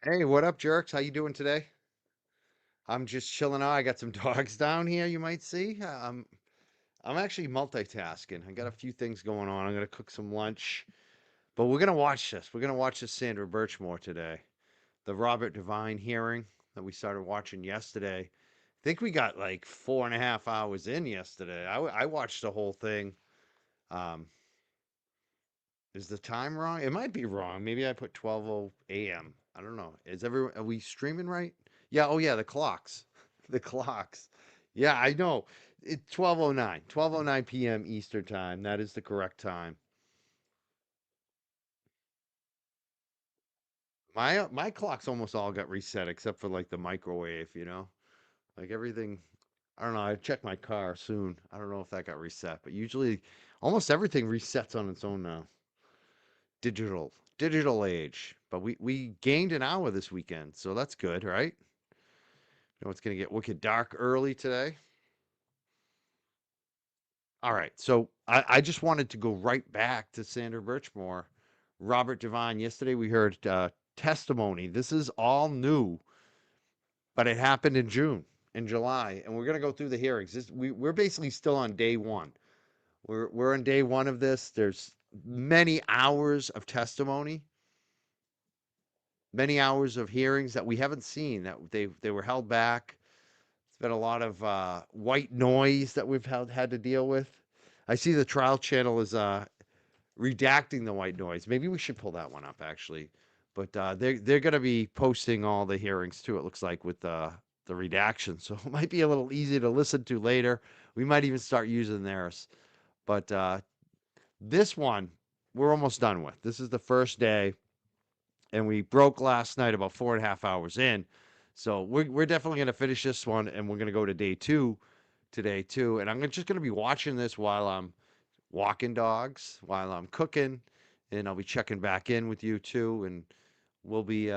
Hey, what up, jerks? How you doing today? I'm just chilling out. I got some dogs down here, you might see. I'm actually multitasking. I got a few things going on. I'm gonna cook some lunch, but we're gonna watch this. We're gonna watch this Sandra Birchmore today, the Robert Devine hearing that we started watching yesterday. I think we got like 4.5 hours in yesterday. I watched the whole thing. Um, is the time wrong? It might be wrong. Maybe I put 12:00 a.m. I don't know. Are we streaming right? Yeah, oh yeah, the clocks. The clocks. Yeah, I know. It's 12:09 p.m. Eastern time. That is the correct time. My clocks almost all got reset except for like the microwave. Like everything, I don't know. I check my car soon. I don't know if that got reset, but usually almost everything resets on its own now. Digital age. But we gained an hour this weekend, so that's good, right? It's gonna get wicked dark early today. All right, so I just wanted to go right back to Sandra Birchmore, Robert Devine. Yesterday we heard testimony. This is all new, but it happened in June, in July, and we're gonna go through the hearings. We're basically still on day one. We're on day one of this. There's many hours of testimony, many hours of hearings that we haven't seen, that they were held back. It's been a lot of white noise that we've had to deal with. I see the trial channel is redacting the white noise. Maybe we should pull that one up actually. But they're going to be posting all the hearings too. It looks like with the redaction, so it might be a little easy to listen to later. We might even start using theirs. But this one we're almost done with. This is the first day, and we broke last night about 4.5 hours in. So we're definitely going to finish this one, and we're going to go to day two today too. And I'm just going to be watching this while I'm walking dogs, while I'm cooking, and I'll be checking back in with you too, and we'll be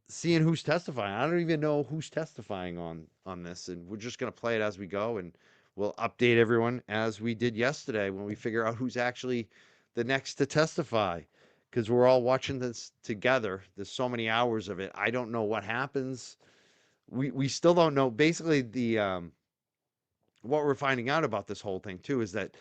seeing who's testifying. I don't even know who's testifying on this, and we're just going to play it as we go, and we'll update everyone as we did yesterday when we figure out who's actually the next to testify, because we're all watching this together. There's so many hours of it. I don't know what happens. We still don't know. Basically, the what we're finding out about this whole thing too is that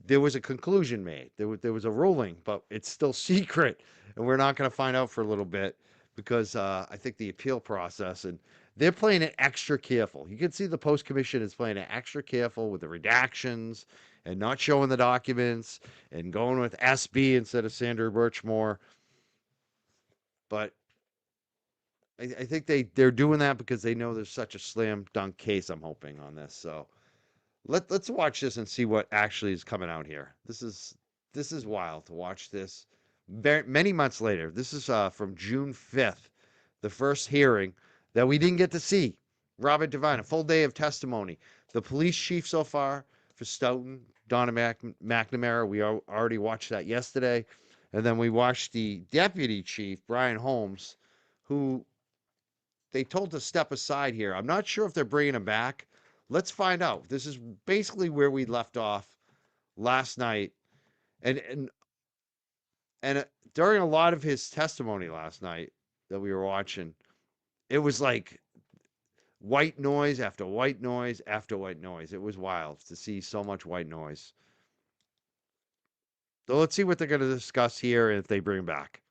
there was a conclusion made. There was a ruling, but it's still secret, and we're not going to find out for a little bit because I think the appeal process, and they're playing it extra careful. You can see the post commission is playing it extra careful with the redactions and not showing the documents and going with SB instead of Sandra Birchmore. But I think they're doing that because they know there's such a slam dunk case. I'm hoping on this. So let's watch this and see what actually is coming out here. This is wild to watch this. Many months later. This is from June 5th, the first hearing that we didn't get to see. Robert Devine, a full day of testimony. The police chief so far for Stoughton, Donna McNamara. We already watched that yesterday, and then we watched the deputy chief Brian Holmes, who they told to step aside here. I'm not sure if they're bringing him back. Let's find out. This is basically where we left off last night, and and and during a lot of his testimony last night that we were watching, it was like white noise after white noise after white noise. It was wild to see so much white noise. So let's see what they're going to discuss here and if they bring him back.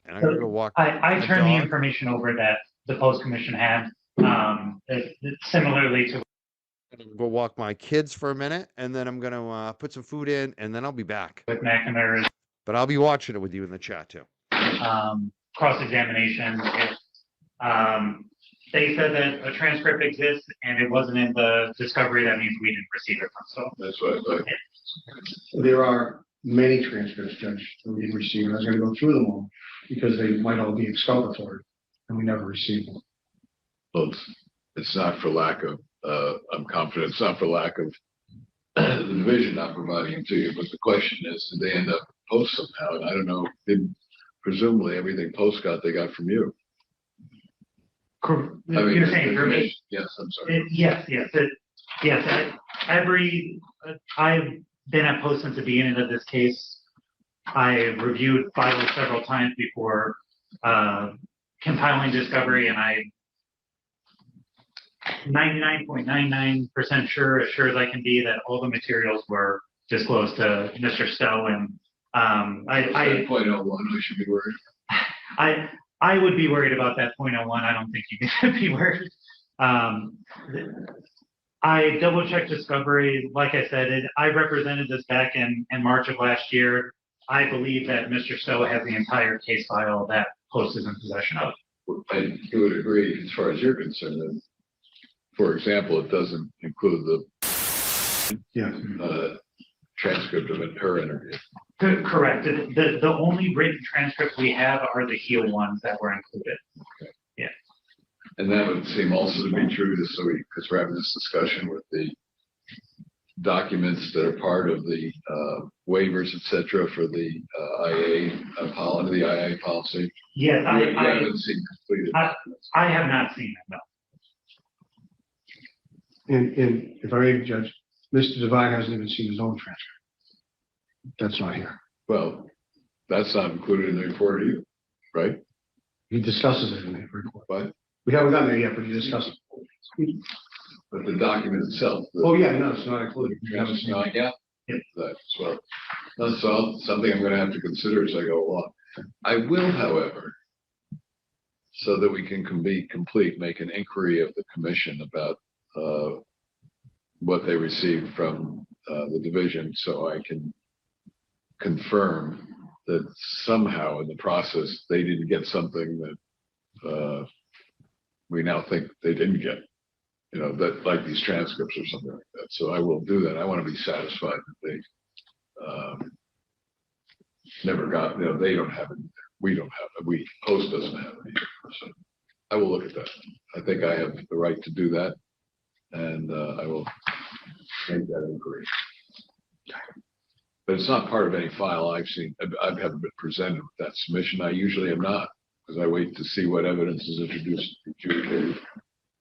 And I'm going to go So walk I my turned the dog. information over that the post commission had, similarly to I'm gonna go walk my kids for a minute, and then I'm going to put some food in, and then I'll be back. with McNamara's But I'll be watching it with you in the chat too. cross-examination. They said that a transcript exists and it wasn't in the discovery. That means we didn't receive it. So That's what I thought. There are many transcripts, Judge, that we didn't receive, and I was gonna go through them all, because they might all be exculpatory, and we never received them. Well, it's not for lack of, I'm confident it's not for lack of the division not providing them to you, but the question is, did they end up post somehow? And I don't know, presumably everything post got, they got from you. you're saying for me? Yes, I'm sorry. Yes. I've been at post since the beginning of this case. I reviewed files several times before compiling discovery, and I 99.99% sure, as sure as I can be, that all the materials were disclosed to Mr. Stowe, and I 0.01, I should be worried. I would be worried about that 0.01. I don't think you should be worried. I double checked discovery. Like I said, I represented this back in March of last year. I believe that Mr. Stowe has the entire case file that Post is in possession of. And you would agree, as far as you're concerned, that, for example, it doesn't include the transcript of her interview. Correct. The only written transcripts we have are the heel ones that were included. Okay. Yeah. And that would seem also to be true, just so because we're having this discussion with the documents that are part of the waivers, et cetera, for the IA policy. Yes, I haven't seen completed documents. I have not seen it, no. And if I may, Judge, Mr. Devine hasn't even seen his own transcript. That's not here. Well, that's not included in the report either, right? He discusses it in the report. But We haven't gotten there yet, but he discusses it. but the document itself. Oh, yeah, no, it's not included. We haven't seen it. Yeah. That's well. That's all something I'm going to have to consider as I go along. I will, however, so that we can be complete, make an inquiry of the commission about what they received from the division, so I can confirm that somehow in the process they didn't get something that we now think they didn't get. You know, that like these transcripts or something like that. So I will do that. I want to be satisfied that they never got, you know, they don't have it either. We don't have it. Post doesn't have it either. So I will look at that. I think I have the right to do that. And I will make that inquiry. But it's not part of any file I've seen. I haven't been presented with that submission. I usually am not, because I wait to see what evidence is introduced to the adjudicated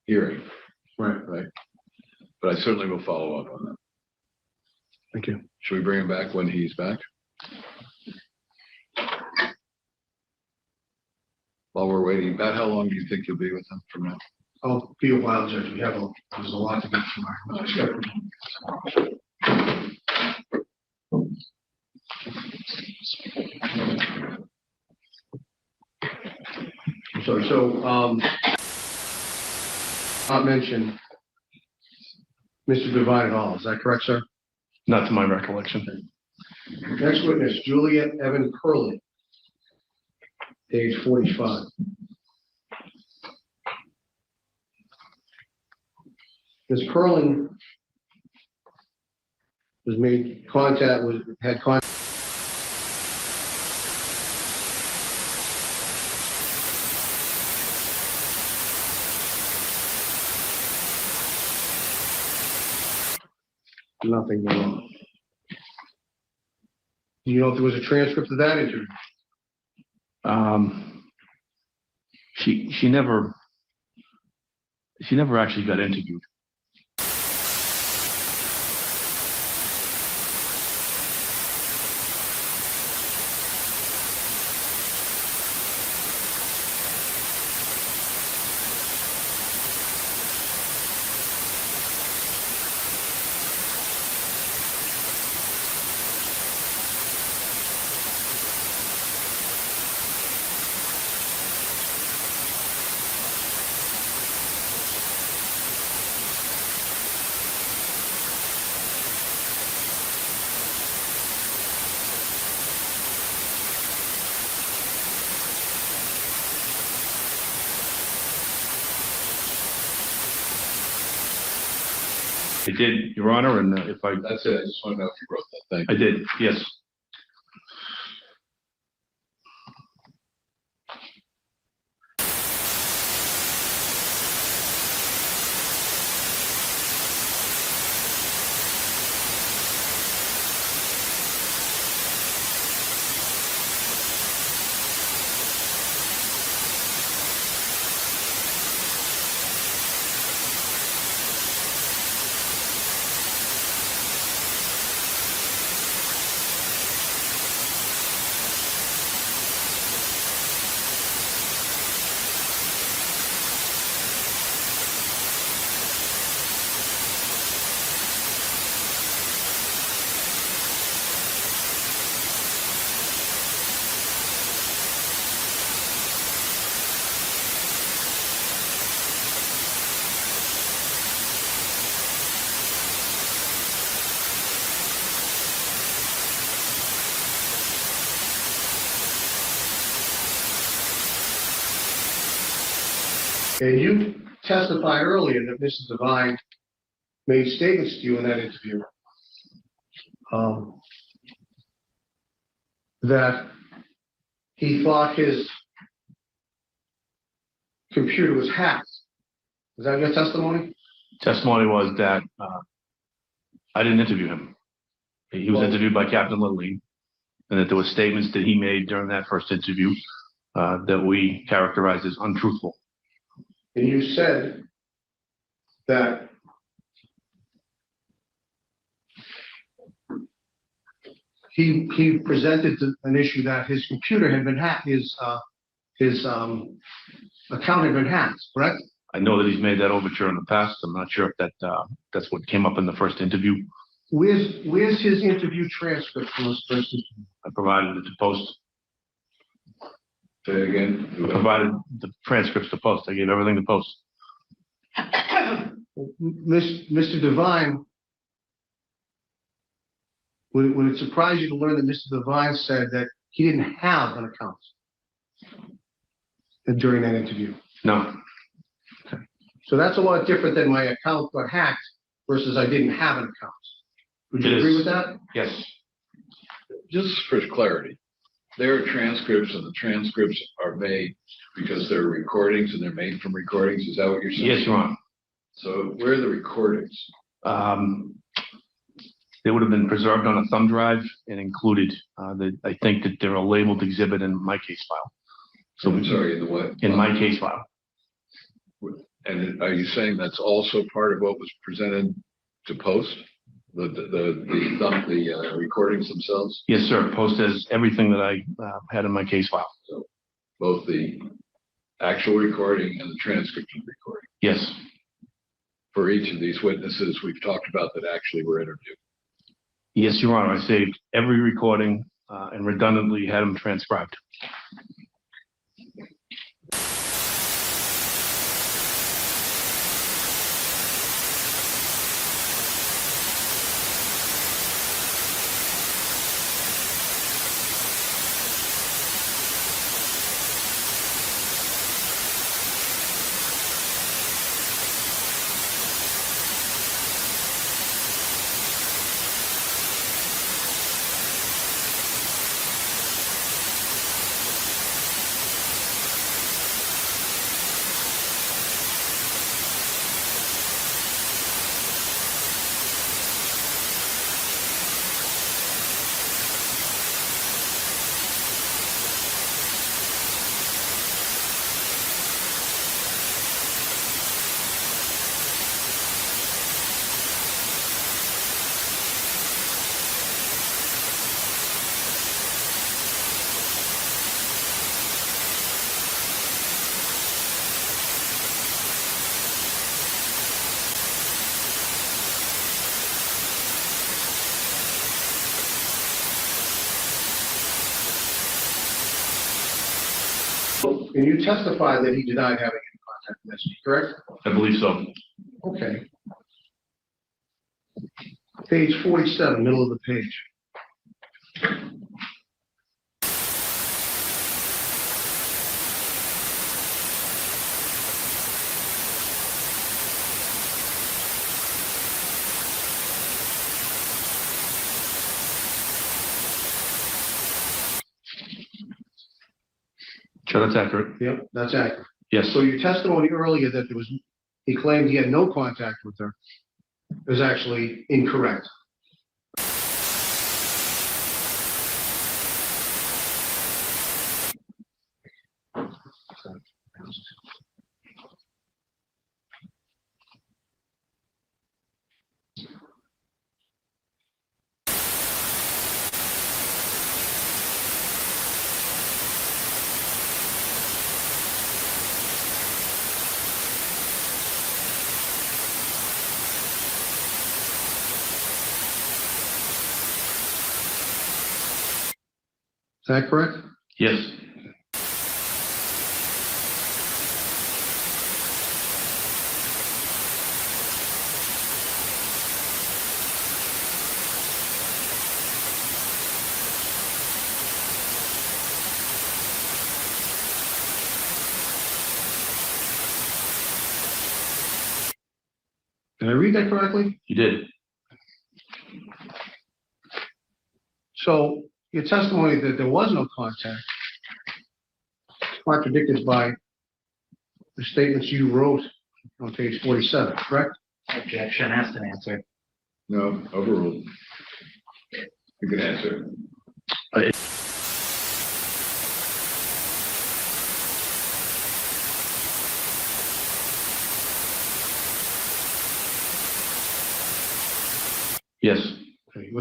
hearing. Right. But I certainly will follow up on that. Thank you. Should we bring him back when he's back? While we're waiting, about how long do you think you'll be with him from now? I'll be a while, Judge. There's a lot to get tomorrow. Sorry, not mention Mr. Devine at all. Is that correct, sir? Not to my recollection. Next witness, Juliet Evan Curley, age 45. Ms. Curling had contact. Nothing wrong. Do you know if there was a transcript of that interview? She never actually got interviewed. I did, Your Honor, and if I... That's it. I just want to know if you wrote that. Thank you. I did, yes. And you testified earlier that Mrs. Devine made statements to you in that interview. That he thought his computer was hacked. Is that your testimony? Testimony was that I didn't interview him. He was Well- interviewed by Captain Lilleen, and that there were statements that he made during that first interview that we characterized as untruthful. And you said that he presented an issue that his computer had been hacked, his account had been hacked, correct? I know that he's made that overture in the past. I'm not sure if that's what came up in the first interview. Where's his interview transcript from his first interview? I provided it to Post. Say it again. I provided the transcripts to Post. I gave everything to Post. Mr. Devine, would it surprise you to learn that Mr. Devine said that he didn't have an account during that interview? No, So that's a lot different than my account got hacked versus I didn't have an account. Would you It agree is. with that? yes, Just for clarity, there are transcripts and the transcripts are made because they're recordings and they're made from recordings. Is that what you're saying? yes, Your Honor. So where are the recordings? They would have been preserved on a thumb drive and included. I think that they're a labeled exhibit in my case file. So I'm sorry, in the what? In my case file. And are you saying that's also part of what was presented to Post? The recordings themselves, Yes, sir. Post has everything that I had in my case file. both the actual recording and the transcript of the recording. Yes, For each of these witnesses we've talked about that actually were interviewed. yes, Your Honor. I saved every recording and redundantly had them transcribed. And you testified that he denied having any contact with SG, correct? I believe so. Okay. Page 47, middle of the page. Sure, that's accurate. Yep, that's accurate. Yes, So your testimony earlier that he claimed he had no contact with her is actually incorrect. Is that correct? yes, Did I read that correctly? You did. So your testimony that there was no contact contradicted by the statements you wrote on page 47, correct? Objection, asked and answered. No, overruled. You can answer. Yes. Okay.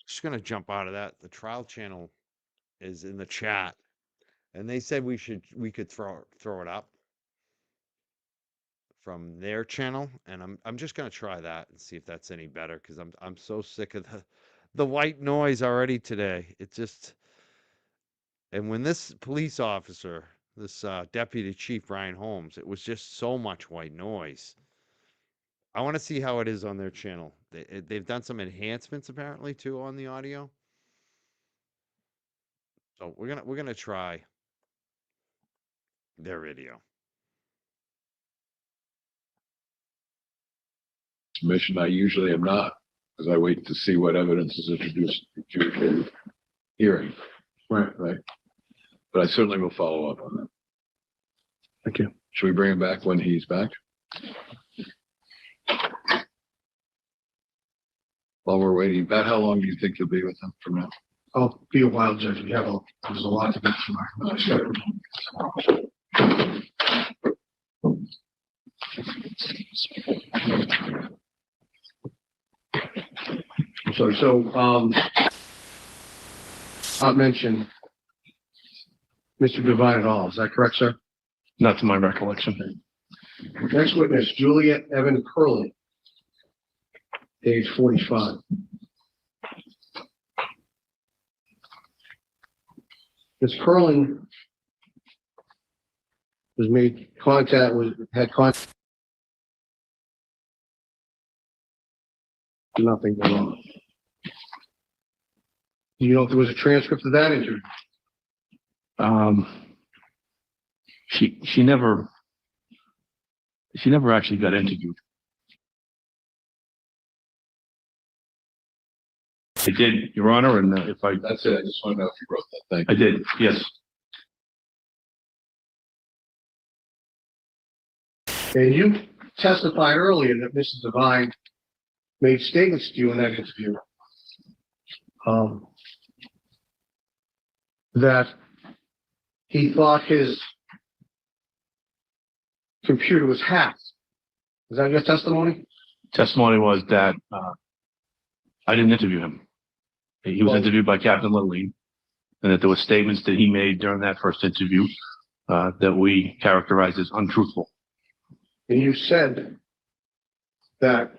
Just gonna jump out of that. The trial channel is in the chat, and they said we could throw it up from their channel, and I'm just gonna try that and see if that's any better, because I'm so sick of the white noise already today. It just, and when this police officer, this Deputy Chief Ryan Holmes, it was just so much white noise. I want to see how it is on their channel. They've done some enhancements apparently too on the audio. So we're gonna try their video. Submission, I usually am not, because I wait to see what evidence is introduced to the hearing. Right. But I certainly will follow up on that. Thank you. Should we bring him back when he's back? While we're waiting, about how long do you think you'll be with him from now? I'll be a while, Judge. There's a lot to get through. Not mention Mr. Devine at all. Is that correct, sir? Not to my recollection. Next witness, Juliet Evan Curley, age 45. Ms. Curling had contact. Nothing wrong. Do you know if there was a transcript of that interview? She never actually got interviewed. I did, Your Honor, and That's it. I just want to know if you wrote that. Thank you. I did, yes. And you testified earlier that Mrs. Devine made statements to you in that interview. That he thought his computer was hacked. Is that your testimony? Testimony was that I didn't interview him. He was interviewed by Captain Lilleen, and that there were statements that he made during that first interview that we characterized as untruthful. And you said that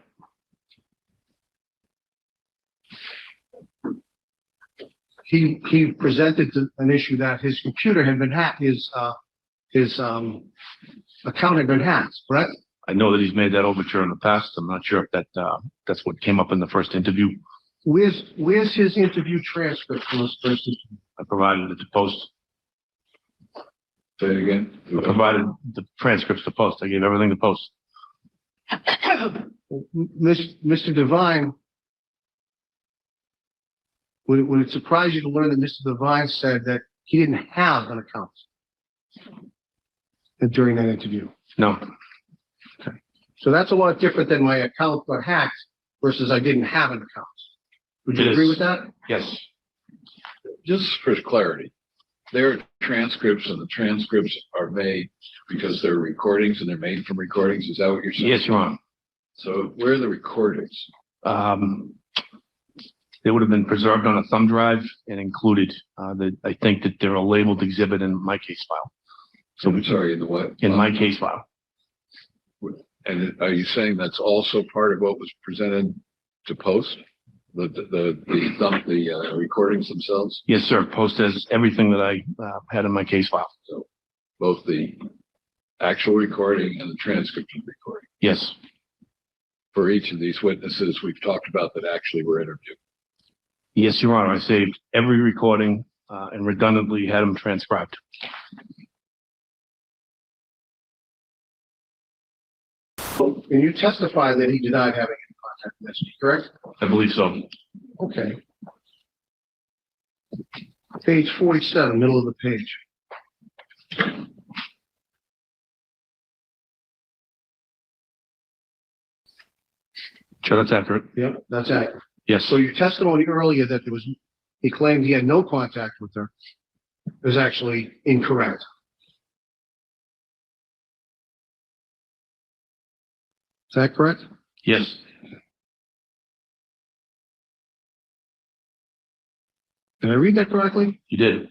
he presented an issue that his computer had been hacked, his account had been hacked, correct? I know that he's made that overture in the past. I'm not sure if that's what came up in the first interview. Where's his interview transcript from his first interview? I provided it to Post. Say it again. I provided the transcripts to Post. I gave everything to Post. Mr. Devine Would it surprise you to learn that Mr. Devine said that he didn't have an account during that interview? No, So that's a lot different than my account got hacked versus I didn't have an account. Would you It agree is. with that? yes, Just for clarity, there are transcripts and the transcripts are made because they're recordings and they're made from recordings. Is that what you're saying? yes, Your Honor. So where are the recordings? They would have been preserved on a thumb drive and included. I think that they're a labeled exhibit in my case file. So I'm sorry, in the what? In my case file. And are you saying that's also part of what was presented to post? The recordings themselves? Yes, sir. Post as everything that I had in my case file. So both the actual recording and the transcript of the recording. Yes, For each of these witnesses we've talked about that actually were interviewed. yes, Your Honor. I saved every recording and redundantly had them transcribed. And you testify that he denied having any contact with SB, correct? I believe so. Okay. Page 47, middle of the page. Sure, that's accurate. Yep, that's accurate. Yes, So your testimony earlier that he claimed he had no contact with her is actually incorrect. Is that correct? yes, Did I read that correctly? you did.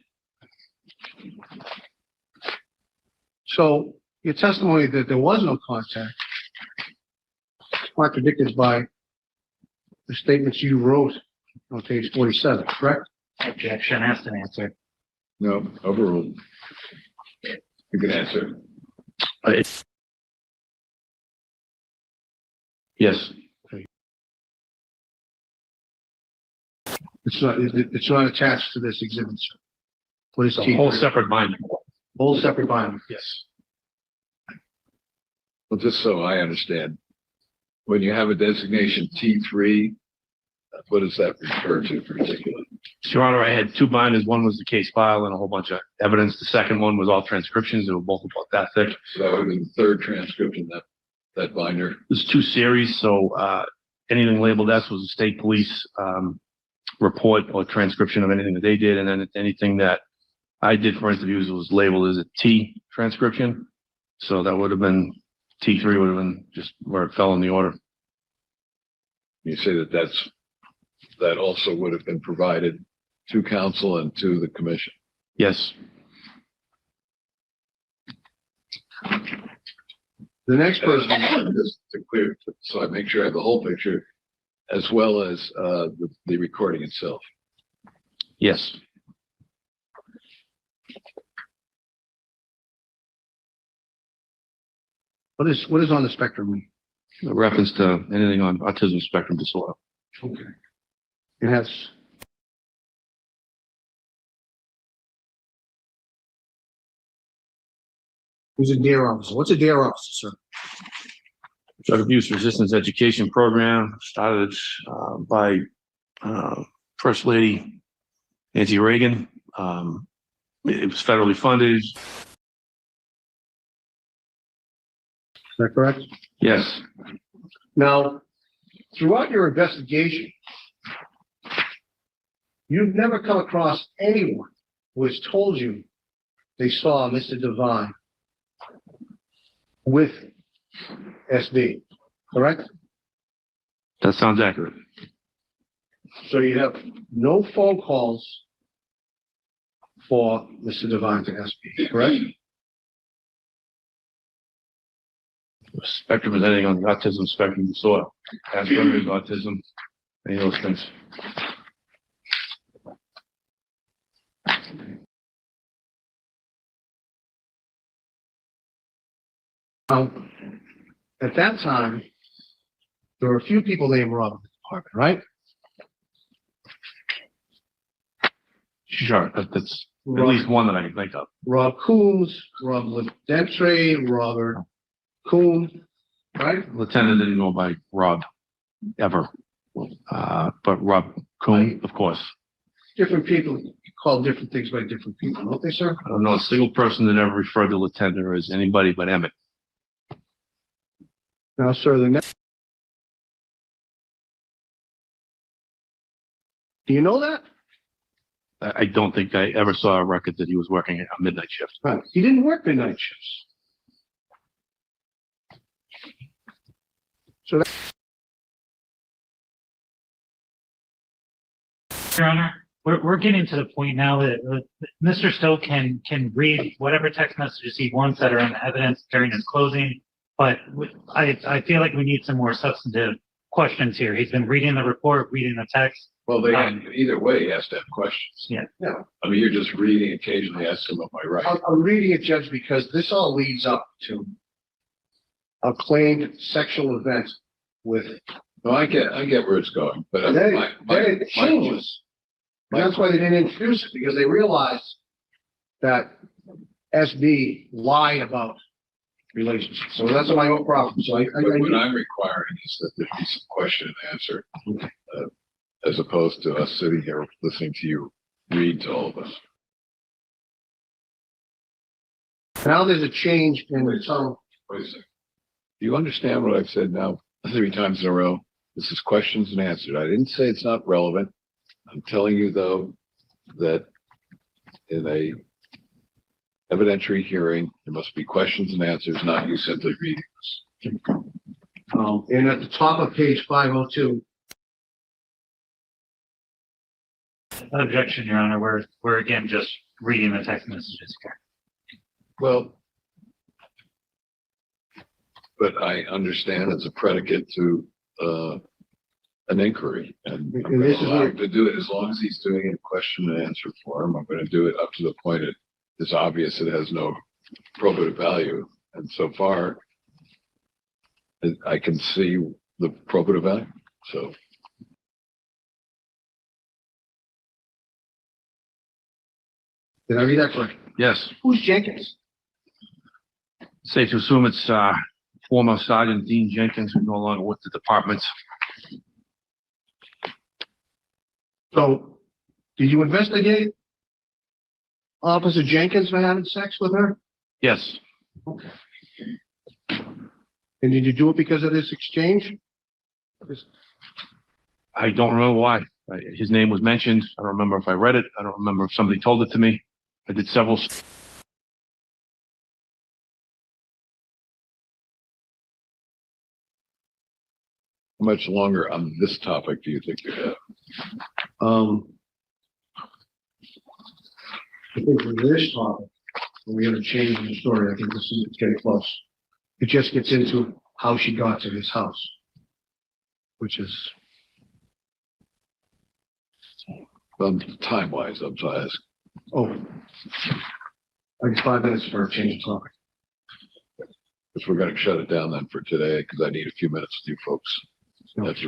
So your testimony that there was no contact is contradicted by the statements you wrote on page 47, correct? Objection, asked and answered. No, overruled. You can answer. Yes, It's not attached to this exhibit, sir. What is it's a whole T3? separate binder. Whole separate binder. Yes. Well, just so I understand, when you have a designation T3, what does that refer to particularly? Your Honor, I had two binders. One was the case file and a whole bunch of evidence. The second one was all transcriptions. They were both about that thick. So that would have been the third transcript in that binder. There's two series, so anything labeled S was a state police report or transcription of anything that they did, and then anything that I did for interviews was labeled as a T transcription. So that would have been T3 would have been just where it fell in the order. You say that also would have been provided to counsel and to the commission. Yes, The next person, Just to clear, so I make sure I have the whole picture, as well as the recording itself. yes. what is on the spectrum? A reference to anything on autism spectrum disorder. Okay. It has. Who's a DARE officer? What's a DARE officer, sir? Drug abuse resistance education program started by First Lady Nancy Reagan. It was federally funded. Is that correct? Yes, Now, throughout your investigation, you've never come across anyone who has told you they saw Mr. Devine with SB, correct? that sounds accurate. So you have no phone calls for Mr. Devine to SB, correct? Spectrum is anything on the autism spectrum disorder. Asperger's, autism, any of those things. At that time, there were a few people named Rob in the department, right? Sure, that's at least one that I can think of. Rob Coons, Rob Dentry, Robert Coon, right? Lieutenant didn't go by Rob ever, but Rob Coon, of course. different people call different things by different people, don't they, sir? I don't know a single person that ever referred to Latender as anybody but Emmett. Now, sir, the next. Do you know that? I don't think I ever saw a record that he was working a midnight shift. Right. He didn't work midnight shifts. So that, Your Honor, we're getting to the point now that Mr. Stowe can read whatever text messages he wants that are in evidence during his closing, but I feel like we need some more substantive questions here. He's been reading the report, reading the text. Well, either way, he has to have questions. Yeah. yeah. I mean, you're just reading, occasionally ask him, am I right? I'm reading it, Judge, because this all leads up to a claimed sexual event with. No, I get where it's going, but Then it changes. And that's why they didn't introduce it, because they realized that SB lied about relationships. So that's my own problem. So what I'm requiring is that there be some question and answer, as opposed to us sitting here listening to you read to all of us. now there's a change in the tone. Wait a second. Do you understand what I've said now 3 times in a row? This is questions and answers. I didn't say it's not relevant. I'm telling you, though, that in a evidentiary hearing, there must be questions and answers, not you simply reading this. And at the top of page 502. Objection, Your Honor. We're again just reading the text messages here. Well, but I understand it's a predicate to an inquiry, and I'm going to allow him to do it as long as he's doing it question and answer form. I'm going to do it up to the point it's obvious it has no probative value, and so far I can see the probative value. So. Did I read that correct? Yes. Who's Jenkins? Safe to assume it's former Sergeant Dean Jenkins, who's no longer with the department. So, did you investigate Officer Jenkins for having sex with her? Yes. Okay. And did you do it because of this exchange? I don't remember why. His name was mentioned. I don't remember if I read it. I don't remember if somebody told it to me. I did several. How much longer on this topic do you think you have? I think for this topic, when we have a change in the story, I think this is getting close. It just gets into how she got to his house, which is. Time-wise, I'm trying to ask. Oh, I guess 5 minutes for a change of topic. Because we're going to shut it down then for today, because I need a few minutes with you folks. That's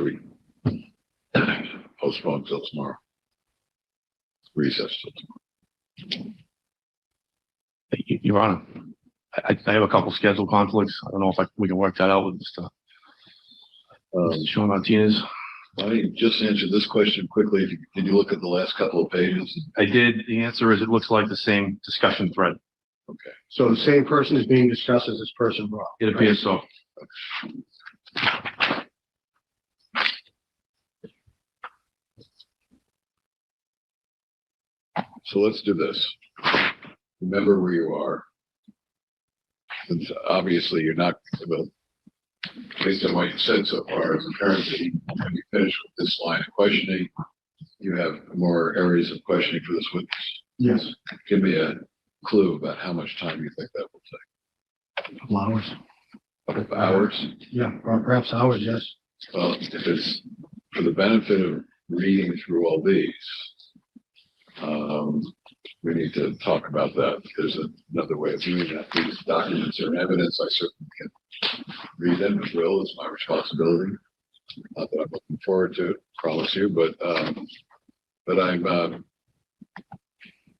postpone till tomorrow. Recess till tomorrow. Your Honor, I have a couple scheduled conflicts. I don't know if we can work that out with Mr. Sean Martinez. Why don't you just answer this question quickly? Did you look at the last couple of pages? I did. The answer is it looks like the same discussion thread. Okay. So the same person is being discussed as this person brought. It appears so. So let's do this. Remember where you are. Since obviously you're not, well, based on what you said so far, it's apparent that when you finish with this line of questioning, you have more areas of questioning for this witness. Yes. Give me a clue about how much time you think that will take. A couple hours. A couple of hours? Yeah, or perhaps hours, yes. Well, if it's for the benefit of reading through all these, we need to talk about that. There's another way of doing that. These documents are evidence. I certainly can read them as well. It's my responsibility. Not that I'm looking forward to it, promise you, but I'm,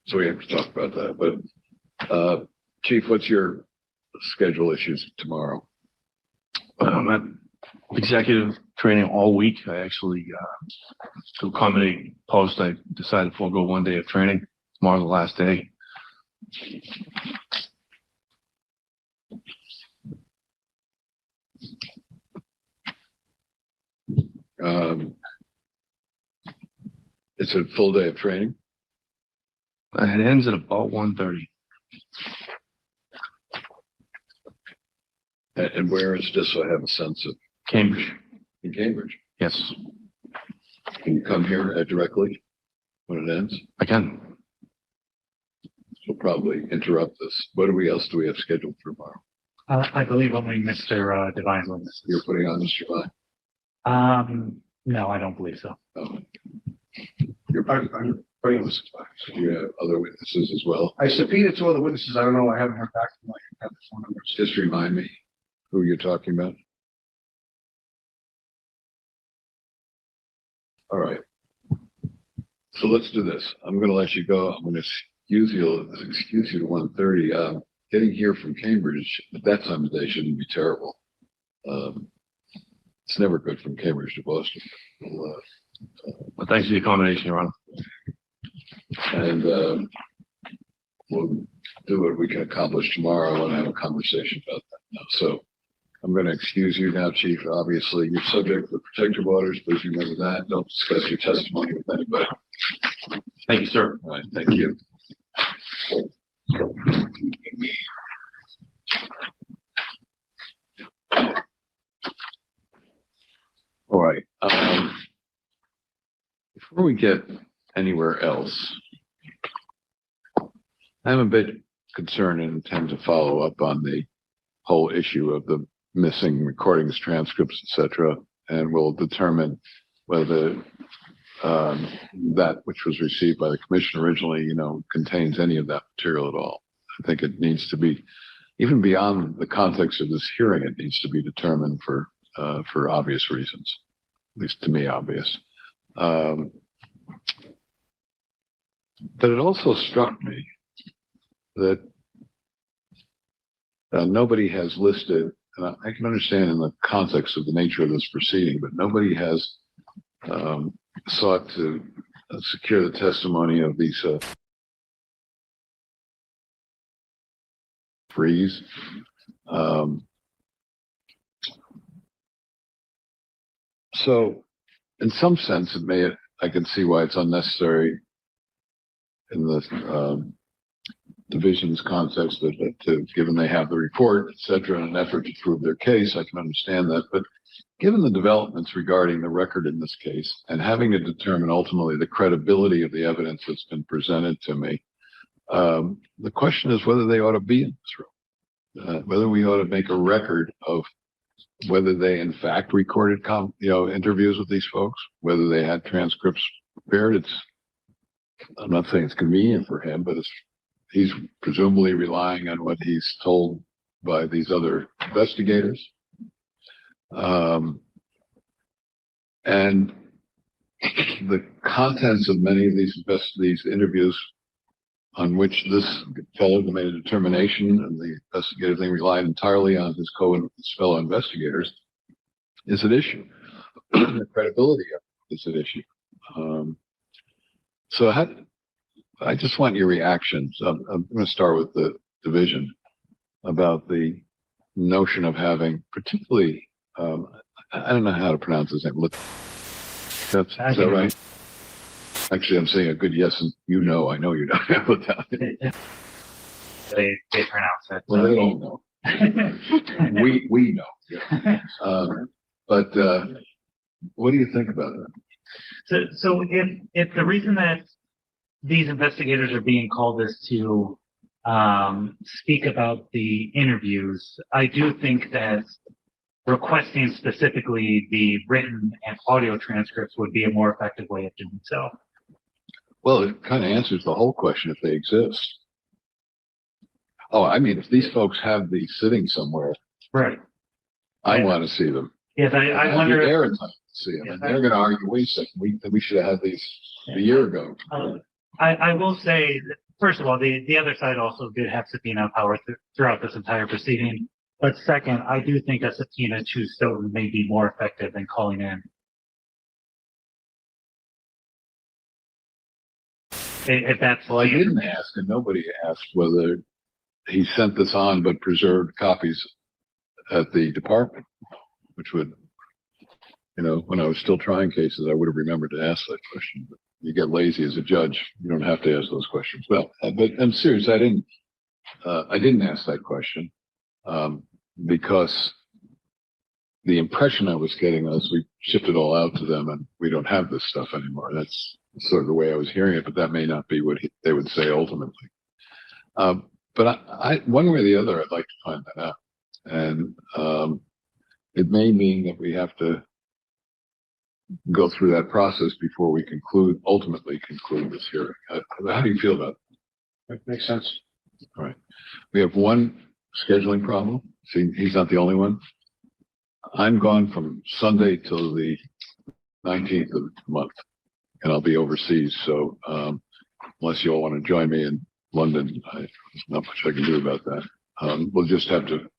so we have to talk about that. But, Chief, what's your schedule issues tomorrow? executive training all week. I actually, to accommodate post, I decided to forego 1 day of training. Tomorrow's the last day. It's a full day of training. It ends at about 1:30. And where is this? So I have a sense of Cambridge. in Cambridge. Yes, Can you come here directly when it ends? I can. We'll probably interrupt this. What else do we have scheduled for tomorrow? I believe only Mr. Devine's witnesses. You're putting on Mr. Vine? No, I don't believe so. Oh. You're putting on Mr. Vine. So you have other witnesses as well? I subpoenaed 2 other witnesses. I don't know. I haven't heard back from them. I have the phone numbers. Just remind me who you're talking about. All right. So let's do this. I'm going to let you go. I'm going to excuse you to 1:30. Getting here from Cambridge at that time of day shouldn't be terrible. It's never good from Cambridge to Boston. Well, thanks for the accommodation, Your Honor. And we'll do what we can accomplish tomorrow. I want to have a conversation about that now. So I'm going to excuse you now, Chief. Obviously, you're subject to the protective orders. Please remember that. Don't discuss your testimony with anybody. Thank you, sir. All right. Thank you. All right. Before we get anywhere else, I'm a bit concerned and intend to follow up on the whole issue of the missing recordings, transcripts, etc., and we'll determine whether that which was received by the commission originally, contains any of that material at all. I think it needs to be, even beyond the context of this hearing, it needs to be determined for obvious reasons, at least to me, obvious. But it also struck me that nobody has listed, and I can understand in the context of the nature of this proceeding, but nobody has sought to secure the testimony of these freeze. So in some sense, I can see why it's unnecessary in the division's context that given they have the report, et cetera, in an effort to prove their case. I can understand that. But given the developments regarding the record in this case and having to determine ultimately the credibility of the evidence that's been presented to me, the question is whether they ought to be in this room, whether we ought to make a record of whether they in fact recorded interviews with these folks, whether they had transcripts prepared. I'm not saying it's convenient for him, but he's presumably relying on what he's told by these other investigators. And the contents of many of these interviews on which this fellow made a determination, and the investigative thing relied entirely on his fellow investigators, is an issue. The credibility of it is an issue. So I just want your reactions. I'm going to start with the division about the notion of having, particularly, I don't know how to pronounce his name. Is that right? Actually, I'm saying a good yes, and I know you don't have it. They pronounce it. Well, they don't know. we know. Yeah. But what do you think about that? So if the reason that these investigators are being called is to speak about the interviews, I do think that requesting specifically the written and audio transcripts would be a more effective way of doing so. Well, it kind of answers the whole question if they exist. Oh, I mean, if these folks have these sitting somewhere, right? I want to see them. Yes, I wonder. They're entitled to see them, yes, and they're going to argue, wait a second, we should have had these a year ago. I will say, that, first of all, the other side also did have subpoena power throughout this entire proceeding. But second, I do think a subpoena to Stoughton may be more effective than calling in. If that's. Well, I didn't ask, and nobody asked whether he sent this on but preserved copies at the department, which would, when I was still trying cases, I would have remembered to ask that question. But you get lazy as a judge; you don't have to ask those questions. Well, but I'm serious. I didn't ask that question because the impression I was getting was we shipped it all out to them, and we don't have this stuff anymore. That's sort of the way I was hearing it, but that may not be what they would say ultimately. But I, one way or the other, I'd like to find that out. And it may mean that we have to go through that process before we ultimately conclude this hearing. How do you feel about That makes sense. All right. We have one scheduling problem. See, he's not the only one. I'm gone from Sunday till the 19th of the month, and I'll be overseas. So unless you all want to join me in London, there's not much I can do about that. We'll just have to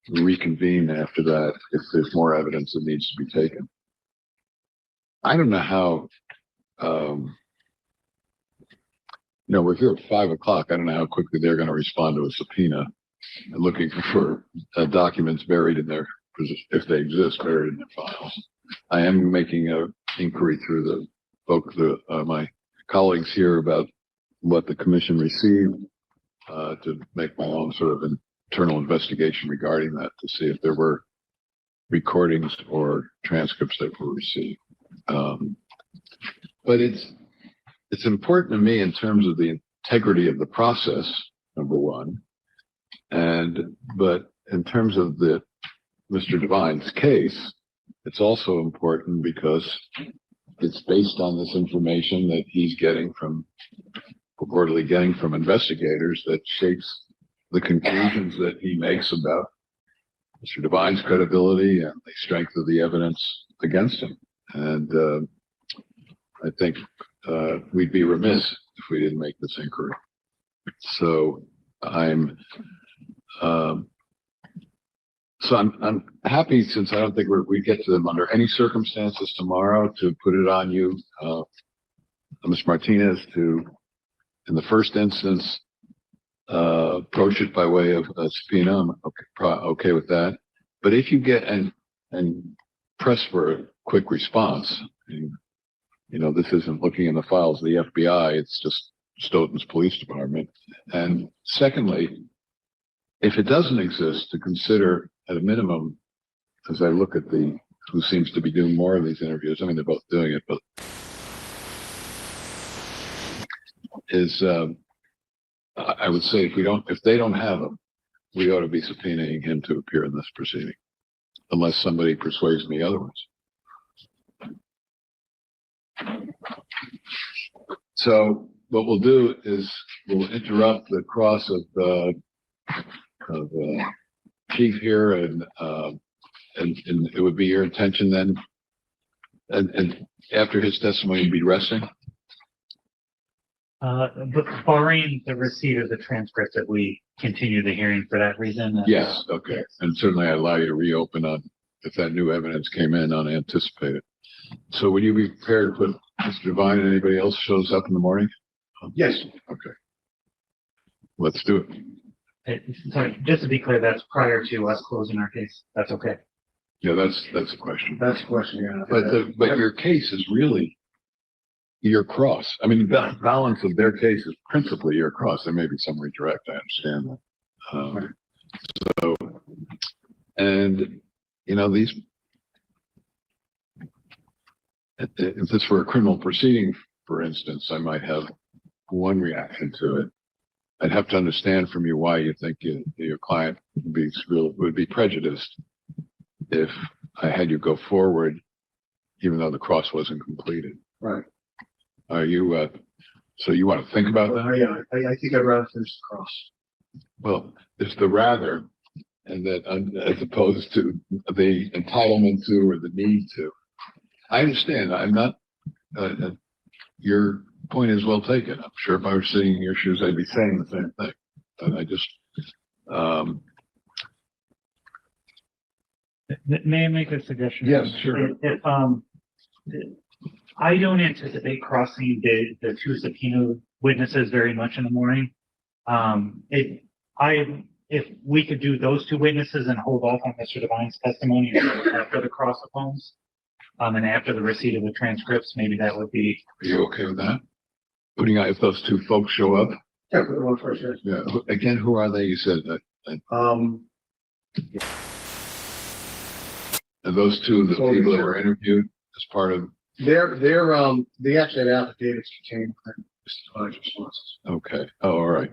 reconvene after that if there's more evidence that needs to be taken. I don't know how, we're here at 5 o'clock. I don't know how quickly they're going to respond to a subpoena and looking for documents buried in their, if they exist, buried in their files. I am making an inquiry through my colleagues here about what the commission received to make my own sort of internal investigation regarding that to see if there were recordings or transcripts that were received. But it's important to me in terms of the integrity of the process, number one, but in terms of Mr. Devine's case, it's also important because it's based on this information that he's purportedly getting from investigators that shapes the conclusions that he makes about Mr. Devine's credibility and the strength of the evidence against him. And I think we'd be remiss if we didn't make this inquiry. So I'm happy, since I don't think we get to them under any circumstances tomorrow, to put it on you, Ms. Martinez, to, in the first instance, approach it by way of a subpoena. I'm okay with that. But if you get and press for a quick response, this isn't looking in the files of the FBI, it's just Stoughton's police department. And secondly, if it doesn't exist, to consider at a minimum, as I look at who seems to be doing more of these interviews, I mean, they're both doing it, but I would say if they don't have them, we ought to be subpoenaing him to appear in this proceeding, unless somebody persuades me otherwise. So what we'll do is we'll interrupt the cross of Chief here, and it would be your intention then, and after his testimony, you'd be resting. But barring the receipt of the transcript, that we continue the hearing for that reason. Yes. Okay. And certainly I allow you to reopen if that new evidence came in unanticipated. So would you be prepared to put Mr. Devine and anybody else shows up in the morning? Yes. Okay. Let's do it. Sorry, just to be clear, that's prior to us closing our case. That's okay. Yeah, that's a question. That's the question. Yeah. But your case is really your cross. I mean, the balance of their case is principally your cross. There may be some redirect. I understand that. And these, if this were a criminal proceeding, for instance, I might have one reaction to it. I'd have to understand from you why you think your client would be prejudiced if I had you go forward, even though the cross wasn't completed. Right. Are you? So you want to think about that? Yeah, I think I'd rather finish the cross. Well, it's the rather, and that as opposed to the entitlement to or the need to. I understand. I'm not. Your point is well taken. I'm sure if I were sitting in your shoes, I'd be saying the same thing. But I just, May I make a suggestion? Yes, sure. If, I don't anticipate crossing the two subpoena witnesses very much in the morning. If we could do those two witnesses and hold off on Mr. Devine's testimony until after the cross of phones, and after the receipt of the transcripts, maybe that would be. Are you okay with that? Putting out if those two folks show up? Yeah, put it on first, yes. Yeah. Again, who are they? You said that. Are those two the people that were interviewed as part of? they actually have affidavits contained within Mr. Devine's responses. Okay. Oh, all right.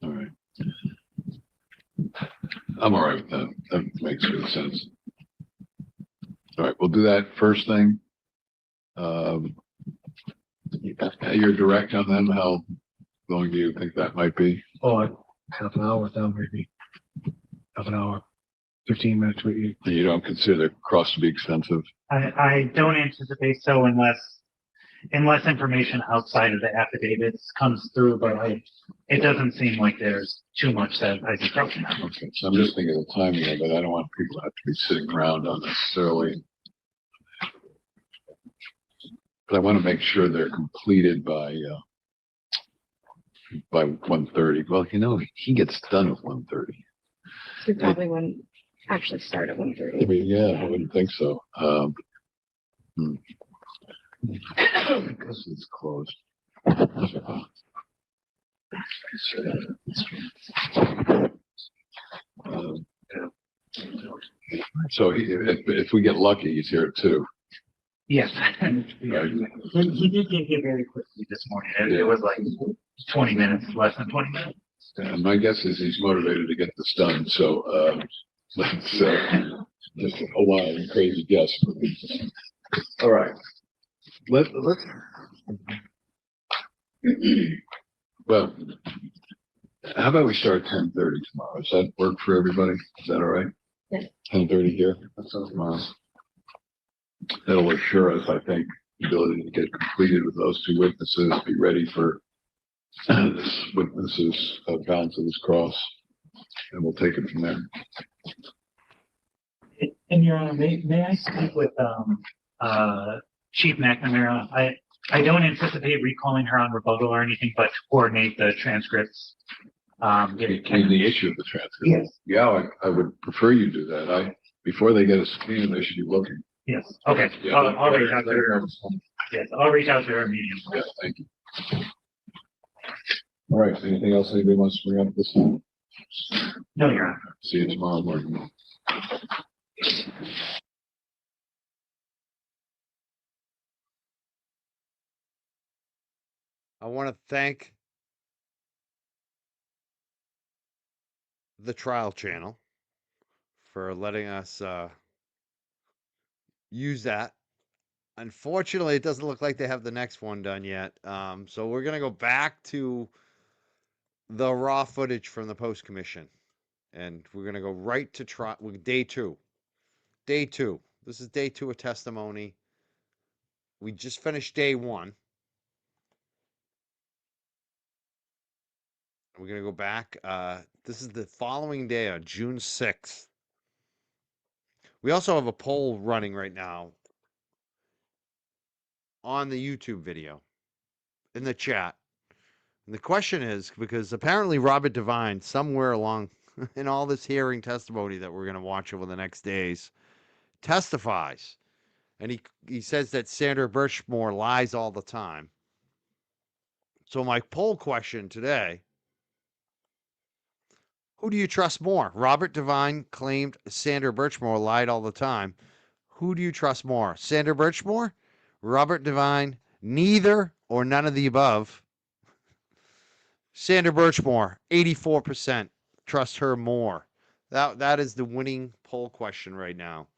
All right. I'm all right with that. That makes good sense. All right, we'll do that first thing. You're direct on them. How long do you think that might be? Oh, half an hour down, maybe. Half an hour, 15 minutes with you. You don't consider the cross to be extensive? I don't anticipate so unless information outside of the affidavits comes through, but it doesn't seem like there's too much that I can probably not. Okay, so I'm just thinking of the timing of it. I don't want people to have to be sitting around unnecessarily. But I want to make sure they're completed by 1:30. Well, you know, he gets done at 1:30. We probably wouldn't actually start at 1:30. I mean, yeah, I wouldn't think so. Because it's closed. So if we get lucky, he's here too. Yes. Right. He did get here very quickly this morning. It was like 20 minutes, less than 20 minutes. And my guess is he's motivated to get this done. So let's just a wild and crazy guess. All right. Let's well, how about we start at 10:30 tomorrow? Does that work for everybody? Is that all right? Yes. 10:30 here. That's tomorrow. That'll assure us, I think, the ability to get completed with those two witnesses, be ready for this witnesses balance of this cross, and we'll take it from there. And Your Honor, may I speak with Chief McNamara? I don't anticipate recalling her on rebuttal or anything, but to coordinate the transcripts. The issue of the transcript. Yes. Yeah, I would prefer you do that. Before they get a subpoena, they should be looking. Yes. Okay. Yeah, I'll reach out to her. Yes, I'll reach out to her immediately. Yeah, thank you. All right, anything else anybody wants to bring up this time? No, Your Honor. See you tomorrow morning. I want to thank the trial channel for letting us use that. Unfortunately, it doesn't look like they have the next one done yet. So we're going to go back to the raw footage from the Post Commission. And we're going to go right to day two. Day two. This is day two of testimony. We just finished day one. We're going to go back. This is the following day on June 6th. We also have a poll running right now on the YouTube video in the chat. And the question is, because apparently Robert Devine, somewhere along in all this hearing testimony that we're going to watch over the next days, testifies. And he says that Sandra Birchmore lies all the time. So my poll question today, who do you trust more? Robert Devine claimed Sandra Birchmore lied all the time. Who do you trust more? Sandra Birchmore? Robert Devine? Neither or none of the above? Sandra Birchmore, 84%. Trust her more. That is the winning poll question right now.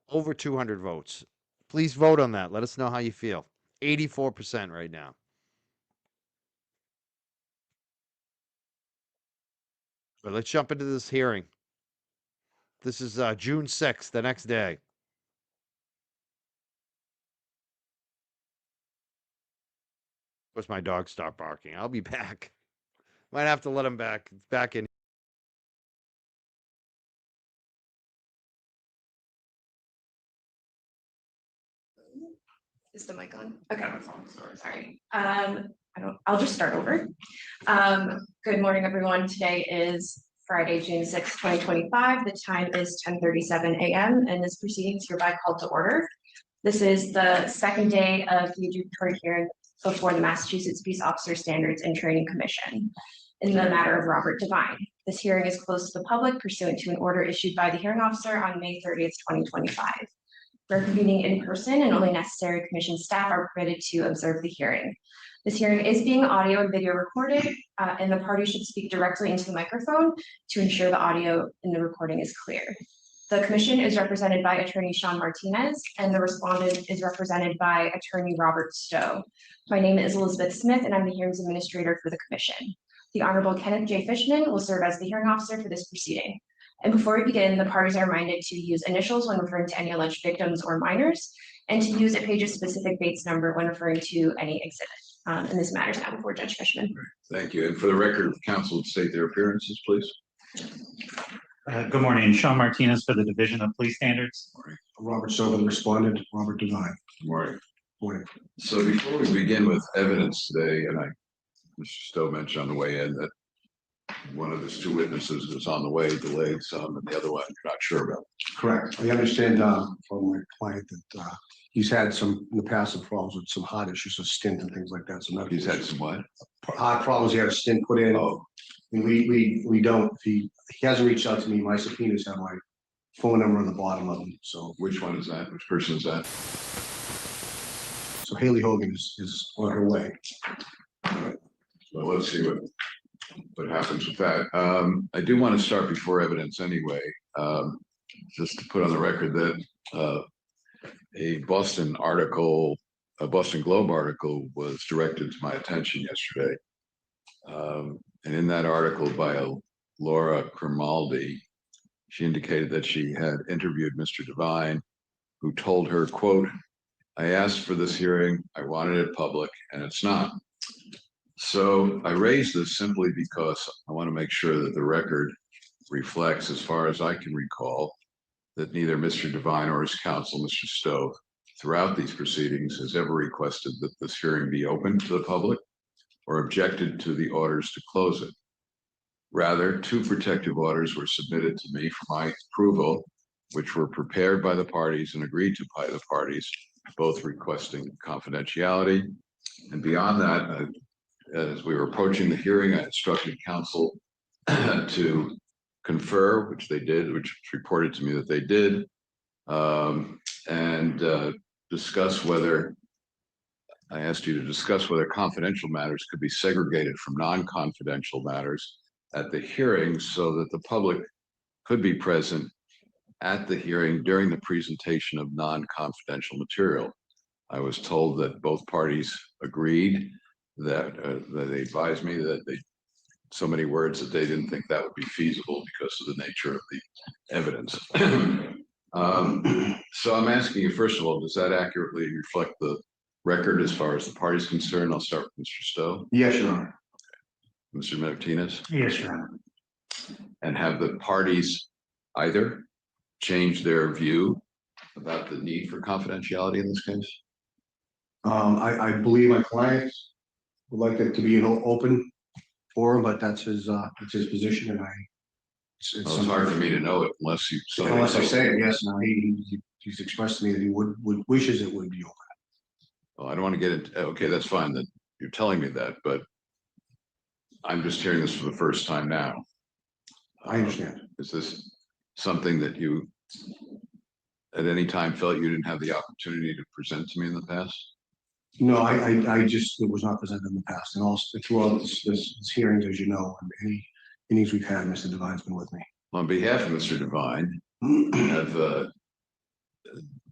Over 200 votes. Please vote on that. Let us know how you feel. 84% right now. But let's jump into this hearing. This is June 6th, the next day. Of course, my dog stopped barking. I'll be back. Might have to let him back in. Is the mic on? Okay. Sorry. I'll just start over. Good morning, everyone. Today is Friday, June 6, 2025. The time is 10:37 a.m. and this proceeding is hereby called to order. This is the second day of the adjudicatory hearing before the Massachusetts Peace Officer Standards and Training Commission in the matter of Robert Devine. This hearing is closed to the public pursuant to an order issued by the hearing officer on May 30th, 2025. We're convening in person and only necessary commission staff are permitted to observe the hearing. This hearing is being audio and video recorded, and the party should speak directly into the microphone to ensure the audio in the recording is clear. The commission is represented by attorney Sean Martinez, and the respondent is represented by attorney Robert Stowe. My name is Elizabeth Smith, and I'm the hearings administrator for the commission. The Honorable Kenneth J. Fishman will serve as the hearing officer for this proceeding. And before we begin, the parties are reminded to use initials when referring to any alleged victims or minors, and to use a page's specific Bates number when referring to any exhibit. And this matters now before Judge Fishman. Thank you. And for the record, counsel would state their appearances, please. Good morning, Sean Martinez for the Division of Police Standards. Robert Silver, responded, Robert Devine. Good morning. Morning. So before we begin with evidence today, and Mr. Stowe mentioned on the way in that one of his two witnesses was on the way, delayed some, and the other one you're not sure about. Correct. I understand from my client that he's had some in the past some problems with some heart issues, a stent and things like that. So He's had some what? heart problems. He had a stent put in. Oh, And we don't. He hasn't reached out to me. My subpoenas have my phone number on the bottom of them. So which one is that? Which person is that? so Haley Hogan is on her way. Well, let's see what happens with that. I do want to start before evidence anyway, just to put on the record that a Boston Globe article was directed to my attention yesterday. And in that article by Laura Grimaldi, she indicated that she had interviewed Mr. Devine, who told her, quote, "I asked for this hearing, I wanted it public, and it's not." So I raise this simply because I want to make sure that the record reflects, as far as I can recall, that neither Mr. Devine or his counsel, Mr. Stowe, throughout these proceedings has ever requested that this hearing be open to the public or objected to the orders to close it. Rather, two protective orders were submitted to me for my approval, which were prepared by the parties and agreed to by the parties, both requesting confidentiality. And beyond that, as we were approaching the hearing, I instructed counsel to confer, which they did, which reported to me that they did, and discuss whether I asked you to discuss whether confidential matters could be segregated from non-confidential matters at the hearing so that the public could be present at the hearing during the presentation of non-confidential material. I was told that both parties agreed, that they advised me that so many words that they didn't think that would be feasible because of the nature of the evidence. So I'm asking you, first of all, does that accurately reflect the record as far as the party's concerned? I'll start with Mr. Stowe. Yes, Your Honor. Mr. Martinez. Yes, Your Honor. And have the parties either changed their view about the need for confidentiality in this case? I believe my client would like it to be an open forum, but that's his position, and It's hard for me to know it unless you. Unless I say it, yes. No, he's expressed to me that he would wishes it would be open. Well, I don't want to get into. Okay, that's fine that you're telling me that, but I'm just hearing this for the first time now. I understand. Is this something that you at any time felt you didn't have the opportunity to present to me in the past? No, I just, it was not presented in the past, and also throughout this hearings, as you know, and any meetings we've had, Mr. Devine's been with me. On behalf of Mr. Devine,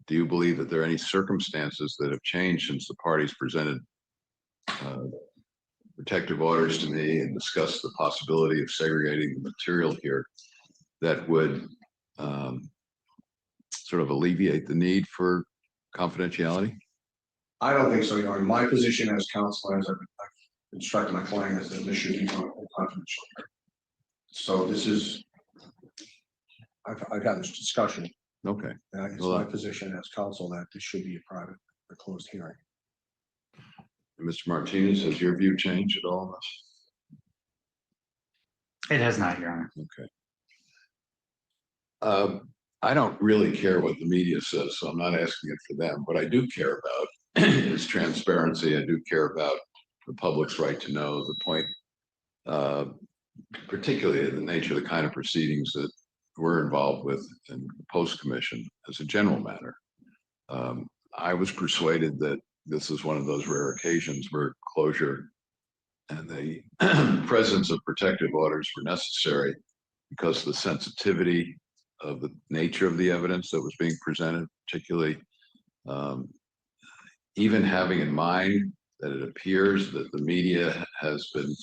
do you believe that there are any circumstances that have changed since the parties presented protective orders to me and discussed the possibility of segregating the material here that would sort of alleviate the need for confidentiality? I don't think so, Your Honor. My position as counsel, as I've instructed my client, is that this should be confidential. So this is, I've had this discussion. Okay. It's my position as counsel that this should be a private. a closed hearing. And Mr. Martinez, has your view changed at all? It has not, Your Honor. Okay. I don't really care what the media says, so I'm not asking it for them. What I do care about is transparency. I do care about the public's right to know the point, particularly the nature of the kind of proceedings that we're involved with in the Post Commission as a general matter. I was persuaded that this is one of those rare occasions where closure and the presence of protective orders were necessary because of the sensitivity of the nature of the evidence that was being presented, particularly even having in mind that it appears that the media has been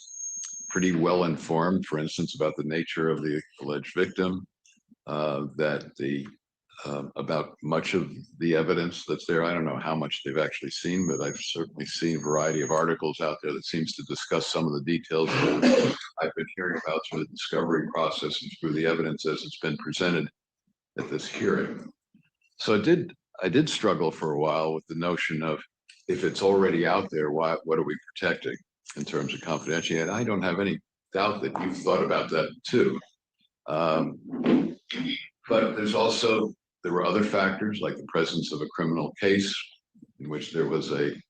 pretty well informed, for instance, about the nature of the alleged victim, about much of the evidence that's there. I don't know how much they've actually seen, but I've certainly seen a variety of articles out there that seems to discuss some of the details that I've been hearing about through the discovery process and through the evidence as it's been presented at this hearing. So I did struggle for a while with the notion of, if it's already out there, what are we protecting in terms of confidentiality? And I don't have any doubt that you've thought about that too. But there were other factors like the presence of a criminal case in which there was a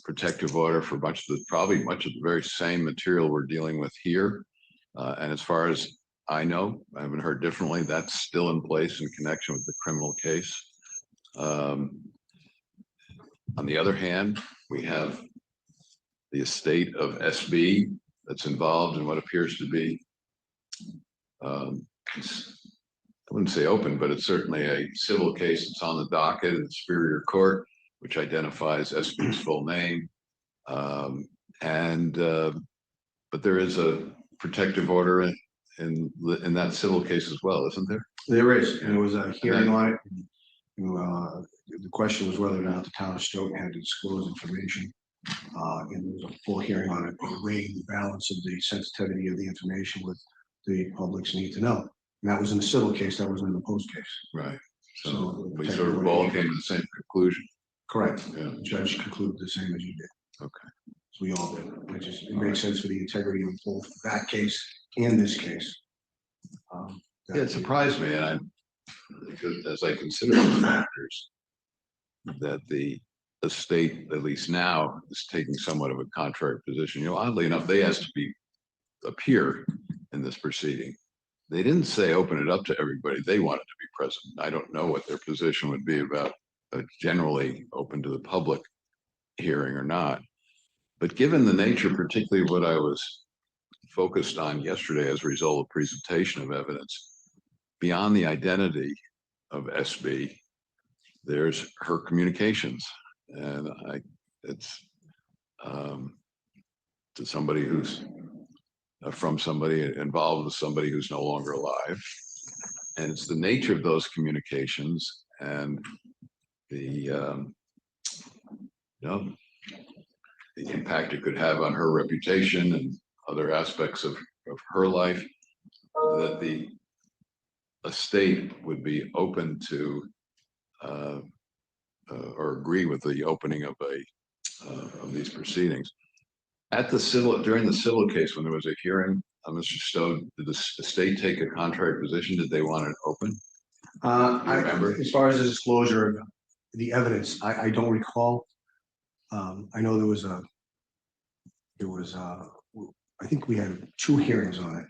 protective order for probably much of the very same material we're dealing with here. And as far as I know, I haven't heard differently, that's still in place in connection with the criminal case. On the other hand, we have the estate of SB that's involved in what appears to be, I wouldn't say open, but it's certainly a civil case that's on the docket in the Superior Court, which identifies SB's full name. But there is a protective order in that civil case as well, isn't there? There is, and there was a hearing on it. The question was whether or not the town of Stoughton had to disclose information. And there was a full hearing on it, weighing the balance of the sensitivity of the information with the public's need to know. And that was in the civil case, that wasn't in the post case. Right. So So we sort of all came to the same conclusion. Correct. Yeah. The judge concluded the same as you did. Okay. So we all did. It makes sense for the integrity of both that case and this case. Yeah, it surprised me, because as I consider those factors, that the estate, at least now, is taking somewhat of a contrary position. Oddly enough, they asked to appear in this proceeding. They didn't say open it up to everybody. They wanted to be present. I don't know what their position would be about generally open to the public hearing or not. But given the nature, particularly what I was focused on yesterday as a result of presentation of evidence, beyond the identity of SB, there's her communications. And it's to somebody who's from somebody involved with somebody who's no longer alive. And it's the nature of those communications and the impact it could have on her reputation and other aspects of her life, that the estate would be open to or agree with the opening of these proceedings. During the civil case, when there was a hearing, Mr. Stowe, did the estate take a contrary position? Did they want it open? I remember? As far as the disclosure of the evidence, I don't recall. I know there was I think we had 2 hearings on it.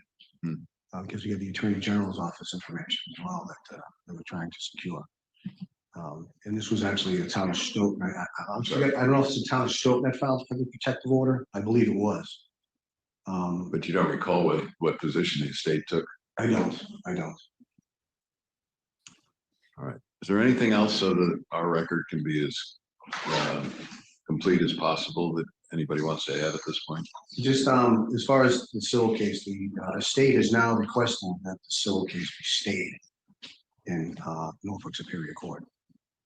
Because we had the Attorney General's office information as well that they were trying to secure. And this was actually the town of Stoughton. I'm sorry, I don't know if it's the town of Stoughton that filed for the protective order. I believe it was. But you don't recall what position the estate took? I don't. All right. Is there anything else so that our record can be as complete as possible that anybody wants to add at this point? Just as far as the civil case, the estate is now requesting that the civil case be stayed in Norfolk Superior Court.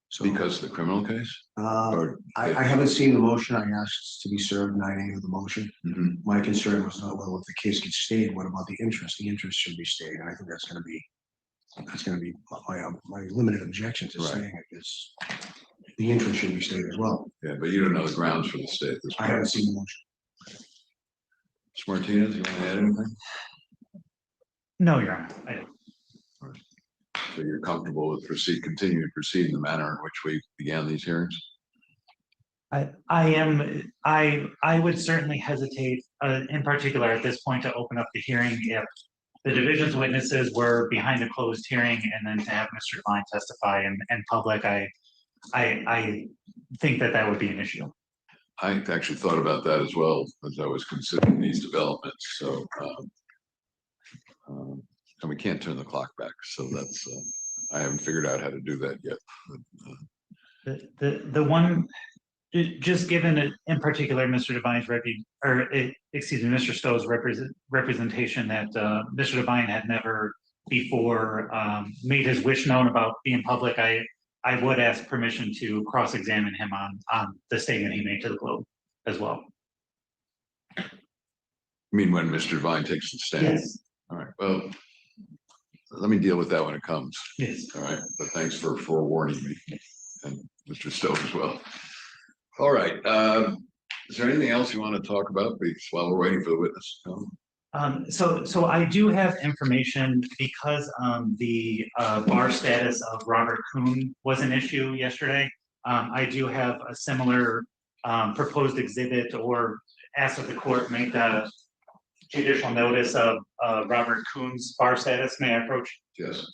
So Because the criminal case? Or I haven't seen the motion. I asked to be served 9A of the motion. Mhm. My concern was not, well, if the case gets stayed, what about the interest? The interest should be stayed. And I think that's going to be my limited objection to Right. staying it is. the interest should be stayed as well. Yeah, but you don't know the grounds for the stay at this I point. haven't seen the motion. Mr. Martinez, you want to add anything? No, Your Honor. I don't. So you're comfortable with continue to proceed in the manner in which we began these hearings? I would certainly hesitate, in particular at this point, to open up the hearing if the division's witnesses were behind a closed hearing and then to have Mr. Devine testify in public. I think that would be an issue. I actually thought about that as well as I was considering these developments. So, and we can't turn the clock back. So that's, I haven't figured out how to do that yet. But, The one, just given it in particular, Mr. Devine's Mr. Stowe's representation that Mr. Devine had never before made his wish known about being public, I would ask permission to cross-examine him on the statement he made to the Globe as well. I mean, when Mr. Devine takes the stand. Yes. All right. Well, let me deal with that when it comes. Yes. All right. But thanks for forewarning me and Mr. Stowe as well. All right. Is there anything else you want to talk about while we're waiting for the witness to come? So I do have information because the bar status of Robert Kuhn was an issue yesterday. I do have a similar proposed exhibit, or ask that the court make the judicial notice of Robert Kuhn's bar status. May I approach? Yes.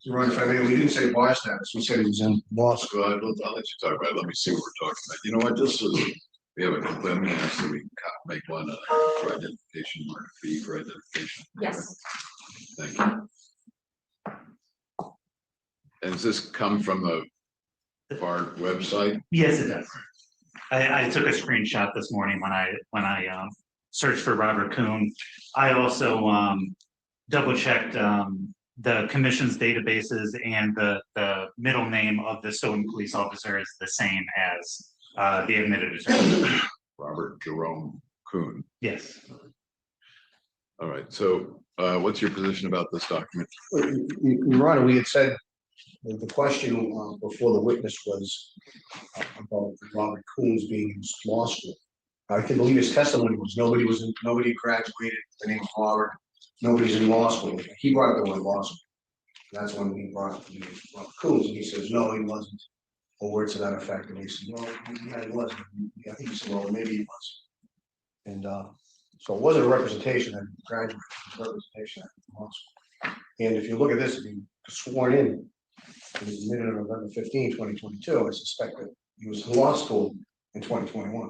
Your Honor, if I may, we didn't say bar status, we said he was in law school. I'll let you talk about it. Let me see what we're talking about. You know what? Just so that we have a complaint, I'm going to ask that we make one for identification or a fee for identification. Yes. Thank you. And does this come from the bar website? Yes, it does. I took a screenshot this morning when I searched for Robert Kuhn. I also double checked the commission's databases, and the middle name of the Stoughton police officer is the same as the admitted attorney. Robert Jerome Kuhn. Yes. All right. So what's your position about this document? Your Honor, we had said that the question before the witness was about Robert Kuhn's being in law school. I can believe his testimony was nobody graduated, the name's Robert, nobody's in law school. He brought up the word law school. That's when we brought up the Robert Kuhn's, and he says, no, he wasn't. Or words to that effect. And he said, well, yeah, he was. I think he said, well, maybe he was. And so it wasn't a representation that he graduated, it was a representation that he was in law school. And if you look at this, if he was sworn in, he was admitted on November 15, 2022. I suspect that he was in law school in 2021.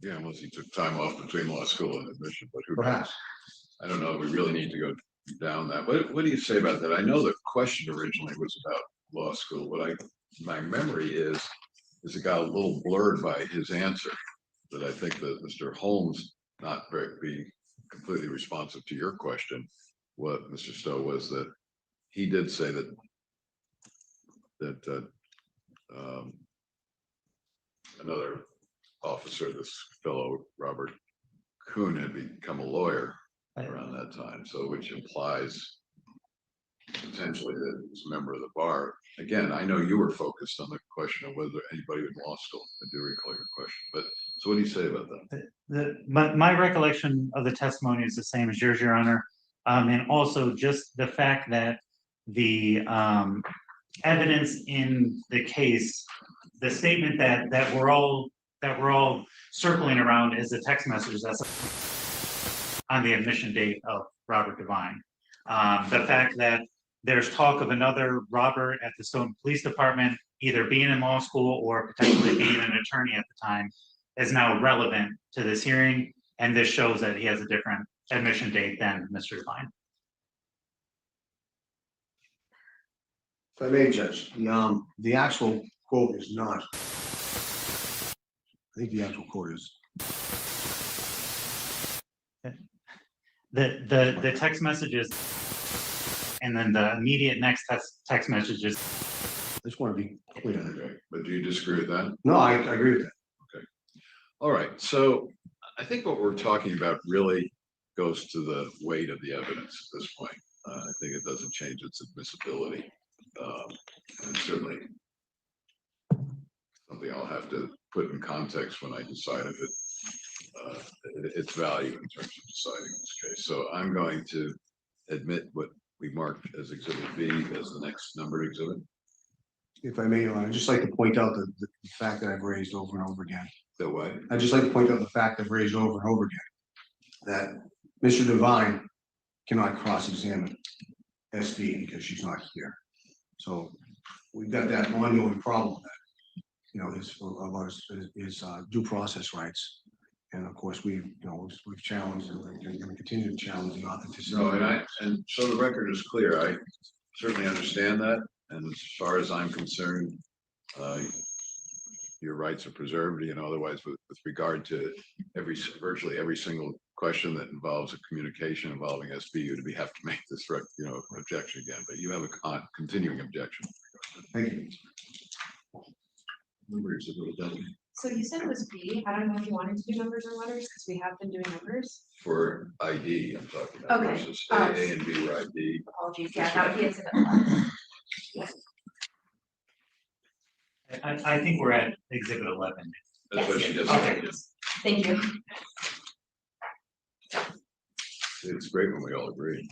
Yeah, unless he took time off between law school and admission, but who Perhaps. knows? I don't know. We really need to go down that. What do you say about that? I know the question originally was about law school. My memory is it got a little blurred by his answer, that I think that Mr. Holmes, not being completely responsive to your question, what Mr. Stowe was that he did say that another officer, this fellow Robert Kuhn, had become a lawyer around that time, so which implies potentially that he was a member of the bar. Again, I know you were focused on the question of whether anybody in law school. I do recall your question, but so what do you say about that? My recollection of the testimony is the same as yours, Your Honor, and also just the fact that the evidence in the case, the statement that we're all circling around is the text message that's on the admission date of Robert Devine. The fact that there's talk of another Robert at the Stoughton Police Department either being in law school or potentially being an attorney at the time is now relevant to this hearing, and this shows that he has a different admission date than Mr. Devine. If I may, Judge, the actual quote is not. I think the actual quote is. The text messages, and then the immediate next text messages. I just want to be clear. Okay, but do you disagree with that? No, I agree with that. Okay. All right. So I think what we're talking about really goes to the weight of the evidence at this point. I think it doesn't change its admissibility. And certainly something I'll have to put in context when I decide if its value in terms of deciding this case. So I'm going to admit what we marked as Exhibit B as the next numbered exhibit. If I may, Your Honor, I'd just like to point out the fact that I've raised over and over again. The way, I'd just like to point out the fact I've raised over and over again, that Mr. Devine cannot cross-examine SB because she's not here. So we've got that ongoing problem with that, you know, his due process rights. And of course, we've challenged and we're going to continue to challenge the authenticity. no, and so the record is clear. I certainly understand that. And as far as I'm concerned, your rights are preserved, you know, otherwise with regard to virtually every single question that involves a communication involving SBU to have to make this, objection again, but you have a continuing objection. Thank you. Numbers a little double So you said it was B. I don't know if you wanted to do numbers or letters because we have been doing numbers. for ID, I'm talking about. Okay. Versus A and B were ID. Apologies. Yeah, that would be exhibit 11. I think we're at exhibit 11. That's what she just Okay. said. Thank you. It's great when we all agree.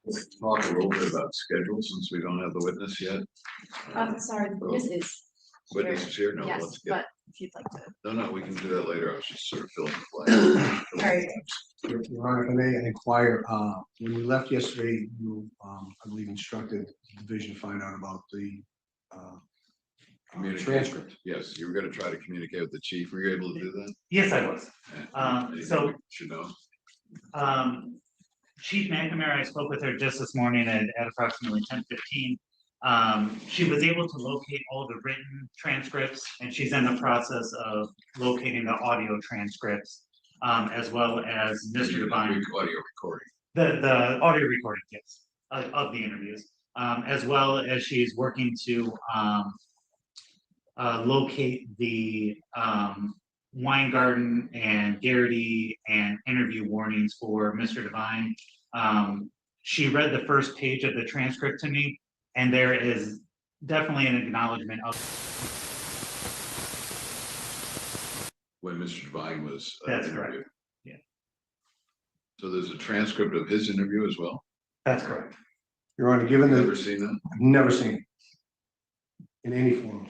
Let's talk a little bit about schedule since we don't have the witness yet. Sorry, this is. Witness is here? No, Yes, let's but if you'd like to. No, we can do that later. I was just sort of filling the blank. Sorry. Your Honor, if I may inquire, when we left yesterday, you, I believe, instructed the division to find out about the transcript. Yes, you were gonna try to communicate with the chief. Were you able to do that? Yes, I was. Anything So- we should know? Chief McNamara, I spoke with her just this morning at approximately 10:15. She was able to locate all the written transcripts, and she's in the process of locating the audio transcripts, as well as Mr. Devine. Audio recording. The audio recording, yes, of the interviews, as well as she's working to locate the Weingarten and Garrity and interview warnings for Mr. Devine. She read the first page of the transcript to me, and there is definitely an acknowledgement of. When Mr. Devine was That's interviewed. correct. Yeah. So there's a transcript of his interview as well? That's correct. Your Honor, given Never that seen that? I've never seen it in any form.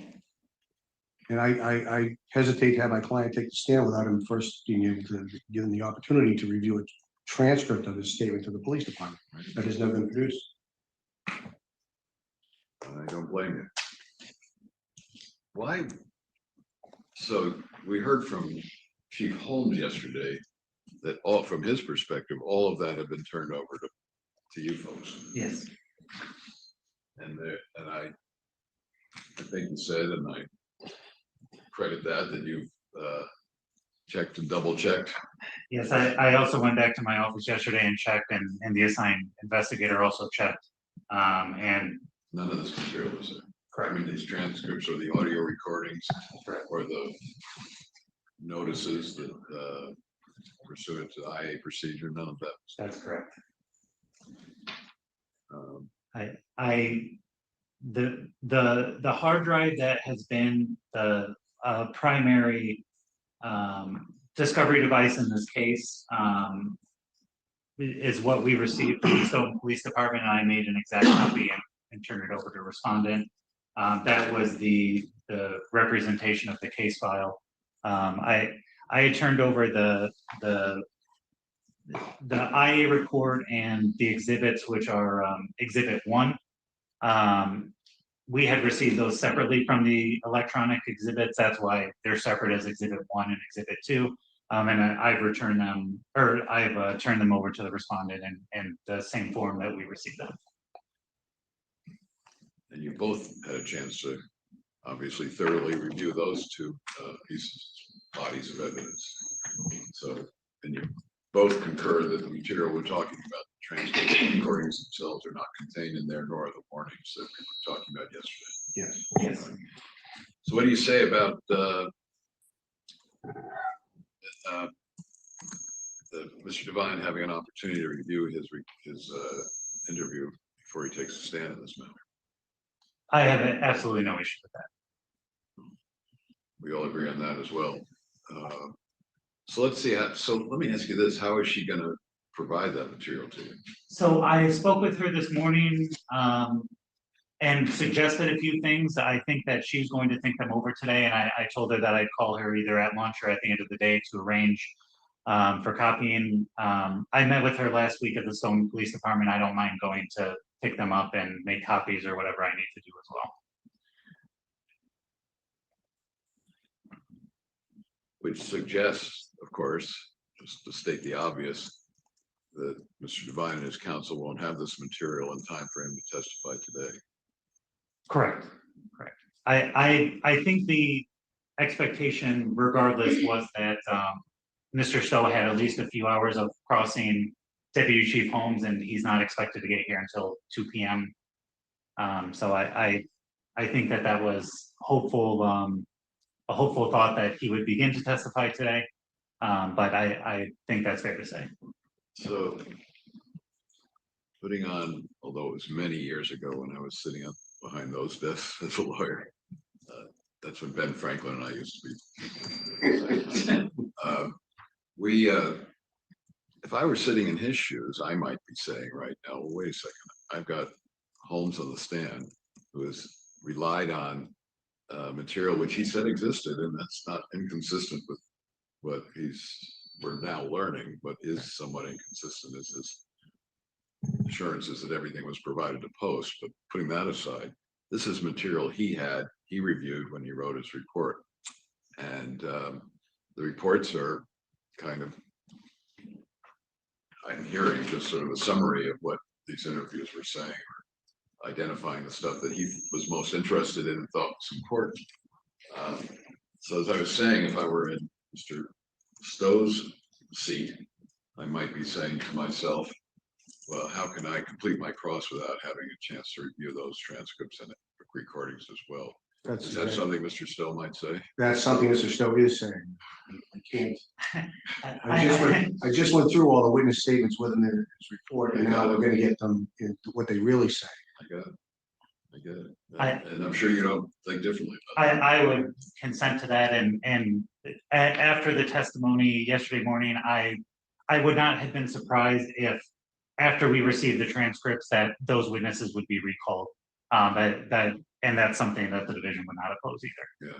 And I hesitate to have my client take the stand without him first being able to give him the opportunity to review a transcript of his statement to the police department. That has never been produced. I don't blame you. Why? So we heard from Chief Holmes yesterday that from his perspective, all of that had been turned over to you folks. Yes. And I think you said, and I credit that you've checked and double checked. Yes, I also went back to my office yesterday and checked, and the assigned investigator also checked. And None of this material was there. correct. I mean, these transcripts or the audio recordings or the notices that pursuant to the IA procedure, none of that. That's correct. Um, The hard drive that has been the primary discovery device in this case is what we received from the Stoughton Police Department, and I made an exact copy and turned it over to respondent. That was the representation of the case file. I had turned over the IA report and the exhibits, which are Exhibit 1. We had received those separately from the electronic exhibits. That's why they're separate as Exhibit 1 and Exhibit 2. And I've returned them, or I've turned them over to the respondent in the same form that we received them. And you both had a chance to obviously thoroughly review those two bodies of evidence. So, and you both concur that the material we're talking about, the transcripts and recordings themselves, are not contained in there, nor are the warnings that we were talking about yesterday. Yes. So what do you say about Mr. Devine having an opportunity to review his interview before he takes a stand in this matter. I have absolutely no issue with that. We all agree on that as well. So let's see. So let me ask you this: how is she going to provide that material to you? So I spoke with her this morning, and suggested a few things. I think that she's going to think them over today, and I told her that I'd call her either at lunch or at the end of the day to arrange for copying. I met with her last week at the Stone Police Department. I don't mind going to pick them up and make copies or whatever I need to do as well. Which suggests, of course, just to state the obvious, that Mr. Devine and his counsel won't have this material in time for him to testify today. Correct. Correct. I think the expectation regardless was that Mr. Stowe had at least a few hours of crossing Deputy Chief Holmes, and he's not expected to get here until 2 p.m. So I think that was hopeful, a hopeful thought that he would begin to testify today. But I think that's fair to say. So putting on, although it was many years ago when I was sitting up behind those desks as a lawyer, that's when Ben Franklin and I used to be. If I were sitting in his shoes, I might be saying right now, well, wait a second, I've got Holmes on the stand who has relied on material which he said existed, and that's not inconsistent with what we're now learning, but is somewhat inconsistent as his assurances that everything was provided to Post. But putting that aside, this is material he reviewed when he wrote his report, and the reports are kind of, I'm hearing just sort of a summary of what these interviews were saying, or identifying the stuff that he was most interested in and thought was important. So as I was saying, if I were in Mr. Stowe's seat, I might be saying to myself, well, how can I complete my cross without having a chance to review those transcripts and recordings as well? Is that something Mr. Stowe might say? That's something Mr. Stowe is saying. I can't. I just went through all the witness statements within his report, and now we're going to get them into what they really say. I get it. And I'm sure you don't think differently. I would consent to that, and after the testimony yesterday morning, I would not have been surprised if after we received the transcripts that those witnesses would be recalled. And that's something that the division would not oppose either.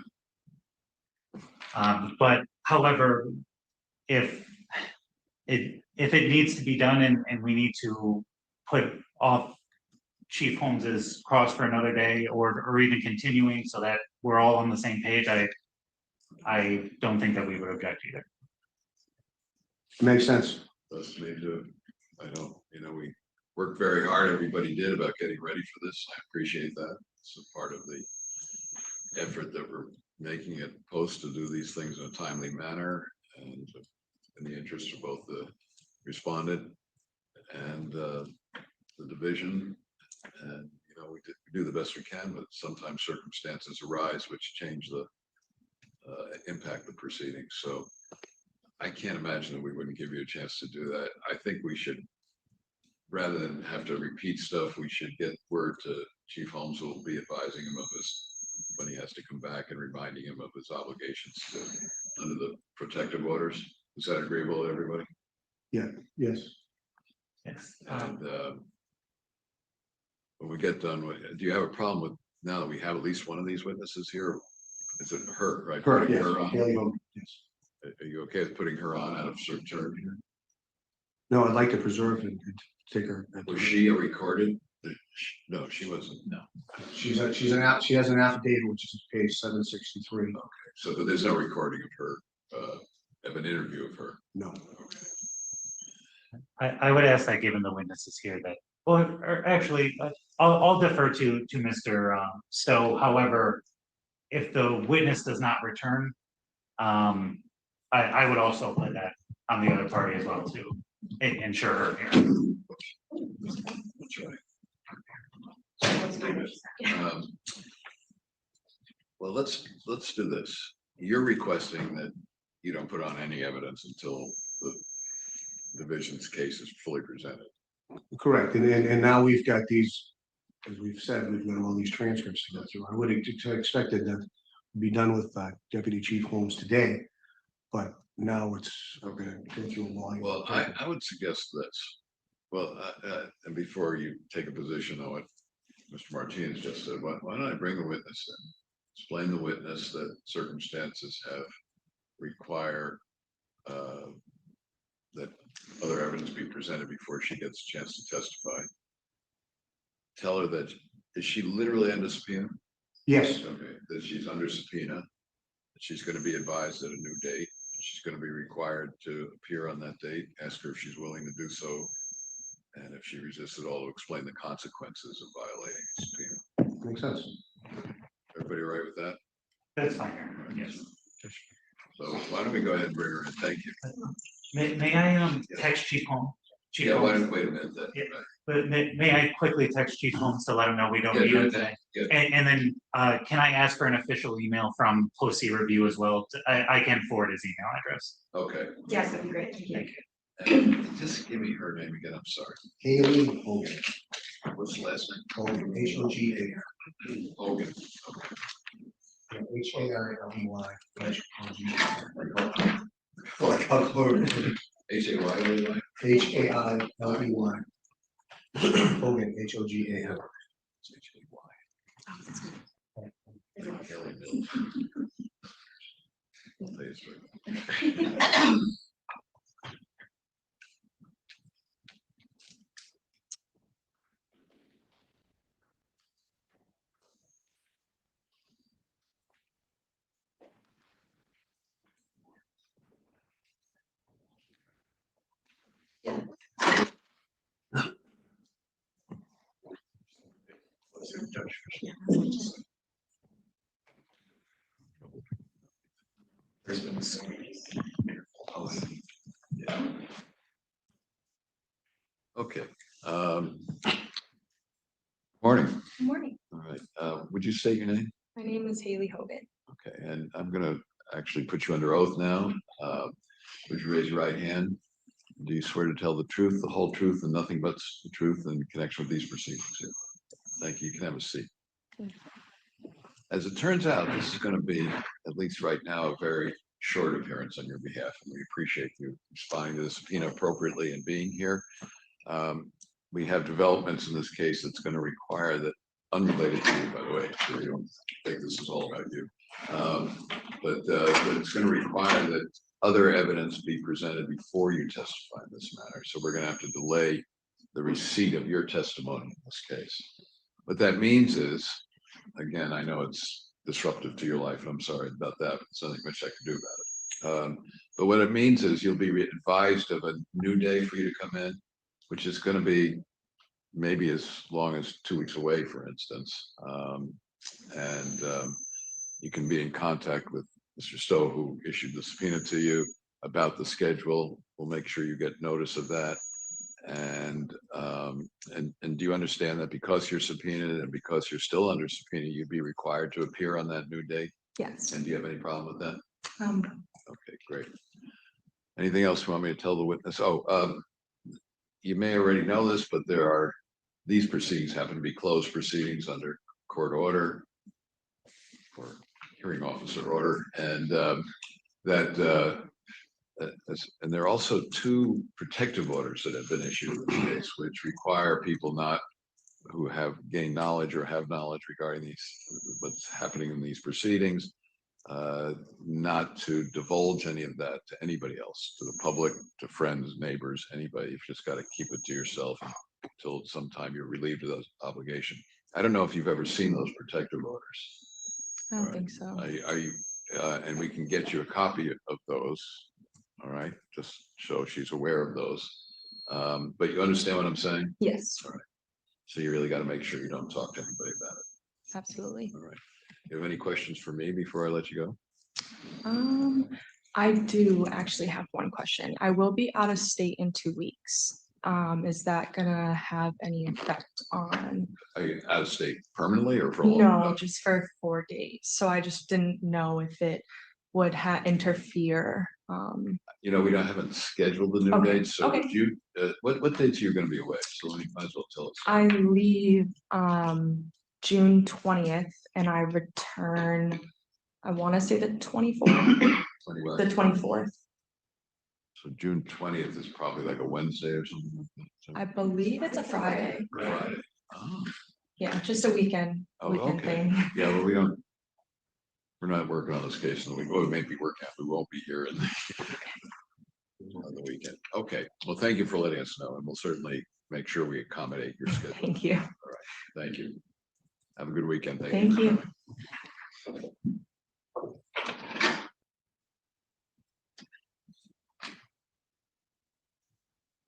Yeah. But however, if it needs to be done and we need to put off Chief Holmes's cross for another day or even continuing so that we're all on the same page, I don't think that we would object either. Makes sense. That's me too. I don't, we worked very hard, everybody did, about getting ready for this. I appreciate that. It's a part of the effort that we're making at Post to do these things in a timely manner and in the interest of both the respondent and the division. And we do the best we can, but sometimes circumstances arise which change the impact the proceedings. So I can't imagine that we wouldn't give you a chance to do that. I think we should, rather than have to repeat stuff, we should get word to Chief Holmes, who will be advising him of when he has to come back and reminding him of his obligations under the protective orders. Is that agreeable to everybody? Yeah. Yes. Yes. And when we get done with, do you have a problem with, now that we have at least one of these witnesses here? Is it her, right? Correct. Yes. Her on? Yes. Are you okay with putting her on out of turn here? No, I'd like to preserve and take her. Was she recorded? No, she wasn't. No. She has an affidavit, which is page 763. Okay, so but there's no recording of her, of an interview of her. No. Okay. I would ask that, given the witnesses here, that, or actually, I'll defer to Mr. Stowe. However, if the witness does not return, I would also put that on the other party as well to ensure her here. That's right. Well, let's do this. You're requesting that you don't put on any evidence until the division's case is fully presented. Correct, and now we've got these, as we've said, we've got all these transcripts to go through. I would have expected that to be done with Deputy Chief Holmes today, but now we're gonna go through a volume. Well, I would suggest this. Well, and before you take a position on what Mr. Martinez just said, why don't I bring the witness in? Explain the witness that circumstances have require that other evidence be presented before she gets a chance to testify. Tell her that, is she literally under subpoena? Yes, Okay, that she's under subpoena, that she's going to be advised at a new date. She's going to be required to appear on that date. Ask her if she's willing to do so. And if she resists at all, to explain the consequences of violating a subpoena. makes sense. Everybody all right with that? That's fine, Your Honor. Yes. So why don't we go ahead and bring her in? Thank you. May I text Chief Holmes? Chief Yeah, Holmes? wait a minute then. Yeah. But may I quickly text Chief Holmes to let him know we don't need him today? Yeah. And then, can I ask for an official email from Post Review as well? I can forward his email address. Okay. Yes, that'd be great. Thank you. Thank you. And just give me her name again. I'm sorry. Haley Hogan. What's the last name? Hogan, H-O-G-A. Hogan. H-A-I-L-E-Y. H-A-Y-L-E-Y? H-A-I-L-E-Y. Hogan, H-O-G-A-N. Haley Mills. I'll tell you a story. Okay. Morning. Good morning. All right. Would you state your name? My name is Haley Hogan. Okay, and I'm gonna actually put you under oath now. Would you raise your right hand? Do you swear to tell the truth, the whole truth, and nothing but the truth in connection with these proceedings? Thank you. You can have a seat. As it turns out, this is going to be, at least right now, a very short appearance on your behalf, and we appreciate you responding to the subpoena appropriately and being here. We have developments in this case that's going to require that, unrelated to you, by the way, so you don't think this is all about you. But it's going to require that other evidence be presented before you testify in this matter. So we're going to have to delay the receipt of your testimony in this case. What that means is, again, I know it's disruptive to your life, and I'm sorry about that, but there's nothing much I can do about it. But what it means is you'll be advised of a new day for you to come in, which is going to be maybe as long as 2 weeks away, for instance. You can be in contact with Mr. Stowe, who issued the subpoena to you, about the schedule. We'll make sure you get notice of that. And do you understand that because you're subpoenaed and because you're still under subpoena, you'd be required to appear on that new date? Yes. And do you have any problem with that? No. Okay, great. Anything else you want me to tell the witness? You may already know this, but these proceedings happen to be closed proceedings under court order or hearing officer order, and and there are also 2 protective orders that have been issued in this case, which require people not who have gained knowledge or have knowledge regarding what's happening in these proceedings, not to divulge any of that to anybody else, to the public, to friends, neighbors, anybody. You've just got to keep it to yourself until sometime you're relieved of those obligations. I don't know if you've ever seen those protective orders. I don't think so. Are you, and we can get you a copy of those. All right, just so she's aware of those. But you understand what I'm saying? Yes, All right. So you really got to make sure you don't talk to anybody about it. absolutely. All right. You have any questions for me before I let you go? I do actually have one question. I will be out of state in 2 weeks. Is that gonna have any effect on? Are you out of state permanently or for a long No, time? just for 4 days. So I just didn't know if it would interfere. You know, haven't scheduled the new Okay, dates, so okay. you, what dates are you gonna be away? So you might as well tell us. I leave June 20th and I return, I want to say the 24th, the 24th. So June 20th is probably like a Wednesday or something like that. So- I believe it's a Friday. Friday. Oh, Yeah, just a weekend okay. thing. Yeah, well, we're not working on this case in the week. Well, we may be working, we won't be here in on the weekend. Okay, well, thank you for letting us know, and we'll certainly make sure we accommodate your schedule. Thank you. All right, thank you. Have a good weekend. Thank you.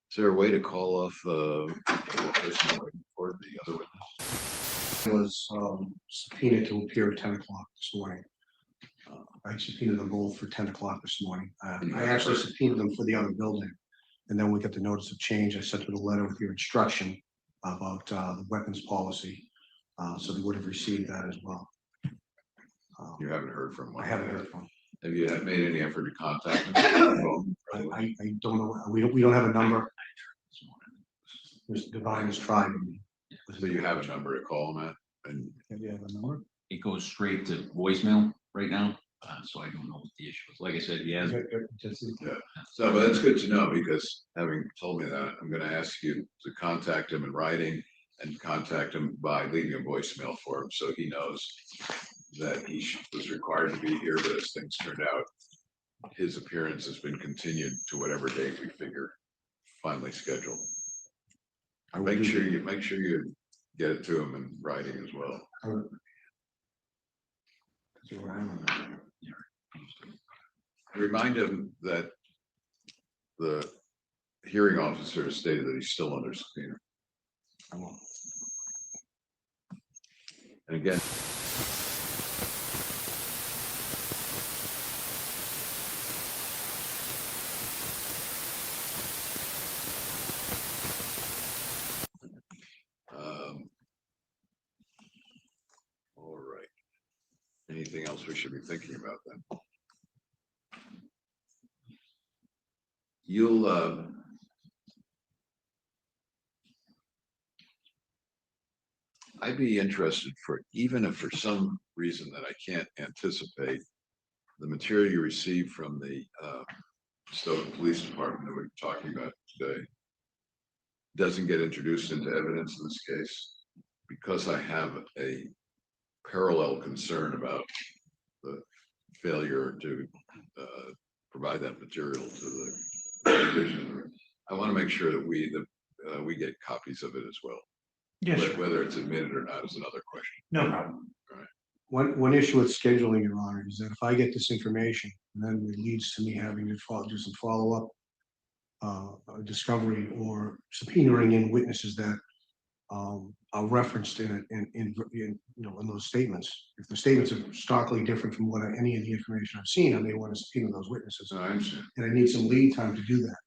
Is there a way to call off the person waiting for the other witness? Was subpoenaed to appear at 10 o'clock this morning. I subpoenaed them both for 10 o'clock this morning. I actually subpoenaed them for the other building. And then we got the notice of change. I sent them a letter with your instruction about the weapons policy. So they would have received that as well. You haven't heard from one? I haven't heard from them. Have you made any effort to contact them? I don't know. We don't have a number. Mr. Devine has tried. So you have a number to call them at? And Do you have a number? It goes straight to voicemail right now, so I don't know what the issue is. Like I said, he has. so, but that's good to know, because having told me that, I'm gonna ask you to contact him in writing and contact him by leaving a voicemail for him, so he knows that he was required to be here, but as things turned out, his appearance has been continued to whatever date we figure finally scheduled. Make sure you get it to him in writing as well. Remind him that the hearing officer has stated that he's still under subpoena. And again. All right. Anything else we should be thinking about then? You'll I'd be interested for, even if for some reason that I can't anticipate, the material you received from the Stoughton Police Department that we're talking about today doesn't get introduced into evidence in this case, because I have a parallel concern about the failure to provide that material to the division. I want to make sure that we get copies of it as well. Yeah, sure. Whether it's admitted or not is another question. No problem. One issue with scheduling, Your Honor, is that if I get this information, and then it leads to me having to do some follow-up discovery or subpoenaing in witnesses that are referenced in those statements. If the statements are starkly different from what any of the information I've seen, I may want to subpoena those witnesses. So I understand. And I need some lead time to do that.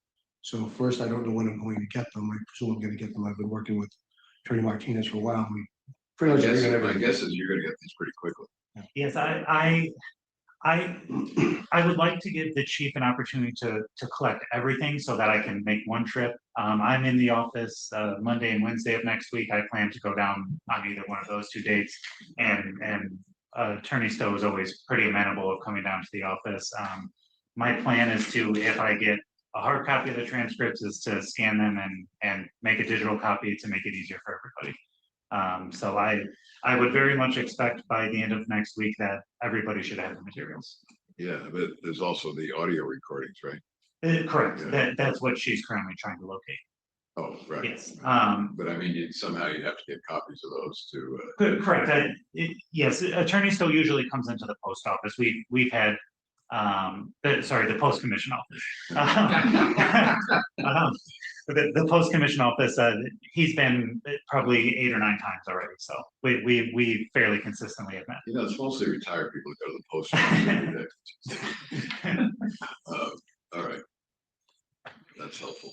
So first, I don't know when I'm going to get them. I presume I'm going to get them. I've been working with Attorney Martinez for a while. We pretty much My guess is you're gonna get these pretty quickly. Yes, I would like to give the chief an opportunity to collect everything so that I can make one trip. I'm in the office Monday and Wednesday of next week. I plan to go down on either one of those 2 dates, and Attorney Stowe is always pretty amenable of coming down to the office. My plan is to, if I get a hard copy of the transcripts, is to scan them and make a digital copy to make it easier for everybody. So I would very much expect by the end of next week that everybody should have the materials. Yeah, but there's also the audio recordings, right? Correct. Yeah. That's what she's currently trying to locate. Oh, right. Yes. But I mean, somehow you have to get copies of those to. Correct. Yes, attorney still usually comes into the post office. We've had, the post commission office. The post commission office, he's been probably 8 or 9 times already. So we fairly consistently have met. You know, it's mostly retired people that go to the post office every day. All right. That's helpful.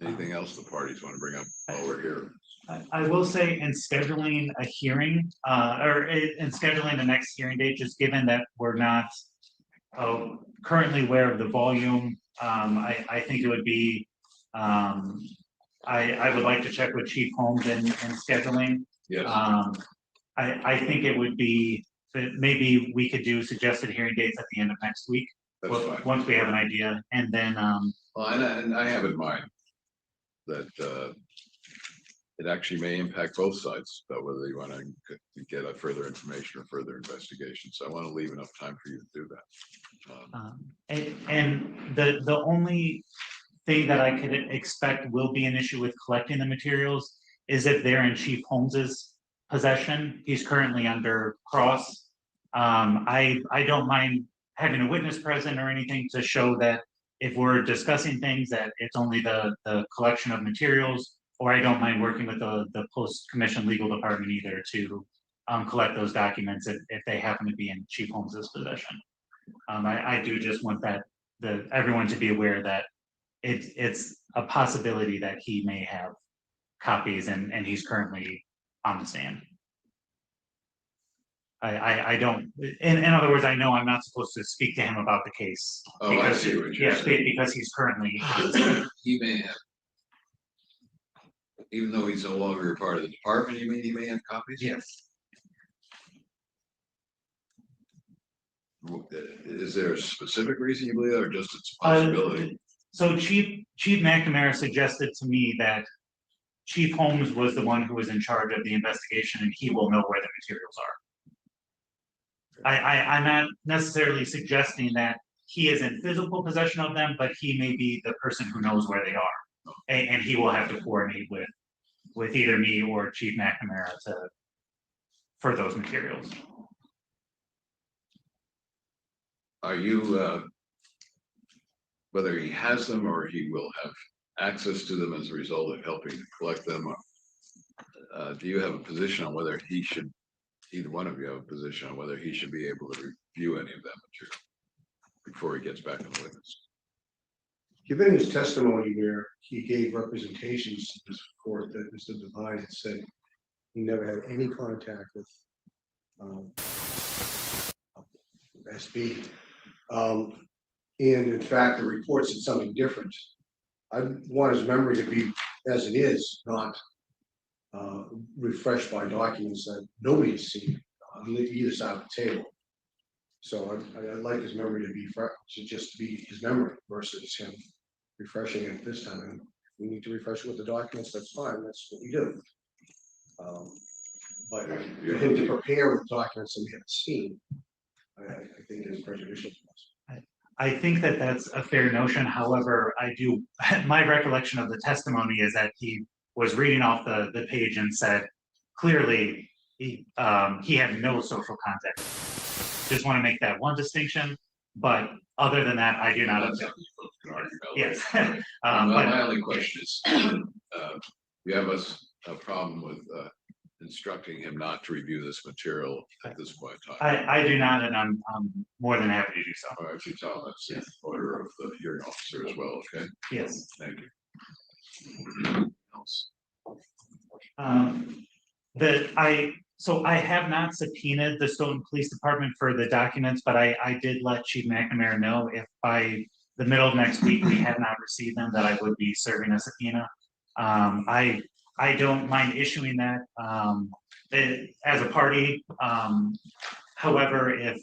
Anything else the parties want to bring up while we're here? I will say in scheduling a hearing, in scheduling the next hearing date, just given that we're not currently aware of the volume, I think it would be, I would like to check with Chief Holmes in scheduling. Yes, I think it would be, that maybe we could do suggested hearing dates at the end of next week. that's fine. Once we have an idea, and then, Well, and I have in mind that, it actually may impact both sides, about whether you want to get a further information or further investigation. So I want to leave enough time for you to do that. and the only thing that I could expect will be an issue with collecting the materials is if they're in Chief Holmes's possession. He's currently under cross. I don't mind having a witness present or anything to show that if we're discussing things that it's only the collection of materials, or I don't mind working with the Post Commission legal department either to collect those documents if they happen to be in Chief Holmes's possession. I do just want everyone to be aware that it's a possibility that he may have copies and he's currently on the stand. I don't, in other words, I know I'm not supposed to speak to him about the case. Oh, I see what you're saying. Because he's currently, He may have, even though he's no longer a part of the department, he may have copies? yes. Is there a specific reason you believe that, or just it's a possibility? So Chief McNamara suggested to me that Chief Holmes was the one who was in charge of the investigation and he will know where the materials are. I'm not necessarily suggesting that he is in physical possession of them, but he may be the person who knows where they are. And he will have to coordinate with either me or Chief McNamara for those materials. Are you, whether he has them or he will have access to them as a result of helping to collect them, do you have a position on whether he should, either one of you have a position on whether he should be able to review any of that material before he gets back in the witness? Given his testimony where he gave representations to this court that Mr. Devine had said he never had any contact with SB. And in fact, the report said something different. I want his memory to be as it is, not refreshed by documents that nobody's seen on either side of the table. So I'd like his memory to be just be his memory versus him refreshing it this time. And we need to refresh it with the documents. That's fine. That's what we do. But for him to prepare with documents that we haven't seen, I think is prejudicial to us. I think that that's a fair notion. However, my recollection of the testimony is that he was reading off the page and said, clearly, he had no social contact. Just want to make that one distinction, but other than that, I do not object. Yes. My only question is, you have a problem with instructing him not to review this material at this point in time? I do not, and I'm more than happy to do so. All right, if you tell us the order of the hearing officer as well, okay? Yes. Thank you. Else? So I have not subpoenaed the Stoughton Police Department for the documents, but I did let Chief McNamara know if by the middle of next week we have not received them, that I would be serving a subpoena. I don't mind issuing that as a party. However, if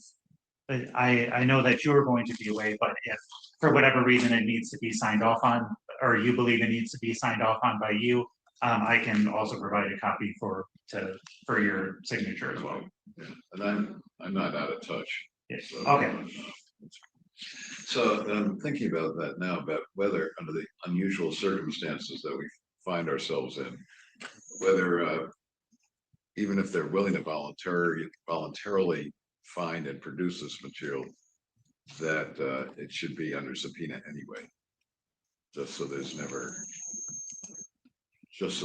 I know that you're going to be away, but if for whatever reason it needs to be signed off on, or you believe it needs to be signed off on by you, I can also provide a copy for your signature as well. Yeah, and I'm not out of touch. Yes. So, Okay. So I'm thinking about that now, about whether under the unusual circumstances that we find ourselves in, whether even if they're willing to voluntarily find and produce this material, that it should be under subpoena anyway, just so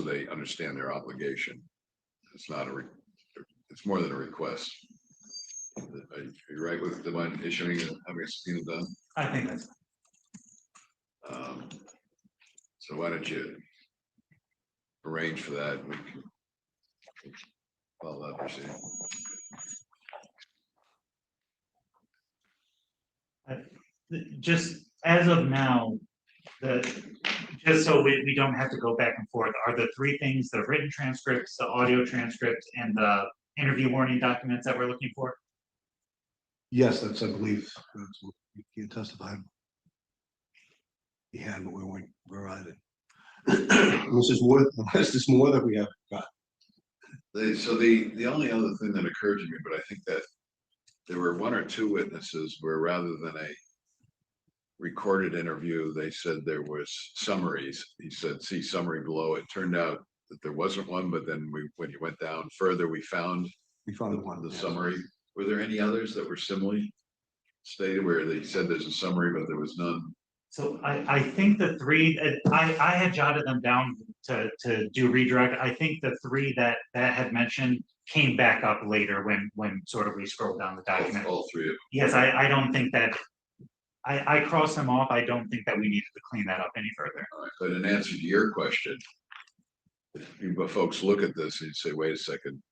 they understand their obligation. It's not it's more than a request. Are you right with Devine issuing and having a subpoena done? I think that's. So why don't you arrange for that. We can follow that proceeding. Just as of now, just so we don't have to go back and forth, are the three things the written transcripts, the audio transcripts, and the interview warning documents that we're looking for? Yes, that's, I believe, that's what he testified. He had, but we weren't provided. This is more, this is more that we haven't got. So the only other thing that occurred to me, but I think that there were one or two witnesses where rather than a recorded interview, they said there was summaries. He said, see summary below. It turned out that there wasn't one, but then when you went down further, we found the summary. Were there any others that were similarly stated where they said there's a summary, but there was none? So I think the three, I had jotted them down to do redirect. I think the three that had mentioned came back up later when sort of we scrolled down the document. All three of them. Yes, I don't think that, I crossed them off. I don't think that we needed to clean that up any further. All right, but in answer to your question, if you folks look at this and you say, wait a second,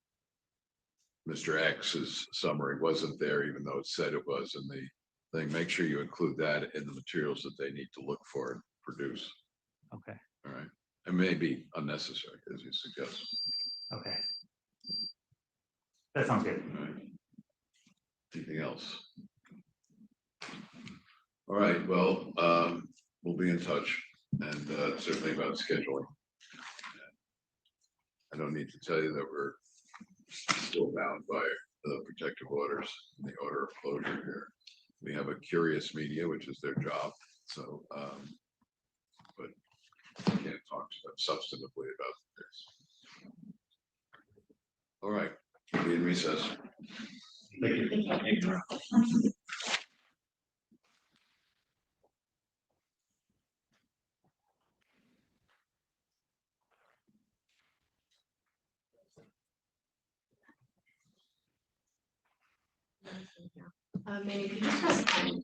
Mr. X's summary wasn't there, even though it said it was in the thing, make sure you include that in the materials that they need to look for and produce. Okay. All right. It may be unnecessary, as you suggest. Okay. That sounds good. All right. Anything else? All right, well, we'll be in touch and certainly about scheduling. I don't need to tell you that we're still bound by the protective orders, and the order of closure here. We have a curious media, which is their job. So, but I can't talk to them substantively about this. All right, we'll be in recess. Thank you. Maybe if you just press time.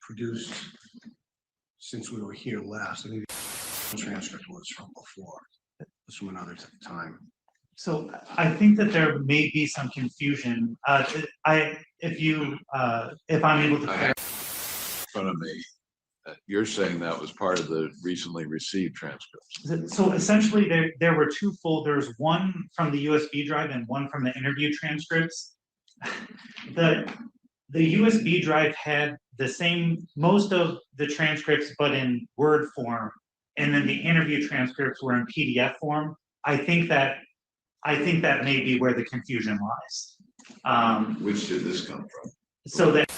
Produced since we were here last. I think the transcript was from before. It was from another time. So I think that there may be some confusion. If I'm able to. I have in front of me, you're saying that was part of the recently received transcripts. So essentially, there were two folders, one from the USB drive and one from the interview transcripts. The USB drive had the same, most of the transcripts, but in Word form, and then the interview transcripts were in PDF form. I think that may be where the confusion lies. Which did this come from? So that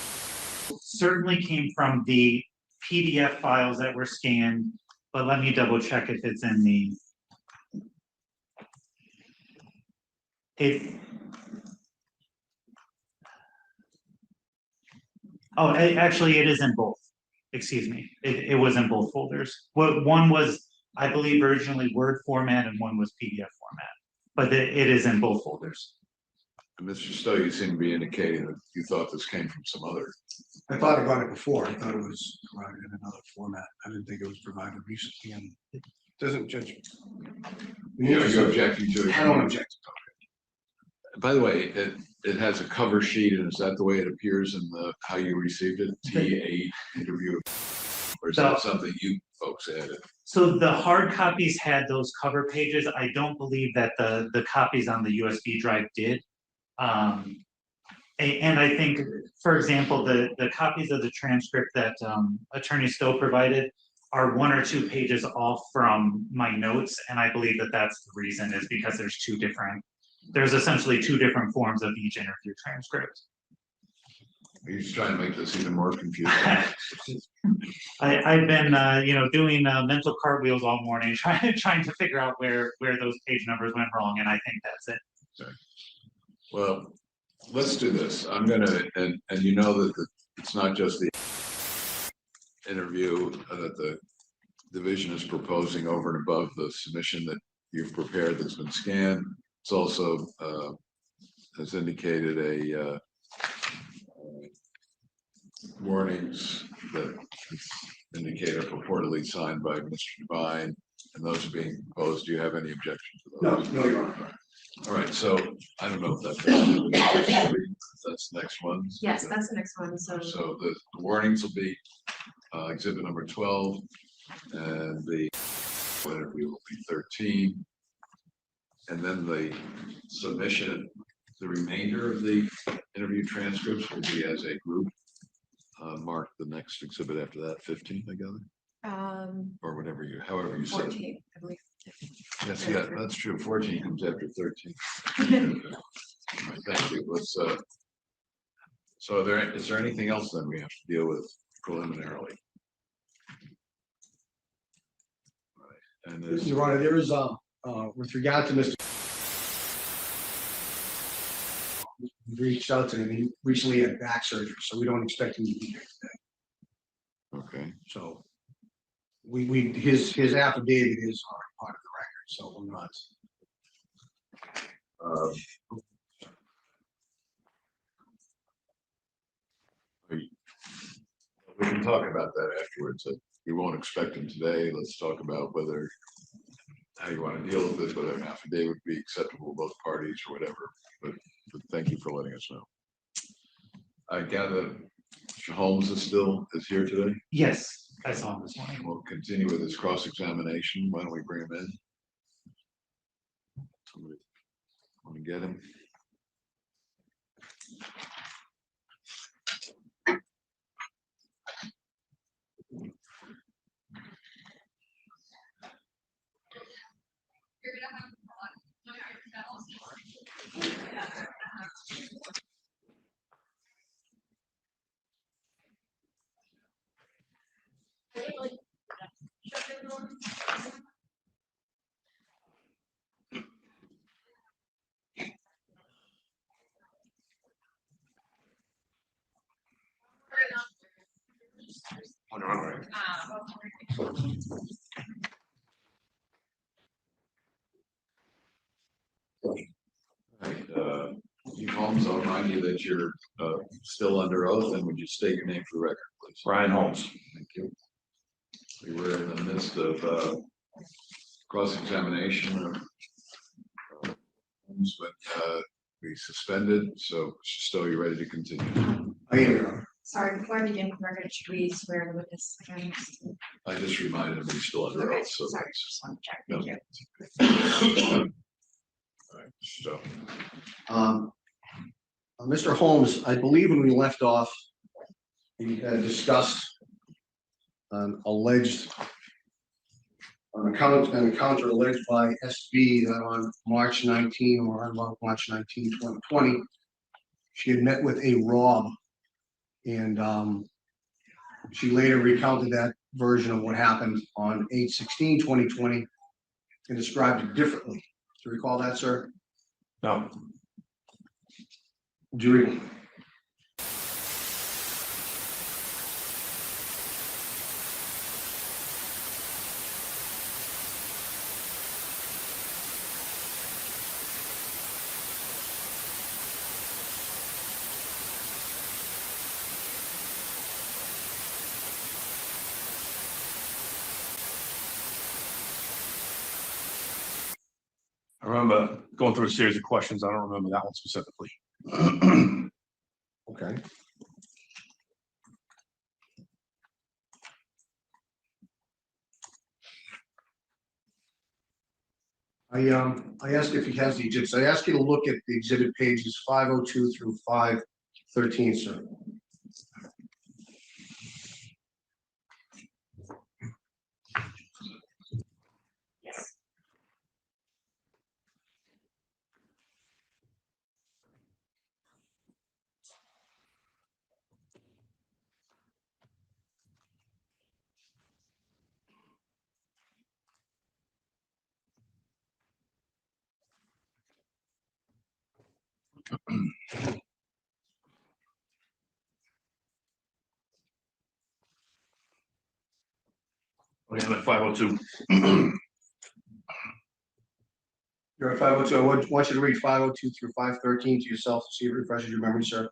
certainly came from the PDF files that were scanned, but let me double check if it's in the. Actually, it is in both. Excuse me. It was in both folders. One was, I believe, originally Word format and one was PDF format, but it is in both folders. And Mr. Stowe, you seem to be indicating that you thought this came from some other. I thought I got it before. I thought it was provided in another format. I didn't think it was provided recently, and it doesn't judge. You're objecting to it? I don't object to it. By the way, it has a cover sheet, and is that the way it appears in the how you received it? TA interview. Or is that something you folks added? So the hard copies had those cover pages. I don't believe that the copies on the USB drive did. And I think, for example, the copies of the transcript that Attorney Stowe provided are 1 or 2 pages off from my notes, and I believe that that's the reason, is because there's essentially 2 different forms of each interview transcript. Are you just trying to make this even more confusing? I've been, doing mental cartwheels all morning, trying to figure out where those page numbers went wrong, and I think that's it. Okay. Well, let's do this. I'm gonna, and you know that it's not just the interview that the division is proposing over and above the submission that you've prepared that's been scanned. It's also, has indicated a warnings that indicator purportedly signed by Mr. Devine, and those are being proposed. Do you have any objection to those? No, Your Honor. All right, so I don't know if that's the next one. Yes, that's the next one, so. So the warnings will be exhibit number 12, and the interview will be 13. And then the submission, the remainder of the interview transcripts will be as a group. Mark the next exhibit after that, 15, I gather, or whatever however you said. 14, I believe. Yes, yeah, that's true. 14 comes after 13. All right, thank you. Let's, so is there anything else then we have to deal with preliminarily? All right, and there's, Your Honor, there is with regard to Mr. We reached out to him. He recently had back surgery, so we don't expect him to be here today. okay, So his affidavit is already part of the record, so we're not. We can talk about that afterwards. We won't expect him today. Let's talk about how you want to deal with this, whether an affidavit would be acceptable to both parties or whatever. But thank you for letting us know. I gather Mr. Holmes is here today. Yes, I saw him this morning. We'll continue with his cross-examination. Why don't we bring him in? Somebody want to get him? Holmes, I'll remind you that you're still under oath, and would you state your name for the record, please? Brian Holmes. Thank you. We were in the midst of cross-examination of Holmes, but we suspended. So, Mr. Stowe, you ready to continue? I am, Your Honor. Sorry, before I begin with the record, should we swear the witness again? I just reminded him he's still under Okay, oath. So sorry, just want to check. Thank you. all right, so Mr. Holmes, I believe when we left off, we had discussed an encounter alleged by SB that on March 19 or on about March 19, 2020, she had met with a Rob, and she later recounted that version of what happened on 8/16/2020 and described it differently. Do you recall that, sir? No, Do you recall? I remember going through a series of questions. I don't remember that one specifically. Okay. I asked if he has the exhibits. I asked you to look at the exhibit pages 502 through 513, sir. Okay, I'm at 502. You're at 502. I want you to read 502 through 513 to yourself to see if it refreshes your memory, sir.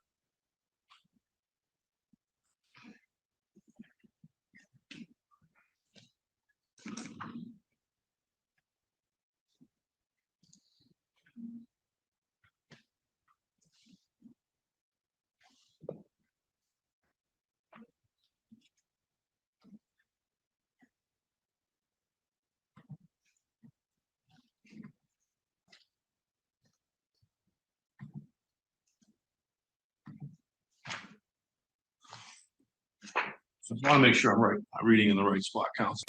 So I want to make sure I'm reading in the right spot, counsel.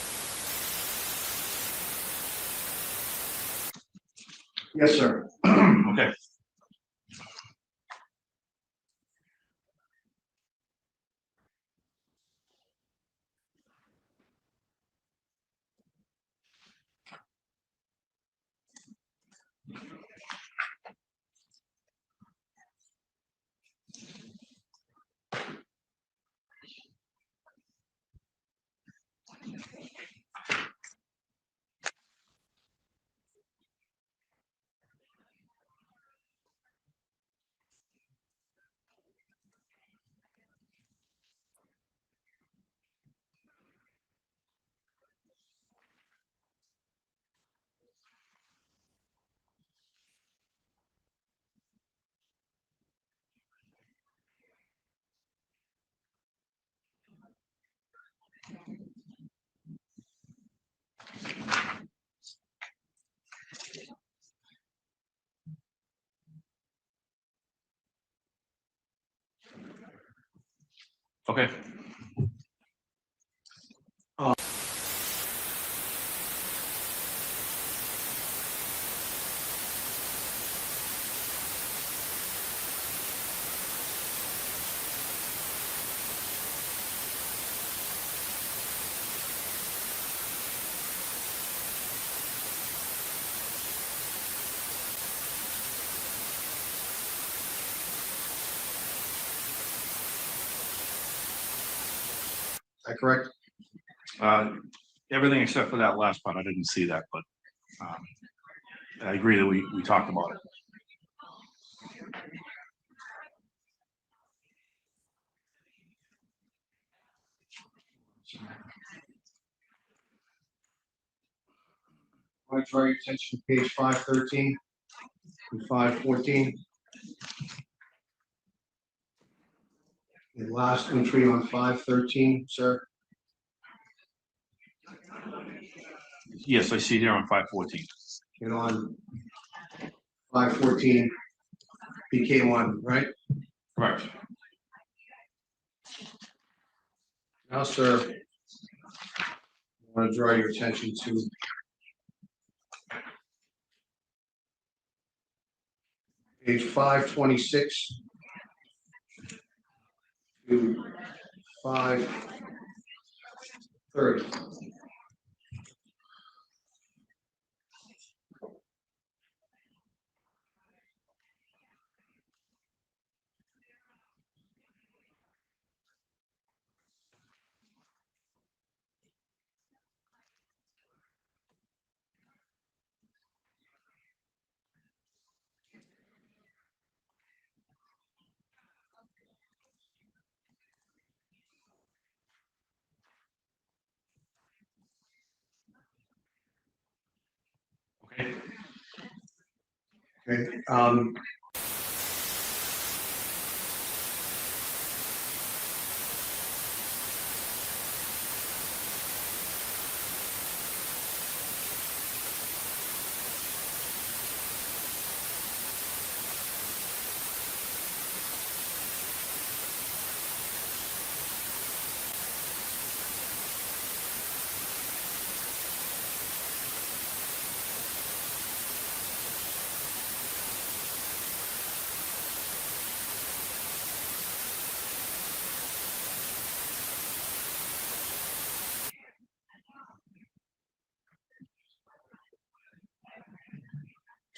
Yes, sir. Okay. Okay. Is that correct? Everything except for that last part, I didn't see that, but I agree that we talked about it. I want to draw your attention to page 513 and 514. The last entry on 513, sir. Yes, I see it here on 514. And on 514, BK1, right? Correct. Now, sir, I want to draw your attention to page 526 to 530. Okay. Okay.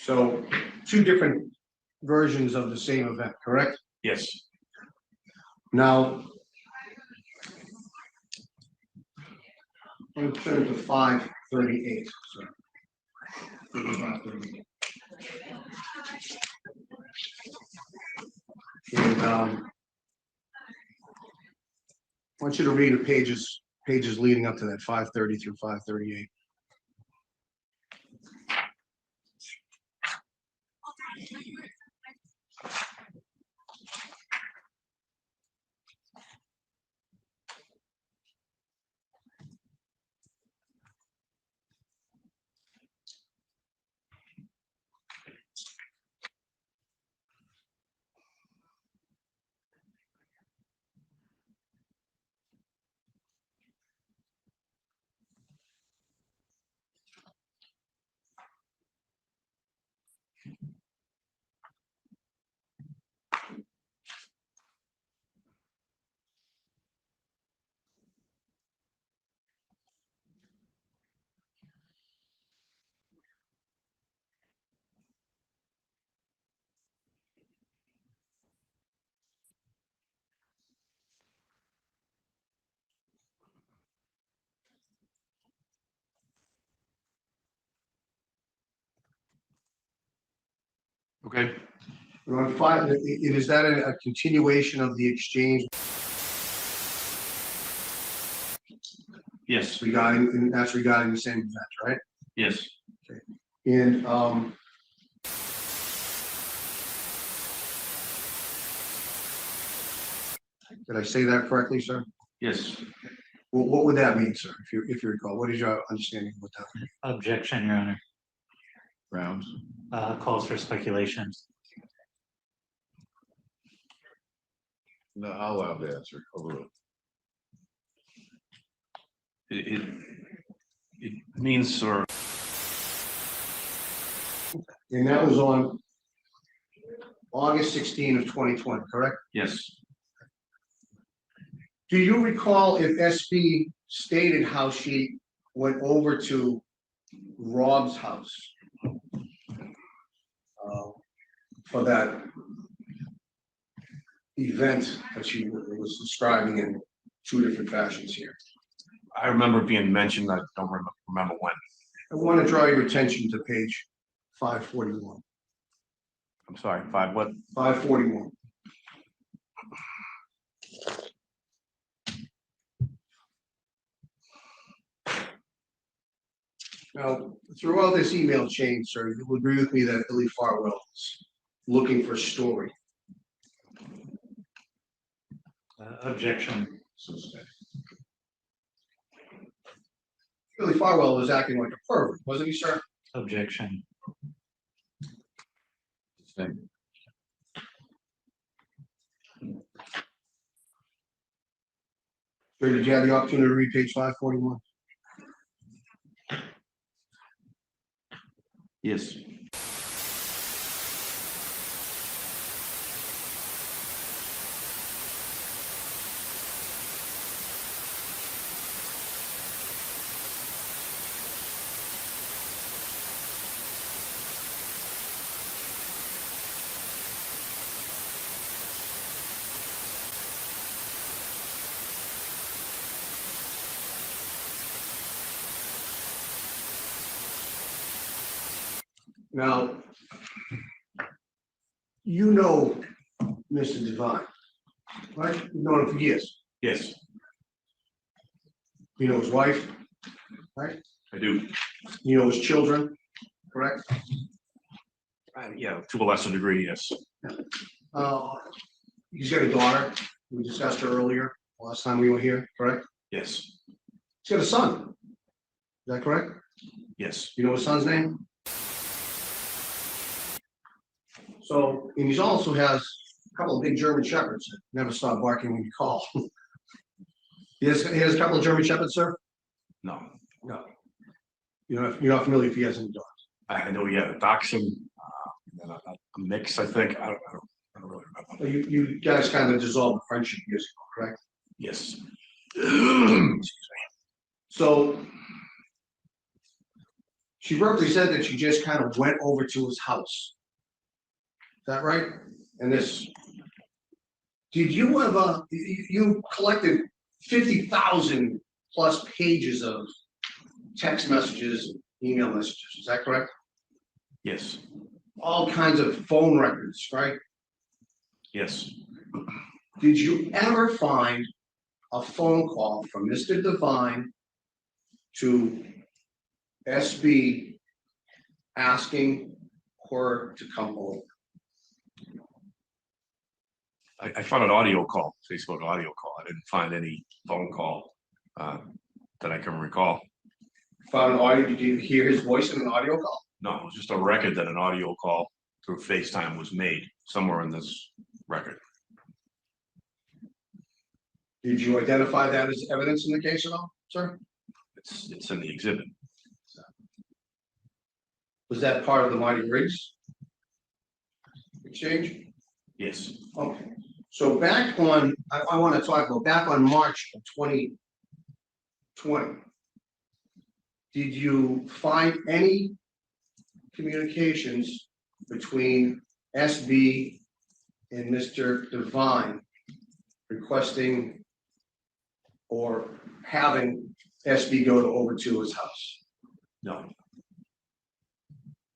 So, two different versions of the same event, correct? Yes. Now, I'm turning to 538. So. 538. And I want you to read the pages leading up to that 530 through 538. Okay. We're on five. Is that a continuation of the exchange Yes. regarding, and that's regarding the same event, right? Yes. And did I say that correctly, sir? Yes. Well, what would that mean, sir? If you recall, what is your understanding of what that means? Objection, Your Honor. Grounds. Calls for speculation. No, I'll allow the answer. Overruled. It means, or And that was on August 16 of 2020, correct? yes. Do you recall if SB stated how she went over to Rob's house for that event that she was describing in two different fashions here? I remember being mentioned. I don't remember when. I want to draw your attention to page 541. I'm sorry. 5 what? 541. Now, throughout this email chain, sir, you will agree with me that Billy Farwell is looking for story. Objection. Billy Farwell was acting like a pervert, wasn't he, sir? Objection. Sir, did you have the opportunity to read page 541? Yes. Now, you know Mr. Devine, right? You've known him for years. Yes, You know his wife, right? I do. You know his children, correct? Yeah, to a lesser degree, yes. He's got a daughter. We discussed her earlier, last time we were here, correct? Yes. He's got a son. Is that correct? Yes. You know his son's name? So, and he also has a couple of big German shepherds that never stop barking when you call. He has a couple of German shepherds, sir? No. No. You're not familiar if he has any dogs? I know he had a dachshund, and a mix, I think. I don't really remember. You guys kind of dissolved the friendship years ago, correct? Yes. So She verbally said that she just kind of went over to his house. Is that right? And this, did you ever, you collected 50,000 plus pages of text messages, email messages, is that correct? Yes, All kinds of phone records, right? yes, Did you ever find a phone call from Mr. Devine to SB asking her to come over? I found an audio call, Facebook audio call. I didn't find any phone call that I can recall. Found an audio, did you hear his voice in an audio call? No, it was just a record that an audio call through FaceTime was made somewhere in this record. Did you identify that as evidence in the case at all, sir? It's in the exhibit. Was that part of the Mighty Briggs exchange? Yes, Okay, so back on, I want to talk about back on March of 2020. Did you find any communications between SB and Mr. Devine requesting or having SB go over to his house? no,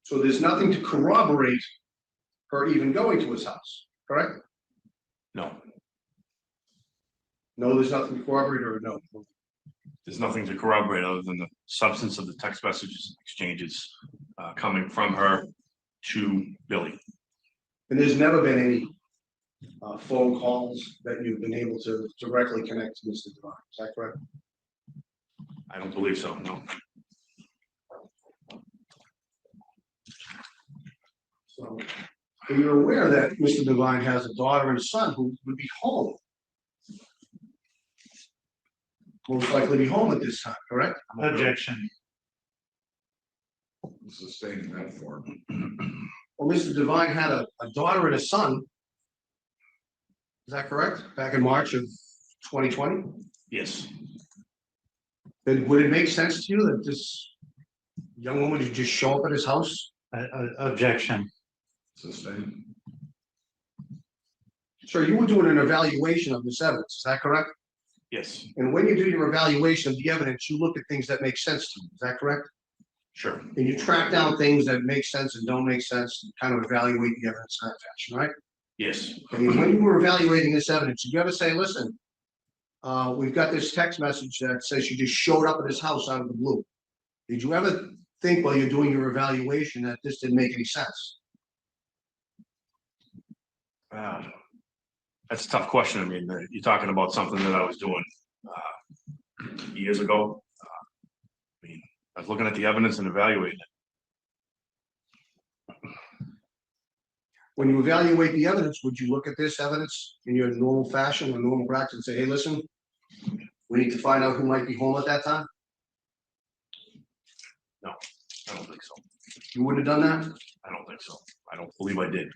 So there's nothing to corroborate her even going to his house, correct? no. No, there's nothing to corroborate or no? There's nothing to corroborate other than the substance of the text messages exchanges coming from her to Billy. And there's never been any phone calls that you've been able to directly connect to Mr. Devine, is that correct? I don't believe so, no. So, and you're aware that Mr. Devine has a daughter and a son who would be home. Most likely be home at this time, correct? Objection. Sustaining that form. Well, Mr. Devine had a daughter and a son. Is that correct? Back in March of 2020? Yes, Then would it make sense to you that this young woman would just show up at his house? Objection. Sustained. Sir, you were doing an evaluation of this evidence, is that correct? yes, And when you do your evaluation of the evidence, you look at things that make sense to you, is that correct? sure, And you track down things that make sense and don't make sense, and kind of evaluate the evidence in that fashion, right? yes, And when you were evaluating this evidence, you gotta say, listen, we've got this text message that says she just showed up at his house out of the blue. Did you ever think while you're doing your evaluation that this didn't make any sense? That's a tough question. I mean, you're talking about something that I was doing years ago. I mean, I was looking at the evidence and evaluating it. When you evaluate the evidence, would you look at this evidence in your normal fashion or normal practice and say, hey, listen, we need to find out who might be home at that time? No, I don't think so. You wouldn't have done that? I don't think so. I don't believe I did.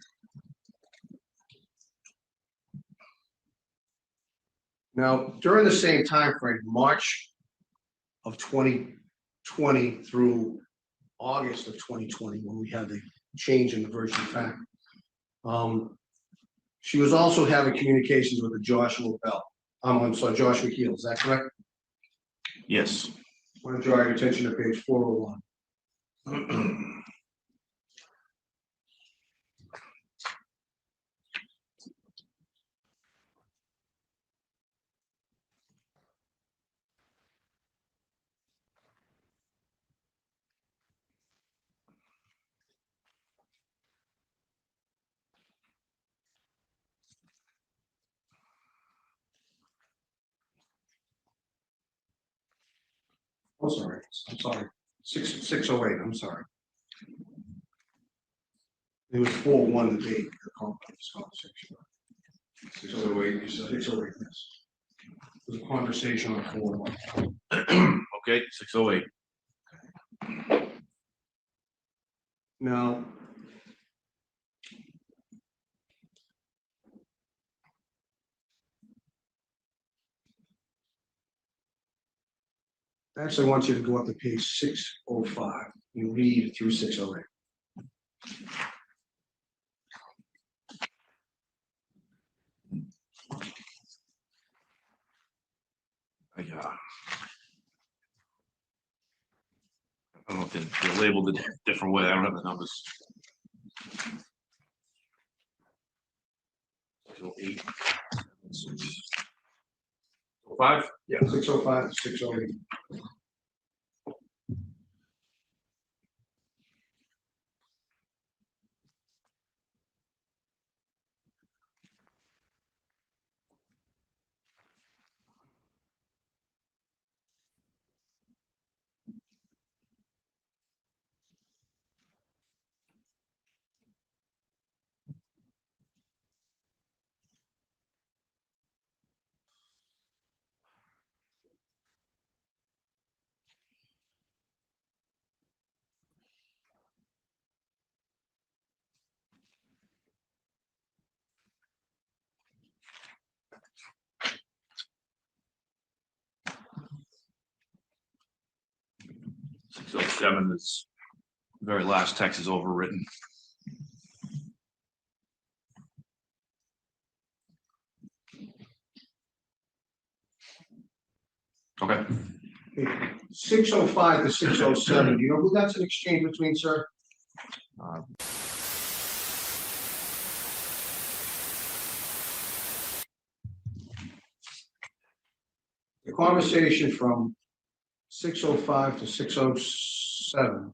Now, during the same time frame, March of 2020 through August of 2020, when we had the change in the version of fact, she was also having communications with a Joshua Bell. I'm sorry, Joshua Keel, is that correct? Yes, I want to draw your attention to page 401. I'm sorry, 608, I'm sorry. It was 4-1 the date, the conversation. 608, you said. 608, yes. It was a conversation on 4-1. okay, 608. Now, I actually want you to go up to page 605. you read through 608. I don't know if they're labeled a different way. I don't have the numbers. 608. 5? Yeah, 605 to 608. Six oh seven is the very last text is overwritten. Okay. 605 to 607, do you know who that's an exchange between, sir? The conversation from 605 to 607.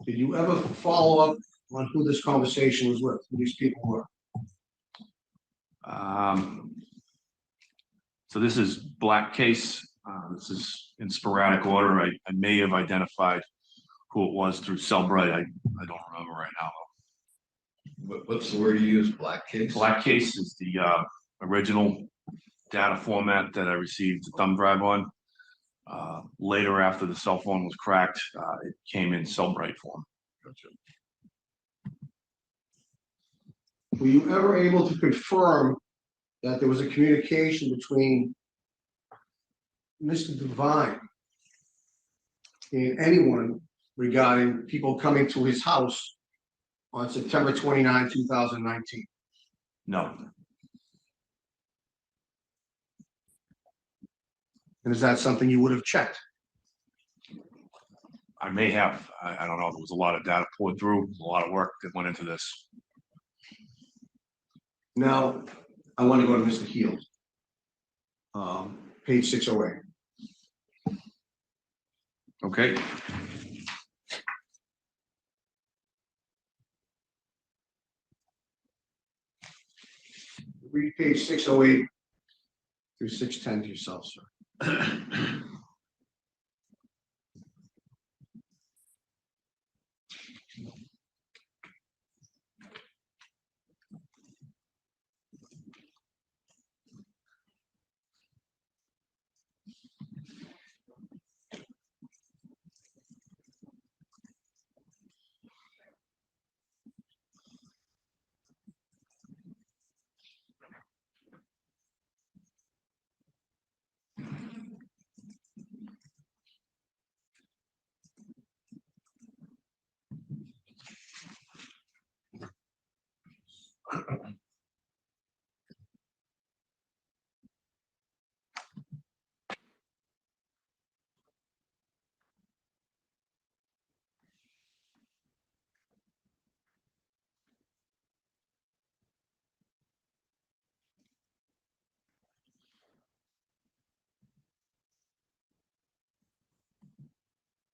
Did you ever follow up on who this conversation was with, who these people were? So this is black case. This is in sporadic order. I may have identified who it was through Cellbrite. I don't remember right now. What's the word you use? Black case? Black case is the original data format that I received the thumb drive on. Later, after the cell phone was cracked, it came in Cellbrite form. Gotcha. Were you ever able to confirm that there was a communication between Mr. Devine and anyone regarding people coming to his house on September 29, 2019? No, And is that something you would have checked? I may have. I don't know. There was a lot of data poured through, a lot of work that went into this. Now, I want to go to Mr. Heald. Page 608. Okay. Read page 608 through 610 to yourself, sir.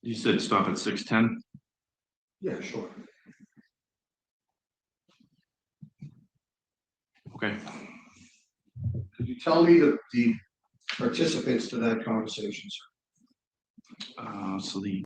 You said stop at 6:10? Yeah, sure. Okay. Could you tell me the participants to that conversation, sir? So the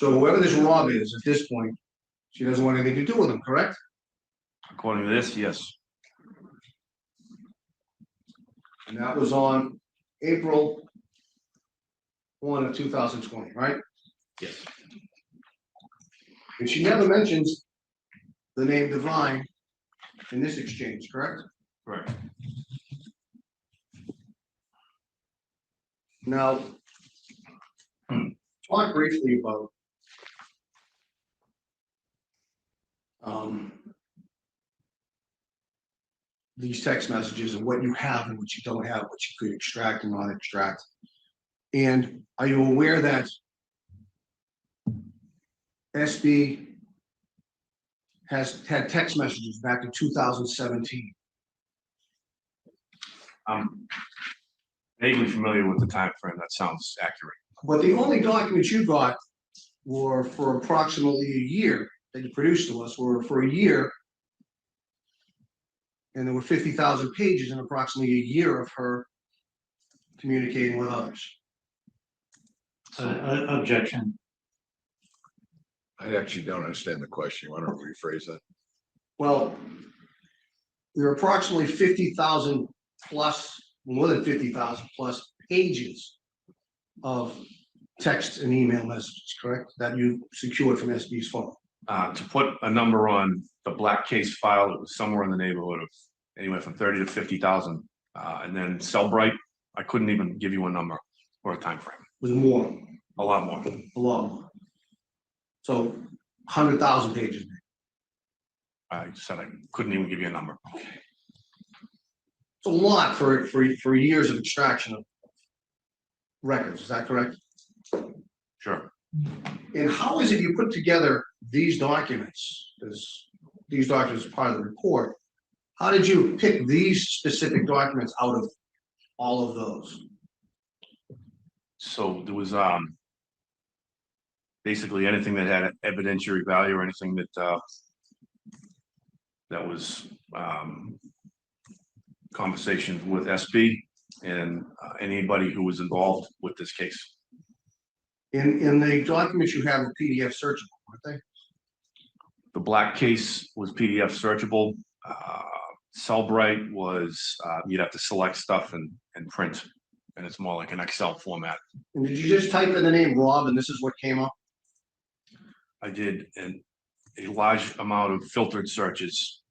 So whoever this Rob is at this point, she doesn't want anything to do with him, correct? according to this, yes. And that was on April 1 of 2020, right? Yes. And she never mentions the name Devine in this exchange, correct? Right. Now, talk briefly about these text messages and what you have and what you don't have, what you could extract and not extract. And are you aware that SB has had text messages back in 2017? I'm vaguely familiar with the time frame. That sounds accurate. But the only documents you got were for approximately a year that you produced to us, were for a year. And there were 50,000 pages in approximately a year of her communicating with others. Objection. I actually don't understand the question. You want to rephrase that? Well, there are approximately 50,000 plus, more than 50,000 plus pages of text and email messages, correct? That you secured from SB's phone. To put a number on the black case file, it was somewhere in the neighborhood of anywhere from 30 to 50,000. And then Cellbrite, I couldn't even give you a number or a time frame. It was more, A lot more. a lot more. So 100,000 pages. I said I couldn't even give you a number. It's a lot for years of extraction of records, is that correct? Sure. And how is it you put together these documents? Because these documents are part of the report. How did you pick these specific documents out of all of those? So there was basically anything that had evidentiary value or anything that that was conversations with SB and anybody who was involved with this case. In the documents you have are PDF searchable, aren't they? The black case was PDF searchable. Cellbrite was you'd have to select stuff and print, and it's more like an Excel format. And did you just type in the name Rob and this is what came up? I did a large amount of filtered searches.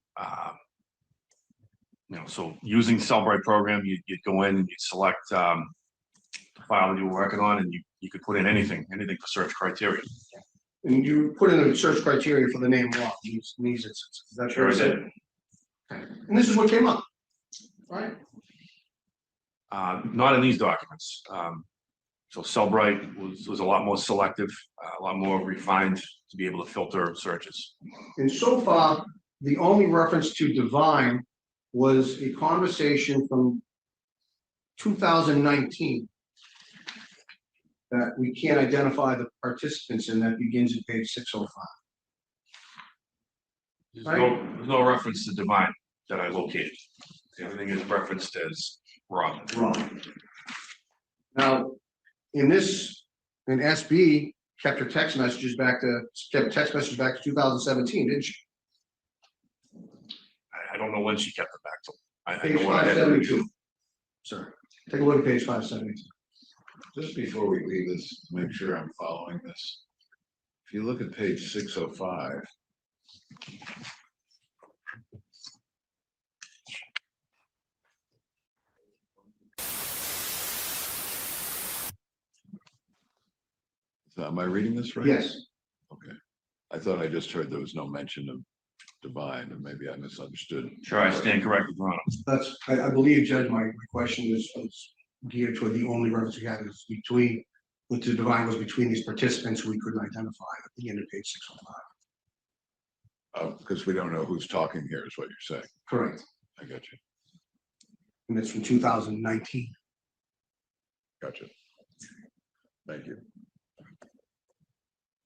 So using Cellbrite program, you'd go in and you'd select the file that you were working on, and you could put in anything for search criteria. And you put in a search criteria for the name Rob. These instances. Is that Sure, I did. Okay. And this is what came up, right? Not in these documents. So Cellbrite was a lot more selective, a lot more refined to be able to filter searches. And so far, the only reference to Devine was a conversation from 2019 that we can't identify the participants in, that begins at page 605. There's no reference to Devine. that I located. Everything is referenced as Robin. Wrong. Now, in SB, kept her text messages back to 2017, didn't she? I don't know when she kept it back to. I Page know what I had. 572. Sir, take a look at page 572. Just before we leave this, to make sure I'm following this. If you look at page 605. So am I reading this right? Yes, Okay. I thought I just heard there was no mention of Devine, and maybe I misunderstood. Sure, I stand corrected, Your Honor. I believe, Judge, my question is geared toward the only reference we had is between, what the Devine was between these participants who we couldn't identify at the end of page 605. Because we don't know who's talking here, is what you're saying. Correct. I got you. And it's from 2019. Gotcha. Thank you.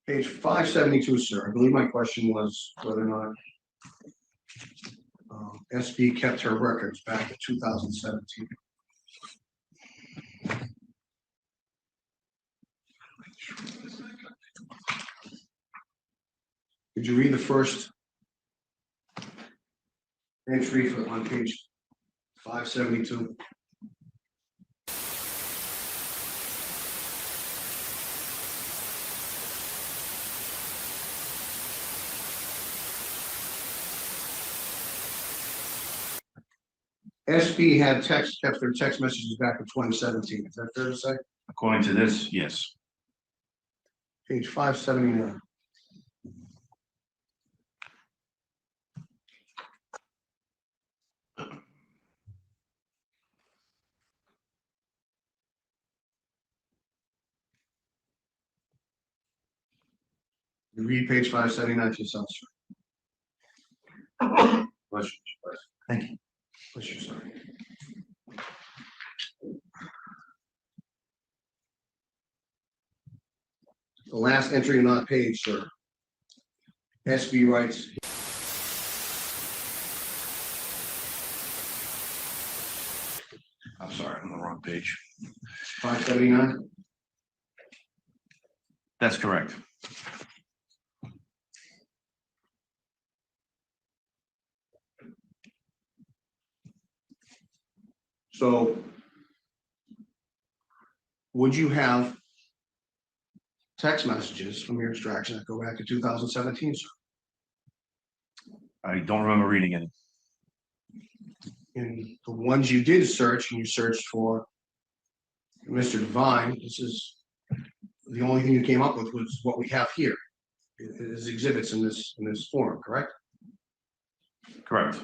Page 572, sir. I believe my question was whether or not SB kept her records back in 2017. Could you read the first entry on page 572? SB had kept their text messages back in 2017. Is that fair to say? According to this, yes. Page 579. You read page 579 to yourself, sir. Bless you. Thank you. Bless you, sir. The last entry on that page, sir. SB writes. I'm sorry, I'm on the wrong page. 579. That's correct. So would you have text messages from your extraction that go back to 2017, sir? I don't remember reading any. In the ones you did search, and you searched for Mr. Devine, this is the only thing you came up with was what we have here. It is exhibits in this form, correct? Correct.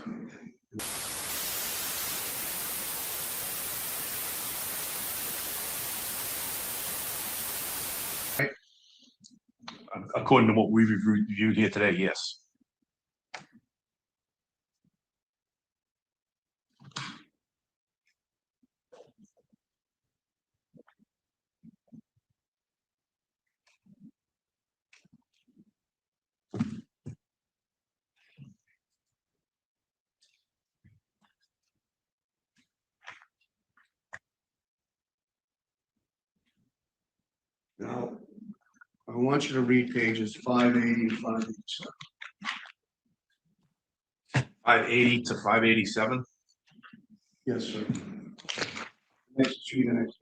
According to what we've reviewed here today, yes. Now, I want you to read pages 580 to 587. 580 to 587. Yes, sir. Next, should be the next.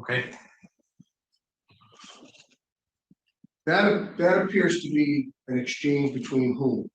Okay. That appears to be an exchange between whom?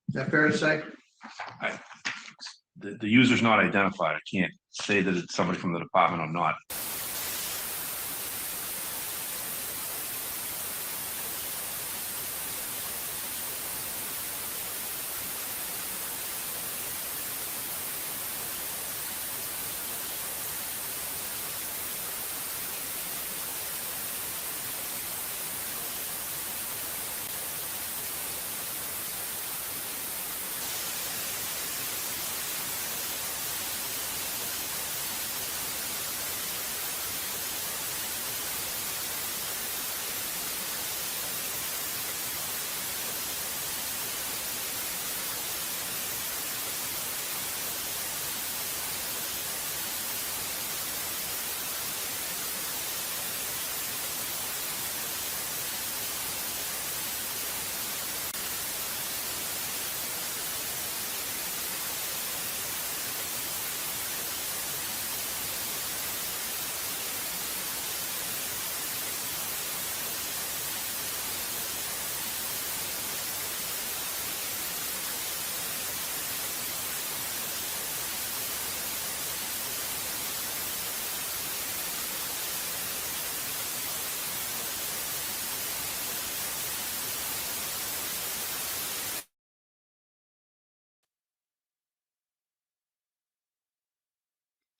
Is that fair to say? The user's not identified. I can't say that it's somebody from the department or not.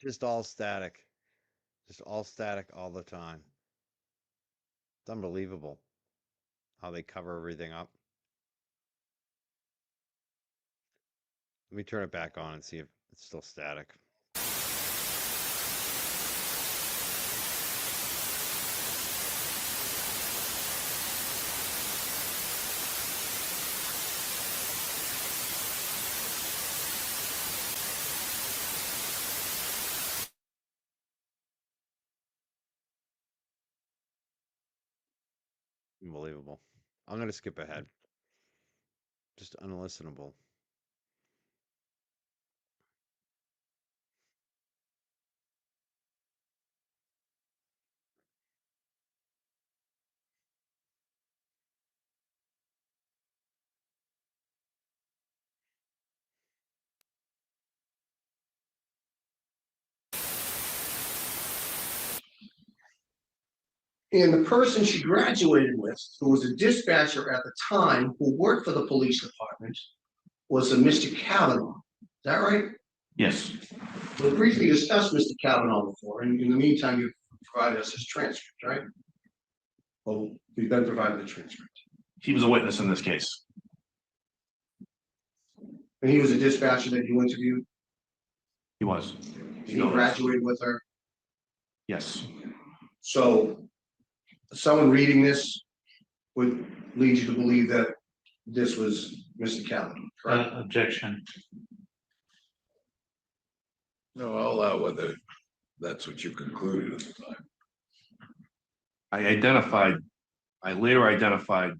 Just all static. Just all static all the time. It's unbelievable how they cover everything up. Let me turn it back on and see if it's still static. Unbelievable. I'm going to skip ahead. Just unlistenable. And the person she graduated with, who was a dispatcher at the time, who worked for the police department, was a Mr. Kavanaugh. Is that right? Yes. We briefly discussed Mr. Kavanaugh before, and in the meantime, you provided us his transcript, right? Well, we've been provided the transcript. He was a witness in this case. And he was a dispatcher that you interviewed? He was. He graduated with her? Yes. So someone reading this would lead you to believe that this was Mr. Kavanaugh, correct? Objection. No, I'll allow whether that's what you concluded at the time. I later identified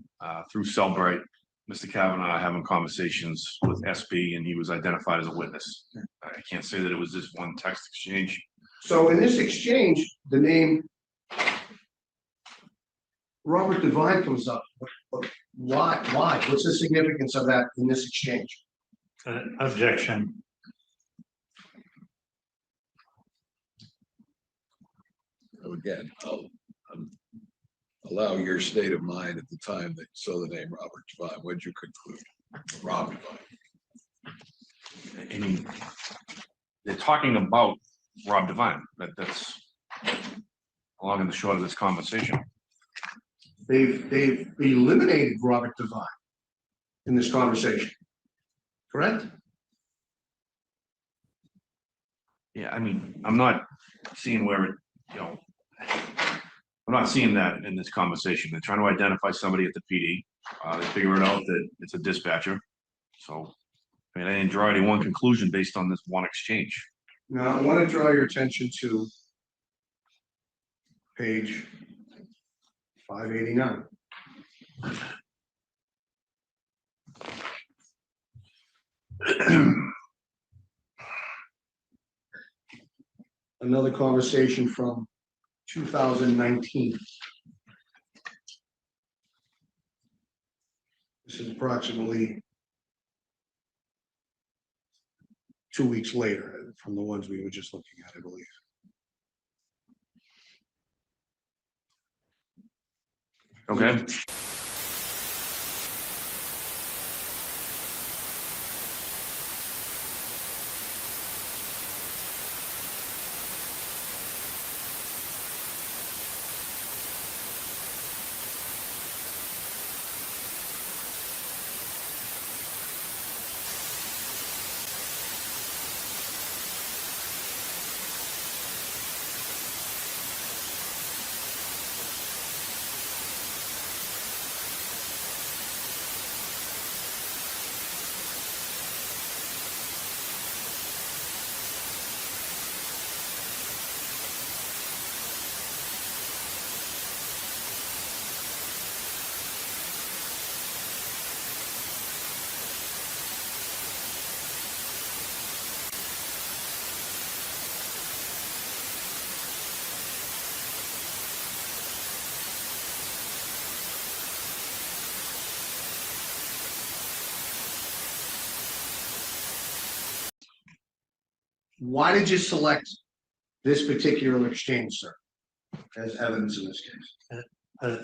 through Cellbrite, Mr. Kavanaugh having conversations with SB, and he was identified as a witness. I can't say that it was this one text exchange. So in this exchange, the name Robert Devine comes up. Why? What's the significance of that in this exchange? Objection. Again, I'll allow your state of mind at the time that you saw the name Robert Devine. What did you conclude? Rob Devine. I mean, they're talking about Rob Devine. That's long and the short of this conversation. They've eliminated Robert Devine in this conversation, correct? Yeah, I mean, I'm not seeing where it, you know, I'm not seeing that in this conversation. They're trying to identify somebody at the PD. They figure it out that it's a dispatcher. So, I mean, I didn't draw any one conclusion based on this one exchange. Now, I want to draw your attention to page 589. Another conversation from 2019. This is approximately 2 weeks later from the ones we were just looking at, I believe. Okay. Why did you select this particular exchange, sir, as evidence in this case?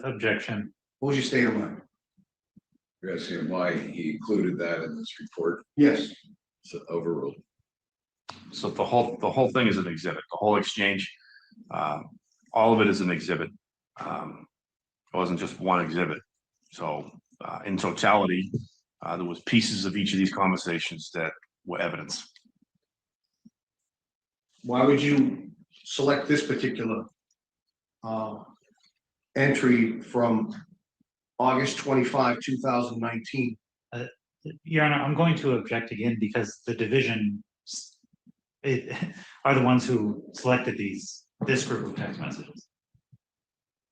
Objection. What was your state of mind? You're asking why he included that in this report, Yes. so overruled. So the whole thing is an exhibit, the whole exchange, all of it is an exhibit. It wasn't just one exhibit. So in totality, there was pieces of each of these conversations that were evidence. Why would you select this particular entry from August 25, 2019? Your Honor, I'm going to object again because the division are the ones who selected this group of text messages.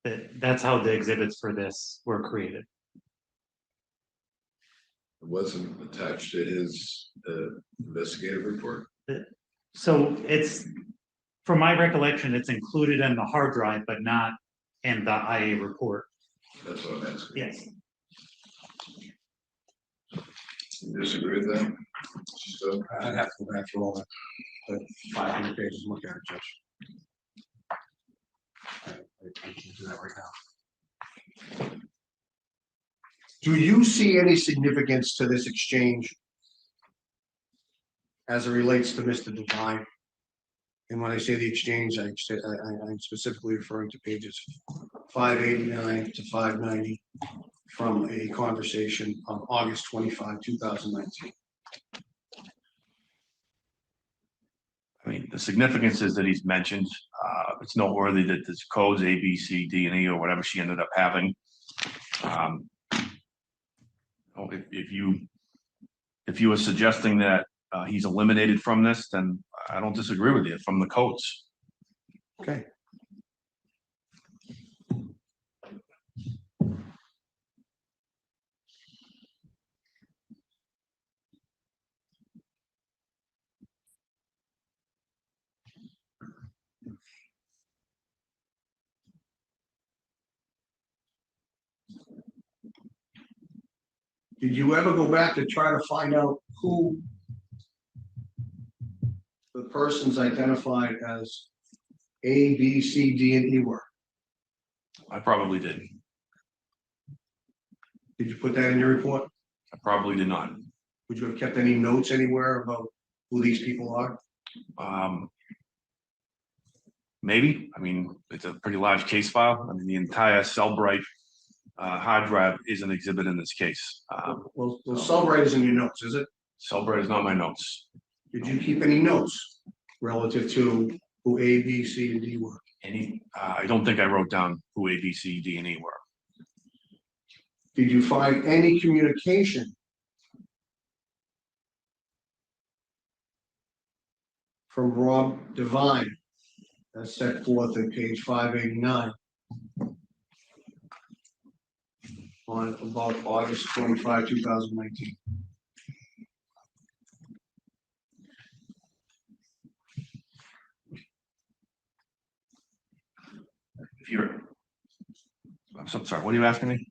That's how the exhibits for this were created. It wasn't attached to his investigative report. So it's, from my recollection, it's included in the hard drive, but not in the IA report. That's what I'm asking. Yes. You disagree with that? So I'd have to go back through all the 500 pages and look at it, Judge. I can't do that right now. Do you see any significance to this exchange as it relates to Mr. Devine? And when I say the exchange, I'm specifically referring to pages 589 to 590 from a conversation on August 25, 2019. I mean, the significance is that he's mentioned, it's noteworthy that this codes A, B, C, D, and E, or whatever she ended up having. If you were suggesting that he's eliminated from this, then I don't disagree with you from the codes. Okay. Did you ever go back to try to find out who the persons identified as A, B, C, D, and E were? I probably did. Did you put that in your report? I probably did not. Would you have kept any notes anywhere about who these people are? Maybe. I mean, it's a pretty large case file. I mean, the entire Cellbrite hard drive is an exhibit in this case. Well, Cellbrite is in your notes, is it? Cellbrite is not my notes. Did you keep any notes relative to who A, B, C, and D were? I don't think I wrote down who A, B, C, D, and E were. Did you find any communication from Rob Devine that's set forth in page 589 on about August 25, 2019? If you're, I'm so sorry, what are you asking me?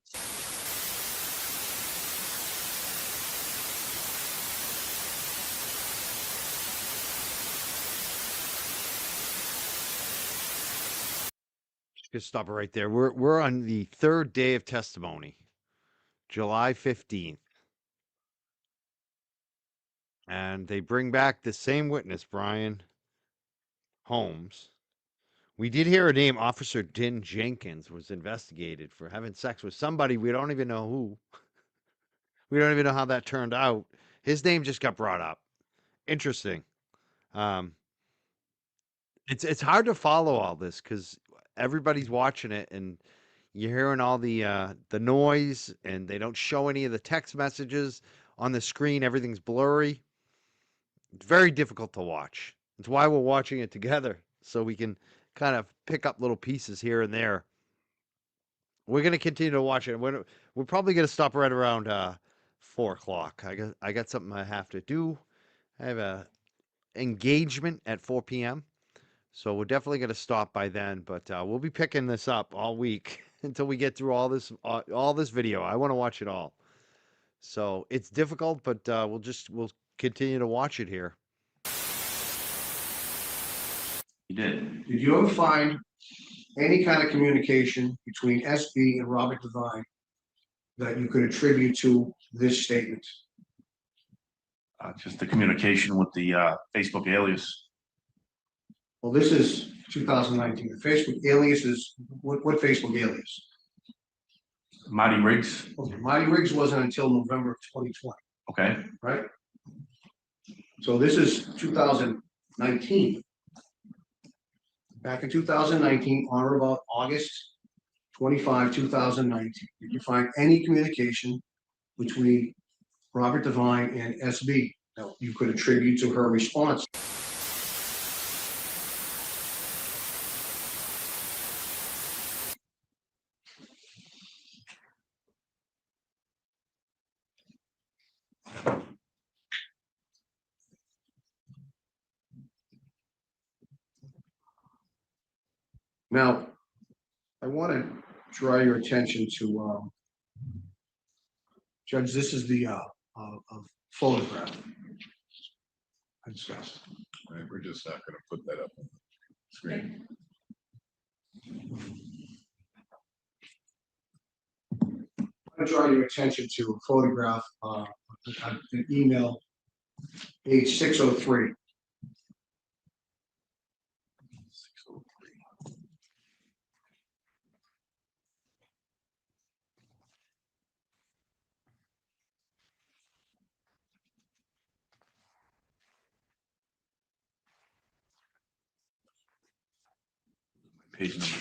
Just stop it right there. We're on the third day of testimony, July 15th. And they bring back the same witness, Brian Holmes. We did hear a name, Officer Din Jenkins was investigated for having sex with somebody we don't even know who. We don't even know how that turned out. His name just got brought up. Interesting. It's hard to follow all this because everybody's watching it and you're hearing all the noise, and they don't show any of the text messages on the screen. Everything's blurry. It's very difficult to watch. It's why we're watching it together, so we can kind of pick up little pieces here and there. We're going to continue to watch it. We're probably going to stop right around 4 o'clock. I got something I have to do. I have a engagement at 4 p.m. So we're definitely going to stop by then, but we'll be picking this up all week until we get through all this video. I want to watch it all. So it's difficult, but we'll continue to watch it here. You did. Did you ever find any kind of communication between SB and Robert Devine that you could attribute to this statement? Just the communication with the Facebook alias. Well, this is 2019. The Facebook alias is, what Facebook alias? Marty Riggs. Okay, Marty Riggs wasn't until November of 2020, Okay. right? So this is 2019. Back in 2019, on or about August 25, 2019, did you find any communication between Robert Devine and SB that you could attribute to her response? Now, I want to draw your attention to, Judge, this is the photograph I discussed. Right, we're just not gonna put that up on the screen. I want to draw your attention to a photograph, an email, page 603. Page number.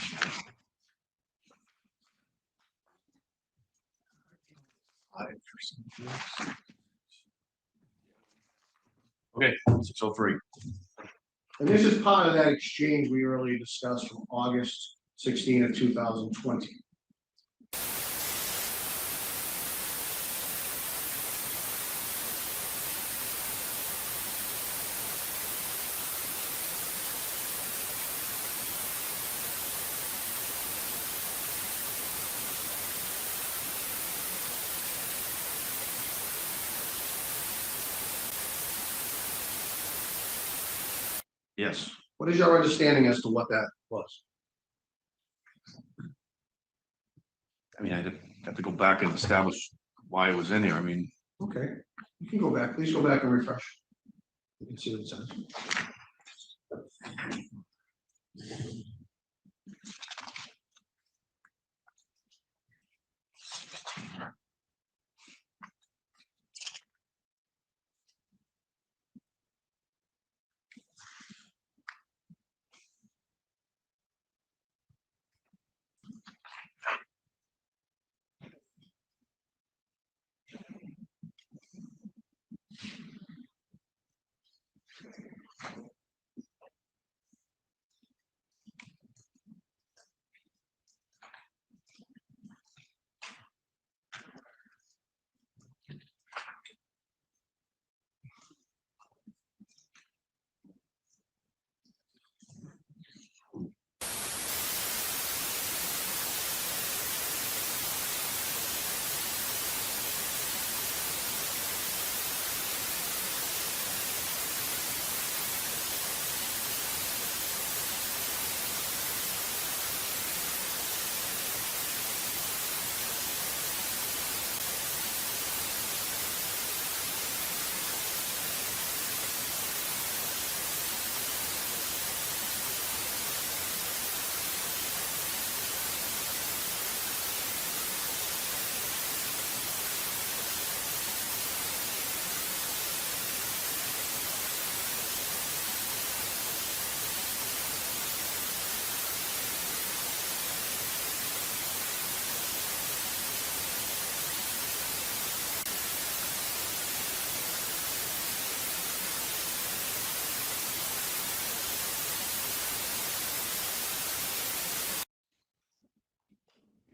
Okay, 603. And this is part of that exchange we earlier discussed from August 16 of 2020. Yes. What is your understanding as to what that was? I mean, I'd have to go back and establish why it was in here. I mean, Okay, you can go back. Please go back and refresh. You can see what it says.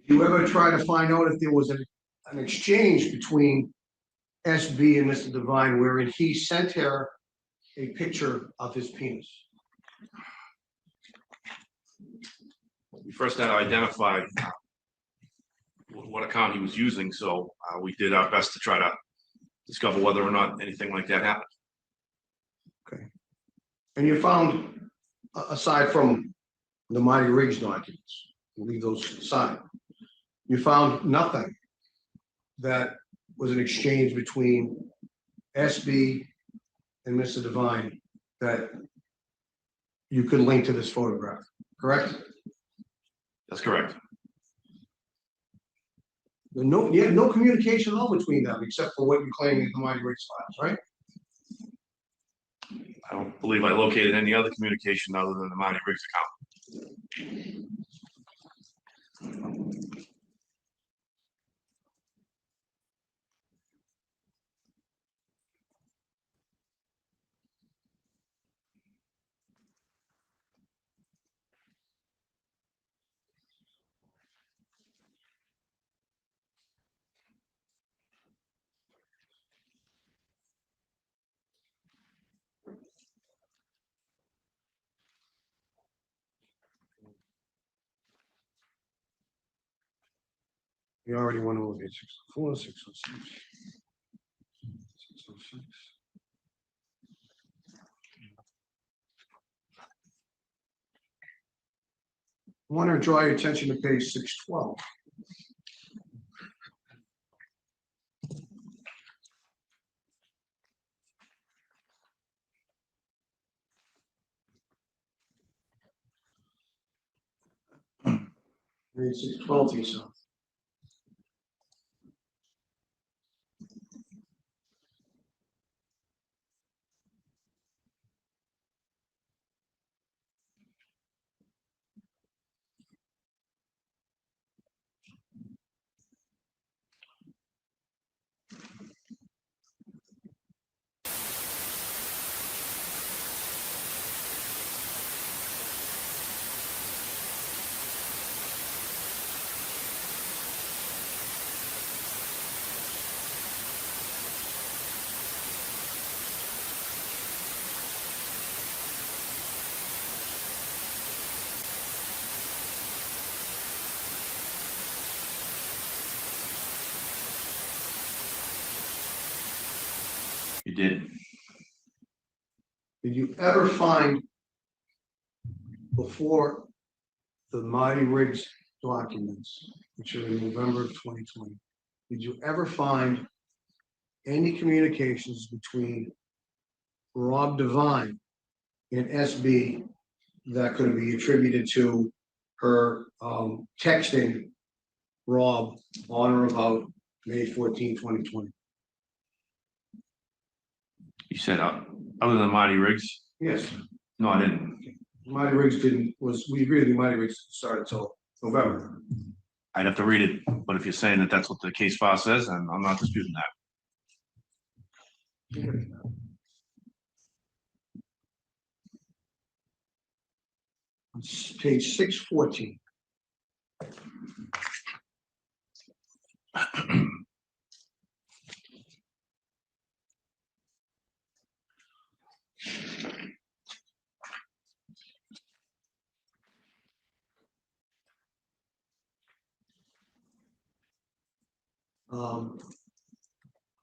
You ever try to find out if there was an exchange between SB and Mr. Devine wherein he sent her a picture of his penis? We first had to identify what account he was using, so we did our best to try to discover whether or not anything like that happened. And you found, aside from the Mighty Riggs documents, we'll leave those aside, you found nothing that was an exchange between SB and Mr. Devine that you could link to this photograph, correct? That's correct. You had no communication at all between them except for what you claim in the Mighty Riggs files, right? I don't believe I located any other communication other than the Mighty Riggs account. You already went over it, 604, 606. 606. I want to draw your attention to page 612. Read 612 to yourself. You did. Did you ever find before the Mighty Riggs documents, which are in November of 2020, did you ever find any communications between Rob Devine and SB that could be attributed to her texting Rob on or about May 14, 2020? You said other than Mighty Riggs? Yes. No, I didn't. Mighty Riggs we agree the Mighty Riggs started until November. I'd have to read it, but if you're saying that that's what the case file says, then I'm not disputing that. Page 614.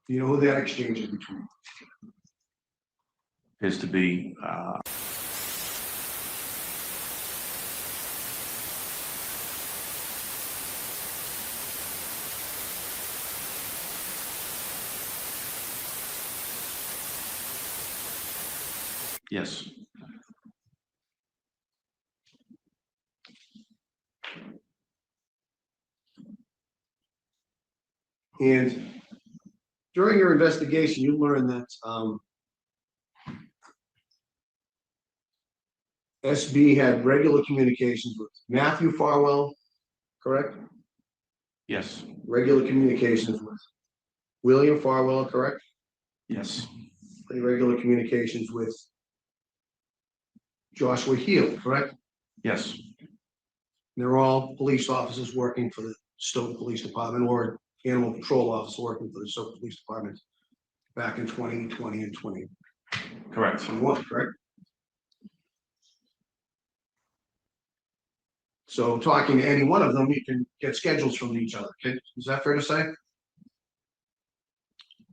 Do you know who that exchange is between? Appears to be yes. And during your investigation, you learned that SB had regular communications with Matthew Farwell, correct? Yes. Regular communications with William Farwell, correct? Yes. And regular communications with Joshua Heel, correct? Yes. They're all police officers working for the Stoughton Police Department or animal control officer working for the Stoughton Police Department back in 2020 and 2021, Correct. correct? So talking to any one of them, you can get schedules from each other. Is that fair to say?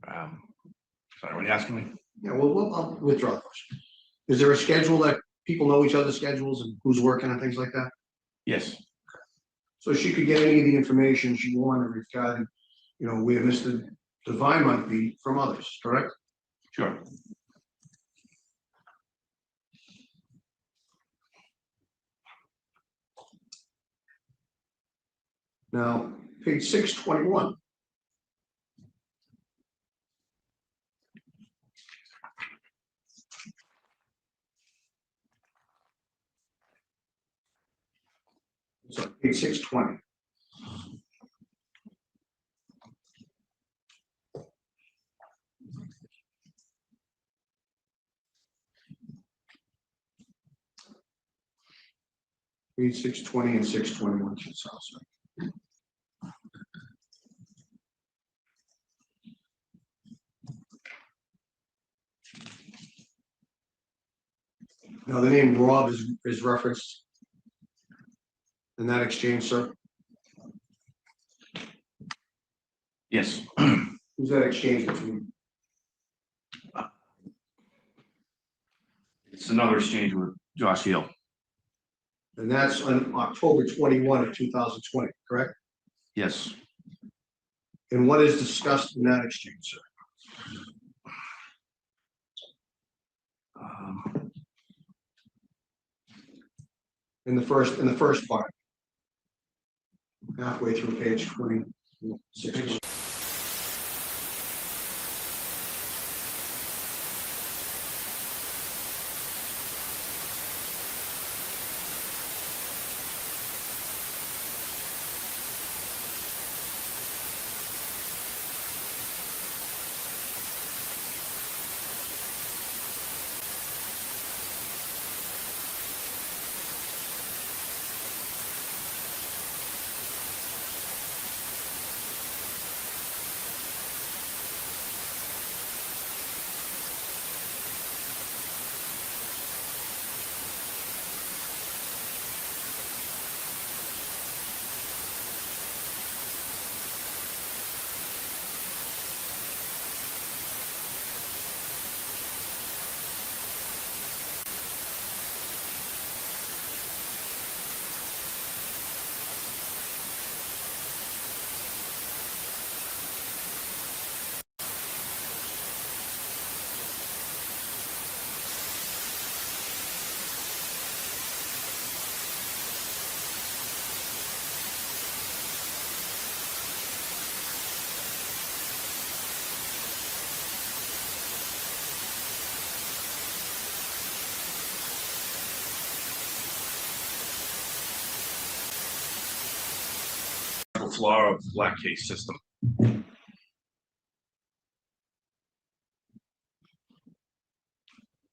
Sorry, what are you asking me? Yeah, well, I'll withdraw the question. Is there a schedule that people know each other's schedules and who's working and things like that? Yes. So she could get any of the information she wanted regarding, where Mr. Devine might be from others, correct? Sure. Now, page 621. So page 620. Page 620 and 621. Now, the name Rob is referenced in that exchange, sir. Yes. Who's that exchange between? It's another exchange with Josh Hill. And that's on October 21 of 2020, correct? Yes. And what is discussed in that exchange, sir? In the first part, halfway through page 26. Flaw of black case system.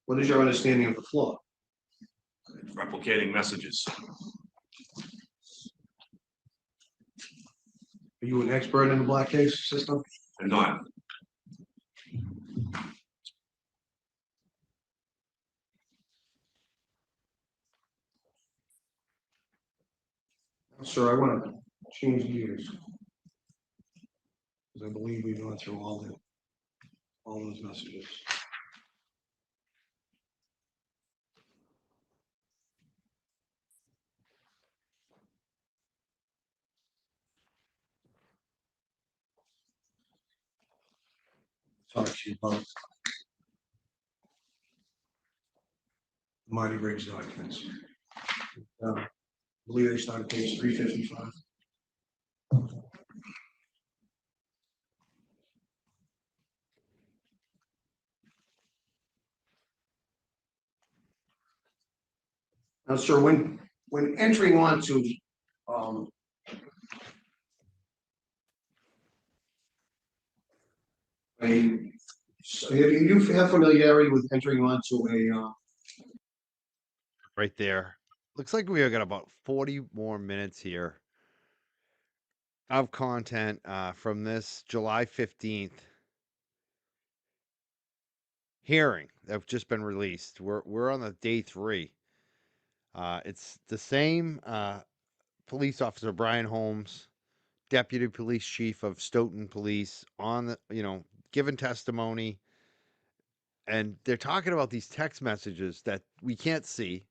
What is your understanding of the flaw? Replicating messages. Are you an expert in the black case system? They're not. Sir, I want to change gears. Because I believe we've gone through all those messages. Talk to you about Marty Briggs documents. I believe they start at page 355. Now, sir, when entering onto you have familiarity with entering onto a Right there. Looks like we got about 40 more minutes here. of content from this July 15th hearing that's just been released. We're on the day 3. It's the same police officer, Brian Holmes, deputy police chief of Stoughton Police, on the, giving testimony, and they're talking about these text messages that we can't see,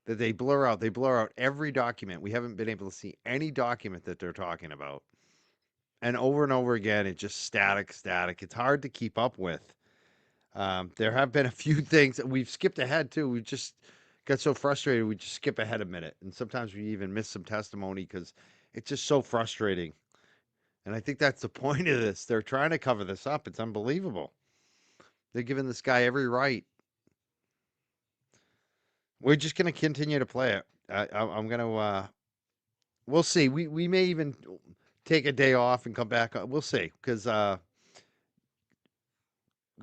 that they blur out. They blur out every document. We haven't been able to see any document that they're talking about. And over again, it's just static. It's hard to keep up with. There have been a few things that we've skipped ahead too. We just got so frustrated, we just skip ahead a minute. And sometimes we even miss some testimony because it's just so frustrating. And I think that's the point of this. They're trying to cover this up. It's unbelievable. They're giving this guy every right. We're just going to continue to play it. I'm going to, we'll see. We may even take a day off and come back. We'll see. Because we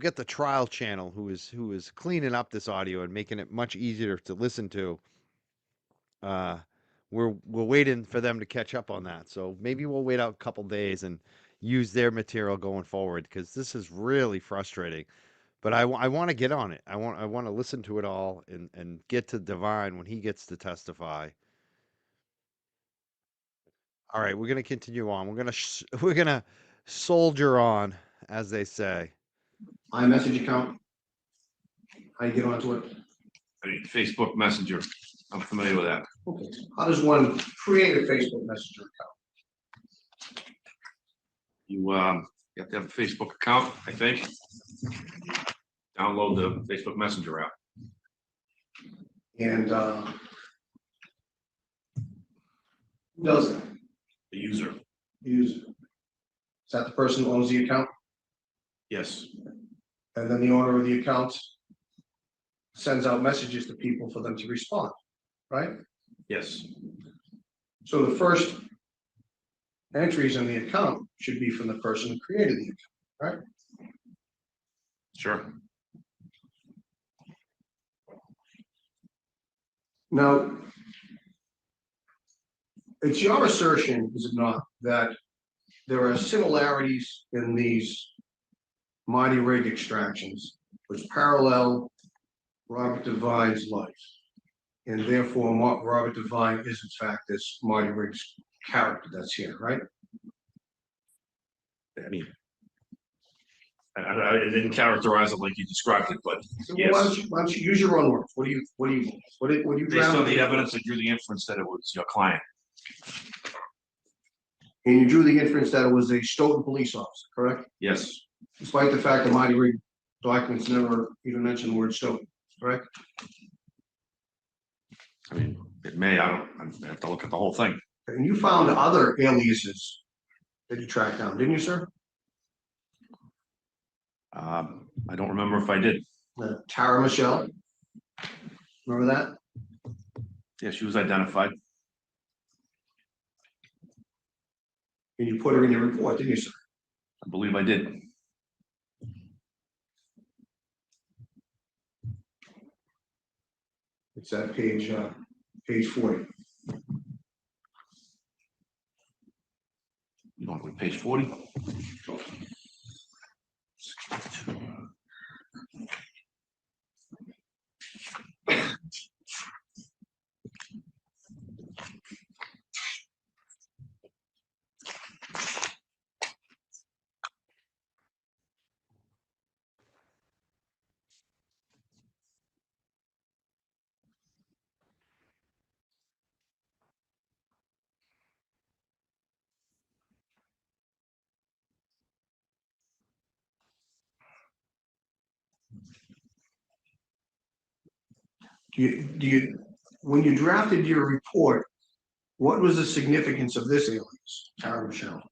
got the trial channel who is cleaning up this audio and making it much easier to listen to. We're waiting for them to catch up on that. So maybe we'll wait out a couple days and use their material going forward, because this is really frustrating. But I want to get on it. I want to listen to it all and get to Devine when he gets to testify. All right, we're gonna continue on. We're gonna soldier on, as they say. iMessage account? How you get onto it? I mean, Facebook Messenger. I'm familiar with that. Okay. How does one create a Facebook Messenger account? You have to have a Facebook account, I think. Download the Facebook Messenger app. And who does it? The user. User. Is that the person who owns the account? Yes. And then the owner of the account sends out messages to people for them to respond, right? Yes. So the first entries in the account should be from the person who created the account, right? Sure. Now, it's your assertion, is it not, that there are similarities in these Mighty Rig extractions which parallel Robert Devine's life, and therefore Robert Devine is in fact this Mighty Rig's character that's here, right? I mean, I didn't characterize it like you described it, but So yes. why don't you use your own words? What do you Based on the evidence, I drew the inference that it was your client. And you drew the inference that it was a Stoughton police officer, correct? Yes. Despite the fact that Mighty Rig documents never even mention the word Stoughton, correct? I mean, it may, I have to look at the whole thing. And you found other aliases that you tracked down, didn't you, sir? I don't remember if I did. Tara Michelle. Remember that? Yeah, she was identified. And you put her in your report, didn't you, sir? I believe I did. It's at page 40. You want to go to page 40? When you drafted your report, what was the significance of this alias, Tara Michelle?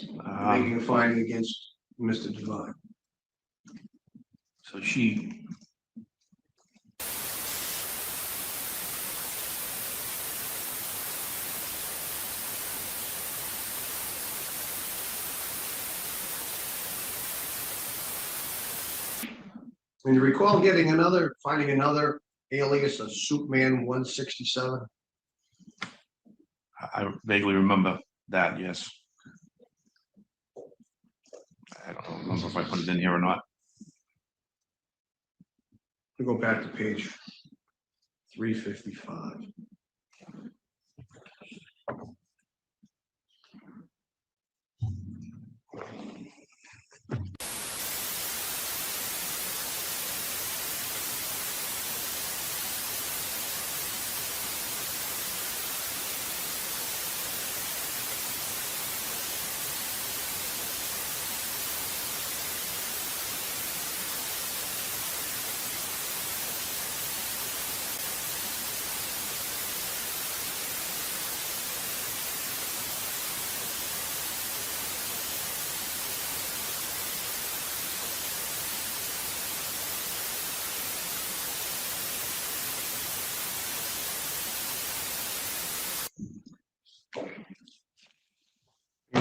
Making a finding against Mr. Devine. So she. And you recall finding another alias, a Superman 167? I vaguely remember That, yes. I don't remember if I put it in here or not. We go back to page 355.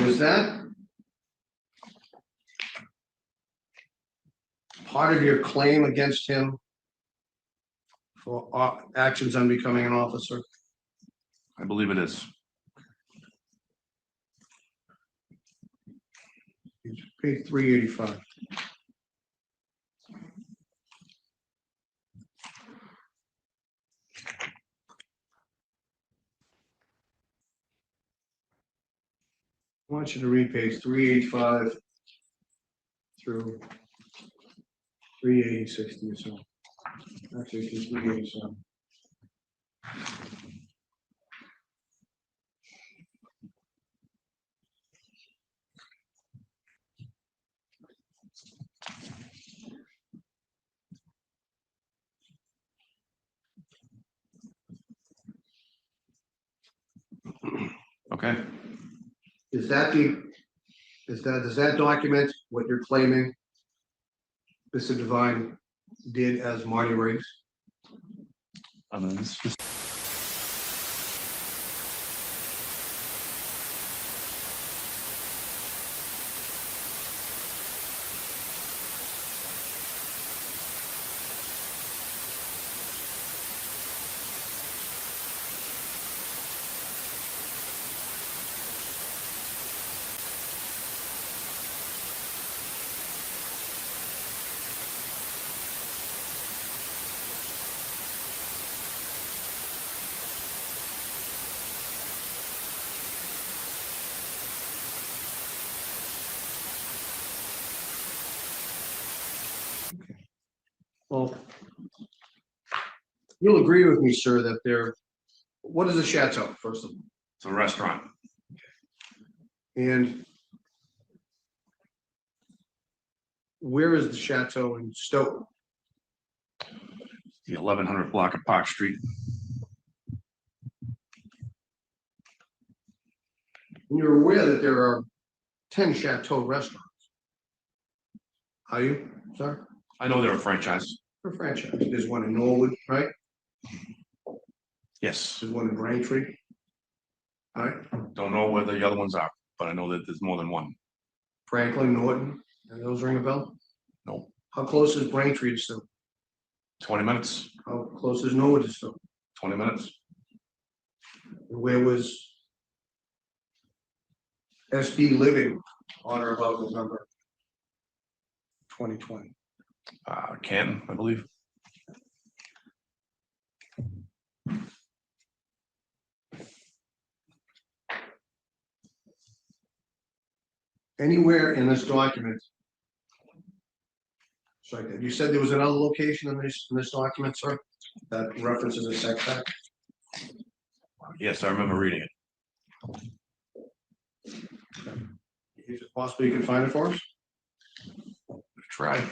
Is that part of your claim against him for actions unbecoming an officer? I believe it is. Page 385. I want you to read page 385 through 380, or so. Actually, it's 387. Okay. Does that document what you're claiming Mr. Devine did as Marty Riggs? I mean, it's just. Well, you'll agree with me, sir, that what is a chateau, first of all? It's a restaurant. And where is the chateau in Stoughton? The 1100 block of Park Street. And you're aware that there are 10 chateau restaurants? Are you, sir? I know they're a franchise. For franchise. There's one in Norwood, right? Yes. There's one in Braintree. All right, Don't know where the other ones are, but I know that there's more than one. Franklin, Norton, and those ring a bell? No. How close is Braintree to Stoughton? 20 minutes. How close is Norwood to Stoughton? 20 minutes. Where was SB living on or about November 2020? Canton, I believe. Anywhere in this document? Sorry, you said there was another location in this document, sir, that references a setback? Yes, I remember reading it. Is it possible you can find it for us? Try.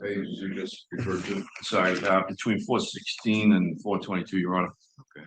pages you just referred to? Sorry, between 416 and 422, Your Honor. Okay.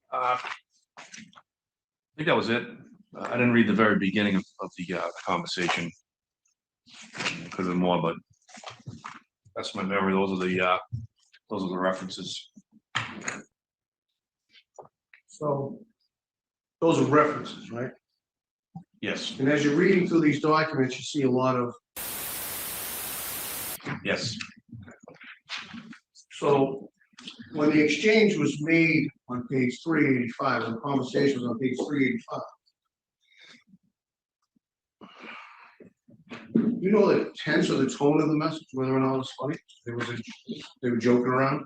I think that was it. I didn't read the very beginning of the conversation. Could have been more, but that's my memory. Those are the references. So those are references, right? Yes, And as you're reading through these documents, you see a lot of, yes, so when the exchange was made on page 385, when the conversation was on page 385, you know the tense or the tone of the message, whether or not it was funny, they were joking around.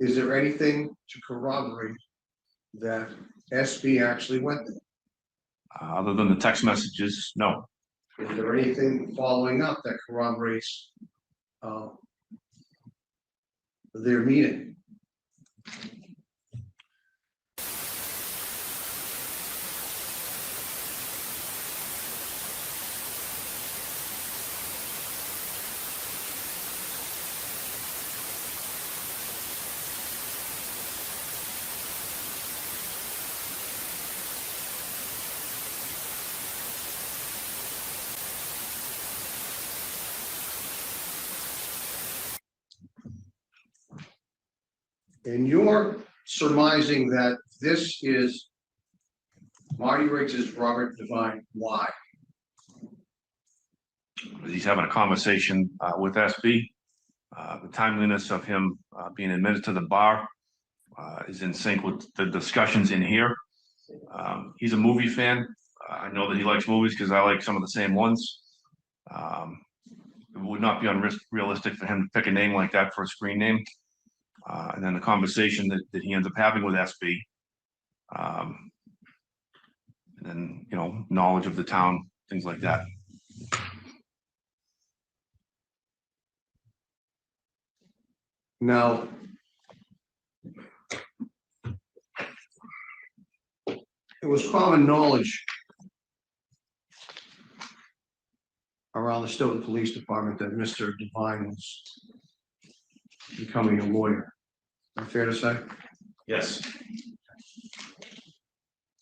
is there anything to corroborate that SB actually went there? Other than the text messages, no. Is there anything following up that corroborates their meeting? And you're surmising that this is Marty Riggs's Robert Devine. Why? He's having a conversation with SB. The timeliness of him being admitted to the bar is in sync with the discussions in here. He's a movie fan. I know that he likes movies because I like some of the same ones. It would not be unrealistic for him to pick a name like that for a screen name. And then the conversation that he ends up having with SB. And then, you know, knowledge of the town, things like that. Now, it was common knowledge around the Stoughton Police Department that Mr. Devine was becoming a lawyer. Is that fair to say? Yes.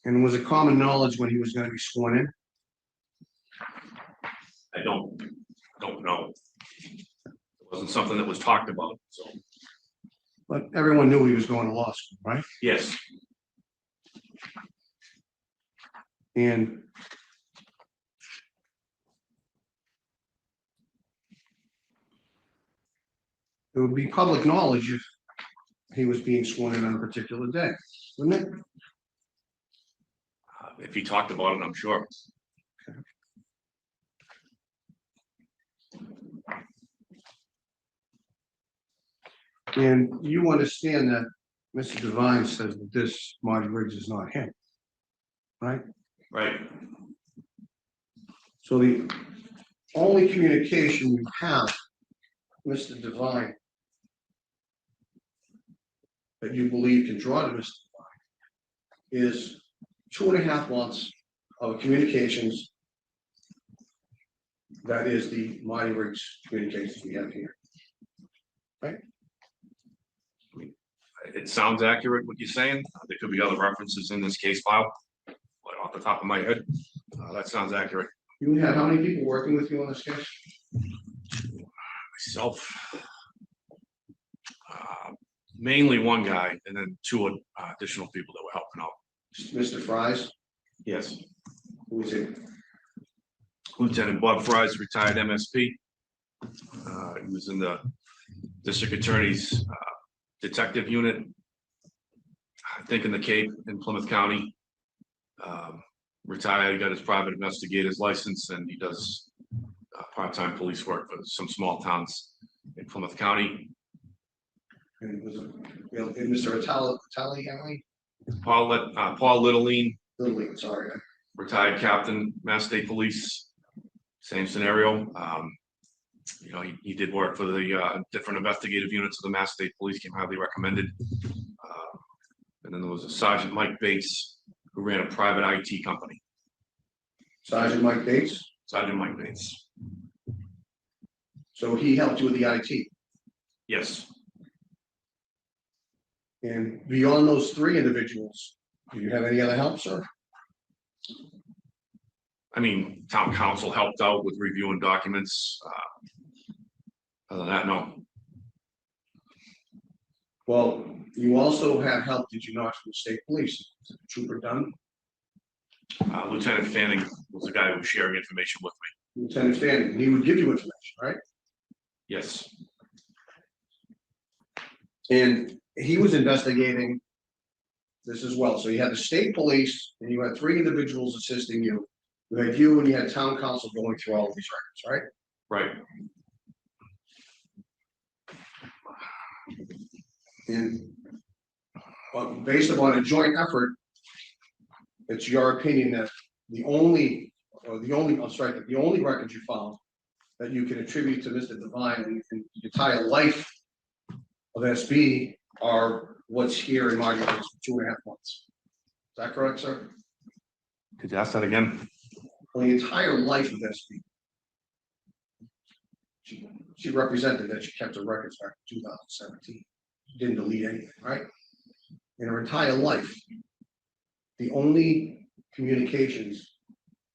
And was it common knowledge when he was going to be sworn in? I don't know. It wasn't something that was talked about, so. But everyone knew he was going to law school, right? Yes. And it would be public knowledge if he was being sworn in on a particular day, wouldn't it? If he talked about it, I'm sure. And you understand that Mr. Devine says that this Marty Riggs is not him, right? Right. So the only communication you have, Mr. Devine, that you believe can draw to Mr. Devine is 2.5 months of communications. That is the Marty Riggs communications we have here. It sounds accurate what you're saying. There could be other references in this case file, but off the top of my head, that sounds accurate. You have how many people working with you on this case? Myself, mainly one guy, and then 2 additional people that were helping out. Mr. Fries, Yes. who is it? Lieutenant Bob Fry's retired MSP. He was in the district attorney's detective unit, I think in the Cape in Plymouth County. Retired, he got his private investigator's license, and he does part-time police work for some small towns in Plymouth County. And was it, and Mr. Italiani? Paul Littleline, Literally, sorry. retired captain, Mass State Police, same scenario. You know, he did work for the different investigative units of the Mass State Police, came highly recommended. And then there was a Sergeant Mike Bates, who ran a private IT company. Sergeant Mike Bates. Sergeant Mike Bates. So he helped you with the IT. Yes. And beyond those 3 individuals, do you have any other help, sir? I mean, town council helped out with reviewing documents. Other than that, no. Well, you also had help, did you not, from the state police? Trooper Dunn? Lieutenant Fanning was the guy who was sharing information with me. Lieutenant Fanning, he would give you information, right? Yes. And he was investigating this as well. So you had the state police and you had 3 individuals assisting you. You had you and you had town council going through all of these records, right? Right. And based upon a joint effort, it's your opinion that the only records you found that you can attribute to Mr. Devine and the entire life of SB are what's here in Margaret for 2.5 months. Is that correct, sir? Could you ask that again? For the entire life of SB. She represented that she kept her records back in 2017. Didn't delete anything, right? In her entire life, the only communications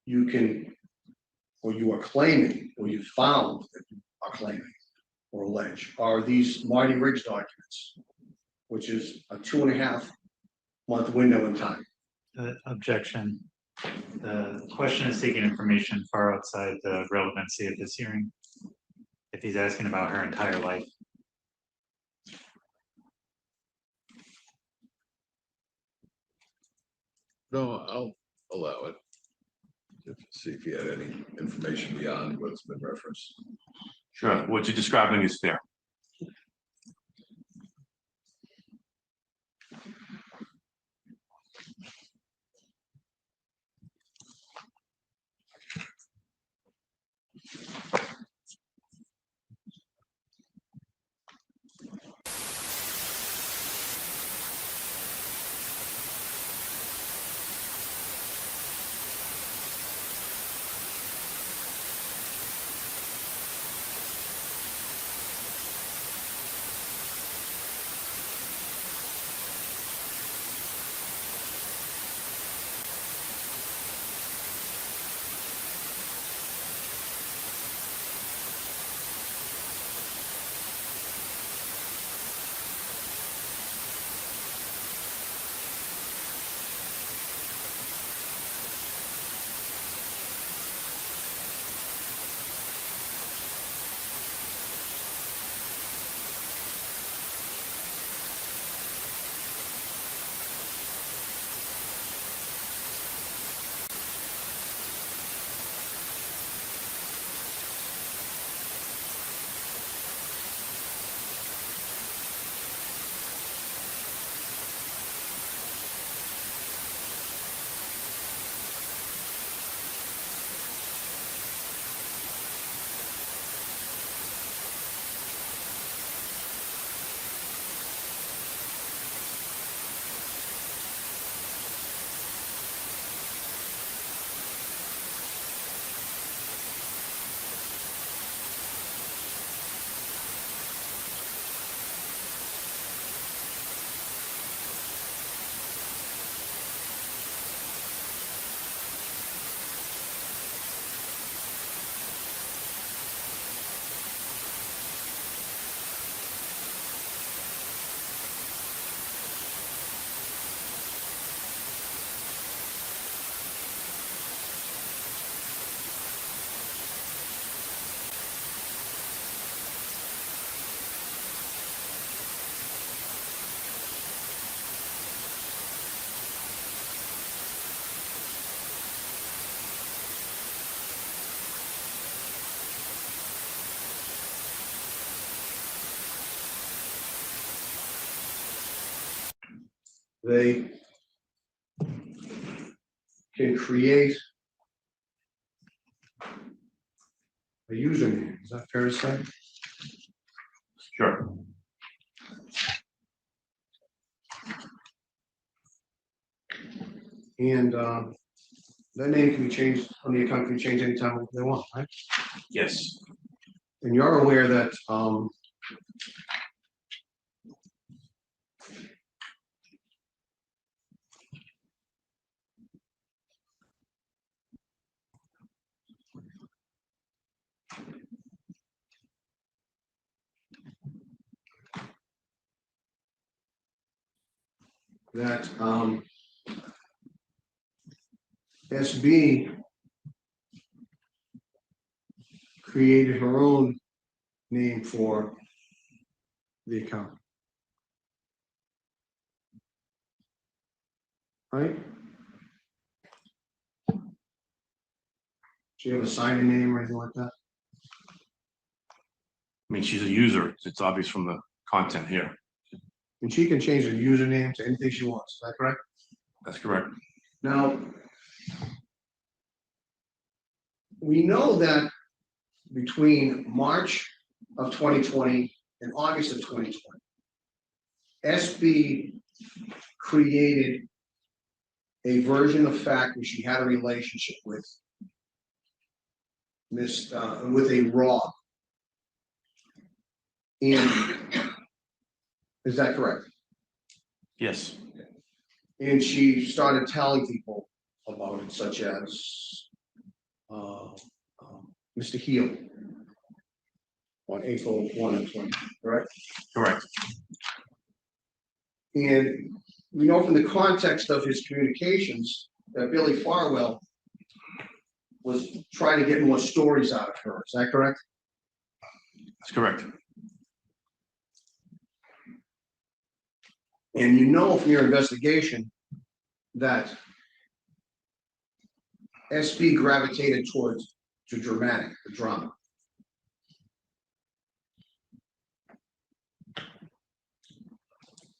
you can, or you are claiming, or you found that you are claiming or allege, are these Marty Riggs documents, which is a 2.5-month window in time. Objection. The question is seeking information far outside the relevancy of this hearing. If he's asking about her entire life. No, I'll allow it. See if you had any information beyond what's been referenced. Sure. What you're describing is fair. They can create a username. Is that fair to say? Sure. And that name can be changed on the account, can be changed anytime they want, right? Yes. And you're aware that SB created her own name for the account. Right? Do you have a sign-in name or anything like that? I mean, she's a user. It's obvious from the content here. And she can change the username to anything she wants, is that correct? That's correct. Now, we know that between March of 2020 and August of 2020, SB created a version of fact where she had a relationship with with a Rob. And is that correct? Yes. And she started telling people about it, such as Mr. Heel on April 1 and 20, correct? Correct. And we know from the context of his communications that Billy Farwell was trying to get more stories out of her. Is that correct? That's correct. And you know from your investigation that SB gravitated towards the drama.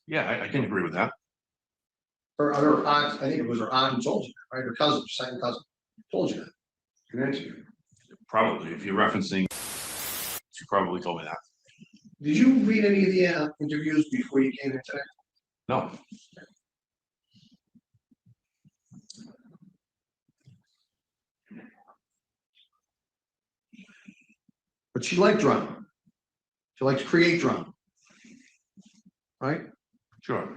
Yeah, I can agree with that. Her aunt, I think it was her aunt who told you that, right? Her cousin, second cousin, told you that in an interview. Probably, if you're referencing, she probably told me that. Did you read any of the interviews before you came in today? No. But she liked drama. She likes to create drama. Right? Sure.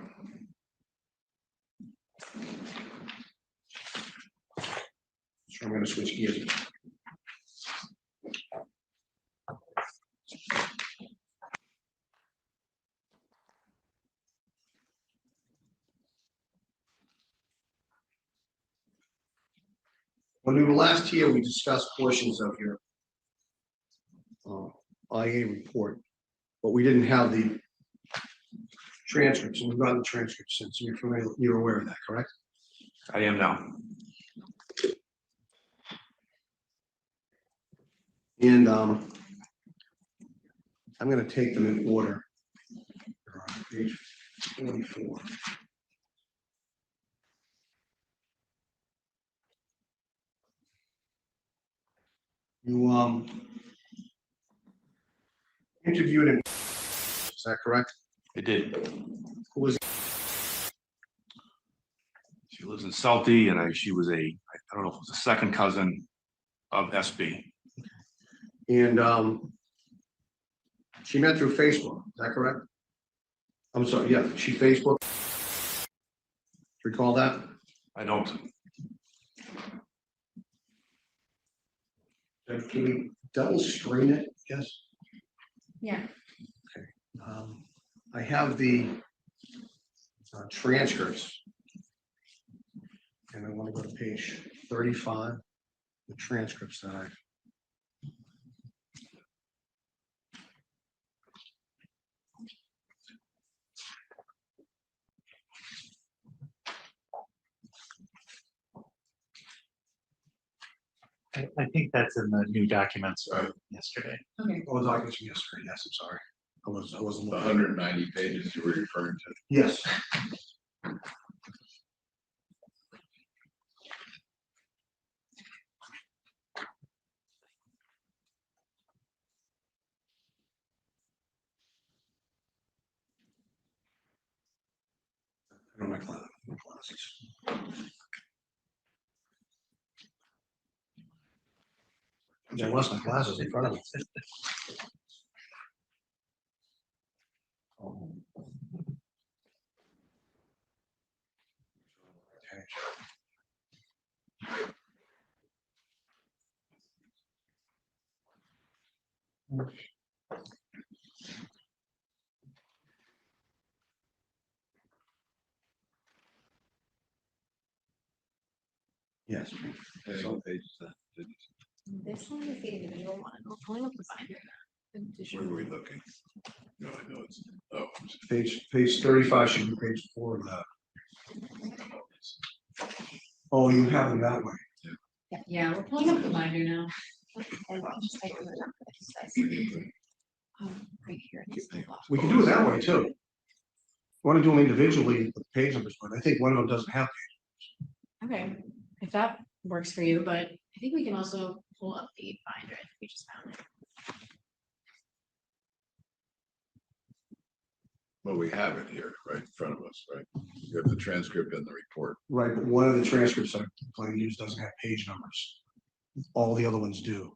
So I'm going to switch gears. When we were last here, we discussed portions of your IA report, but we didn't have the transcripts. We've gotten the transcripts since you're aware of that, correct? I am now. And I'm going to take them in order. They're on page 44. You interviewed him. Is that correct? I did. Who was She lives in Salty, and she was I don't know if it was a second cousin of SB. and she met through Facebook. Is that correct? I'm sorry. Yeah, she Facebook. Recall that? I don't. Can we double screen it? Yes. Yeah. I have the transcripts. And I want to go to page 35, the transcripts that I think that's in the new documents from yesterday. Okay. was documents from yesterday. Yes, I'm sorry. I wasn't The looking. 190 pages you were referring to. Yes. I don't know my glasses. I lost my glasses in front of me. Oh. Okay. Yes. So, This one is the individual one. I'm pulling up the binder. Where were we looking? No, I know it's, page 35 should be page 4 of that. Oh, you have them that way. Yeah, we're pulling up the binder now. And I'll just type them up. Right here. We can do it that way too. Want to do them individually with the page numbers, but I think one of them doesn't have. Okay, if that works for you, but I think we can also pull up the binder. I think we just found it. Well, we have it here, right in front of us, right? You have the transcript and the report. Right, but one of the transcripts I plan to use doesn't have page numbers. All the other ones do.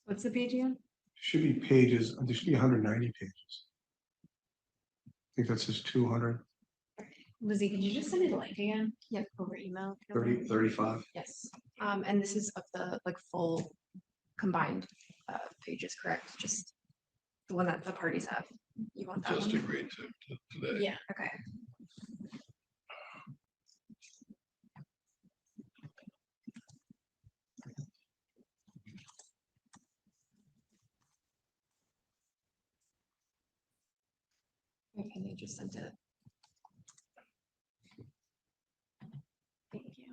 What's the page again? Should be pages, there should be 190 pages. I think that says 200, Lizzie, could you just send me the link again? Yep, over email. 30, 35. Yes, and this is of the like full combined pages, correct? Just the one that the parties have. You want that Just one? agreed to today. Yeah, okay. Okay, they just sent it. Thank you.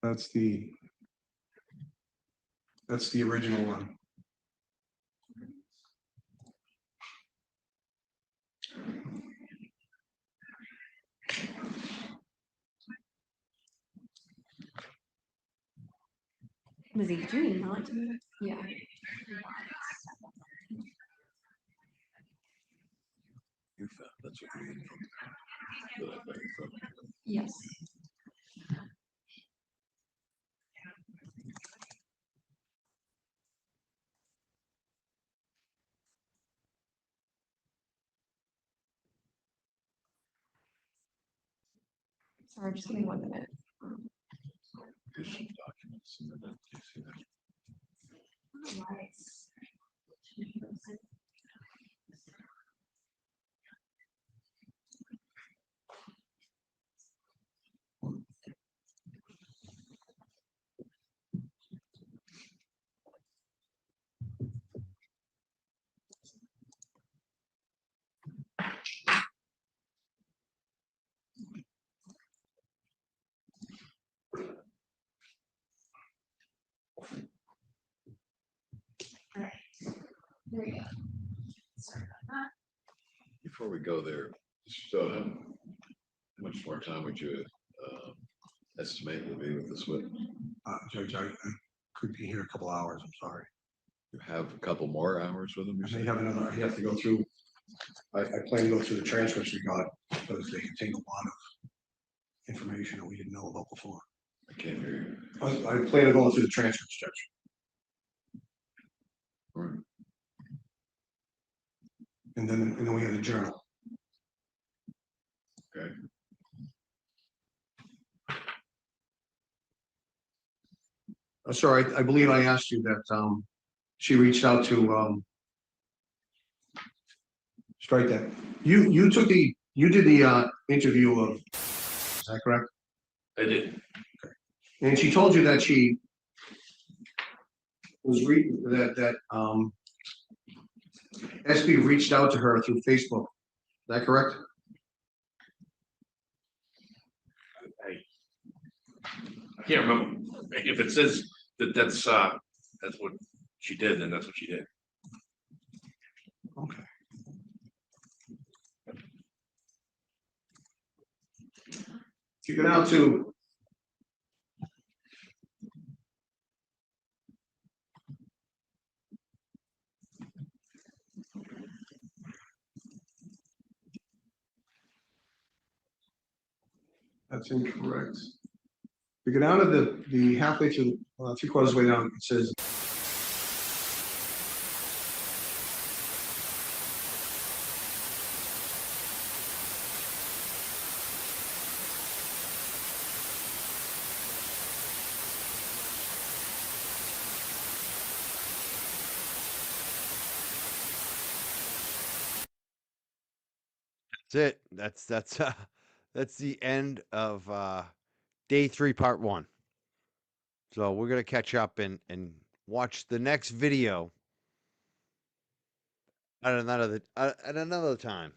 That's the original one. Lizzie, did you email it to me? Yeah. You found, that's what you need from. That I got you from. Yes. Sorry, just give me 1 minute. Here's some documents. And then, do you see that? There we go. Sorry about that. Before we go there, so how much more time would you estimate would be with this witness? Judge, I could be here a couple hours, I'm sorry. You have a couple more hours with them? I may have another, I have to go through, I plan to go through the transcripts we got, because they contain a lot of information that we didn't know about before. I can't hear you. I plan to go through the transcripts, Judge. All right. And then we have the journal. Okay. Sorry, I believe I asked you that, she reached out to, strike that. You did the interview of, is that correct? I did. And she told you that she was SB reached out to her through Facebook. Is that correct? I can't remember. If it says that's what she did, then that's what she did. Okay. You go down to That's incorrect. We go down to the halfway to, 3/4 way down, it says. That's it. That's the end of day 3, part 1. So we're gonna catch up and watch the next video at another time.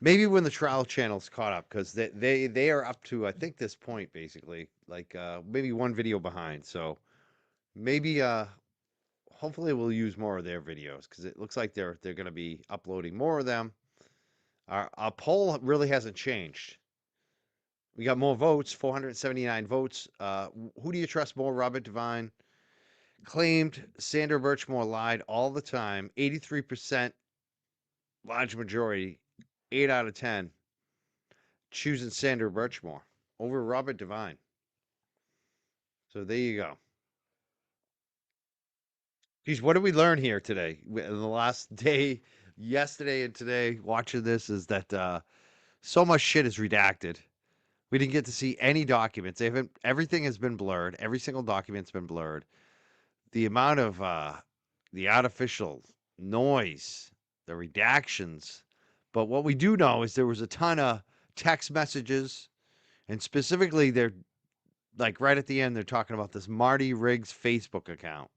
Maybe when the trial channel's caught up, because they are up to, I think, this point basically, like maybe one video behind. So maybe hopefully we'll use more of their videos, because it looks like they're gonna be uploading more of them. Our poll really hasn't changed. We got more votes, 479 votes. Who do you trust more, Robert Devine? Claimed Sandra Birchmore lied all the time. 83%, large majority, 8 out of 10, choosing Sandra Birchmore over Robert Devine. So there you go. Geez, what did we learn here today? In the last day, yesterday and today, watching this, is that so much shit is redacted. We didn't get to see any documents. Everything has been blurred. Every single document's been blurred. The amount of the artificial noise, the redactions. But what we do know is there was a ton of text messages, and specifically they're like right at the end, they're talking about this Marty Riggs Facebook account.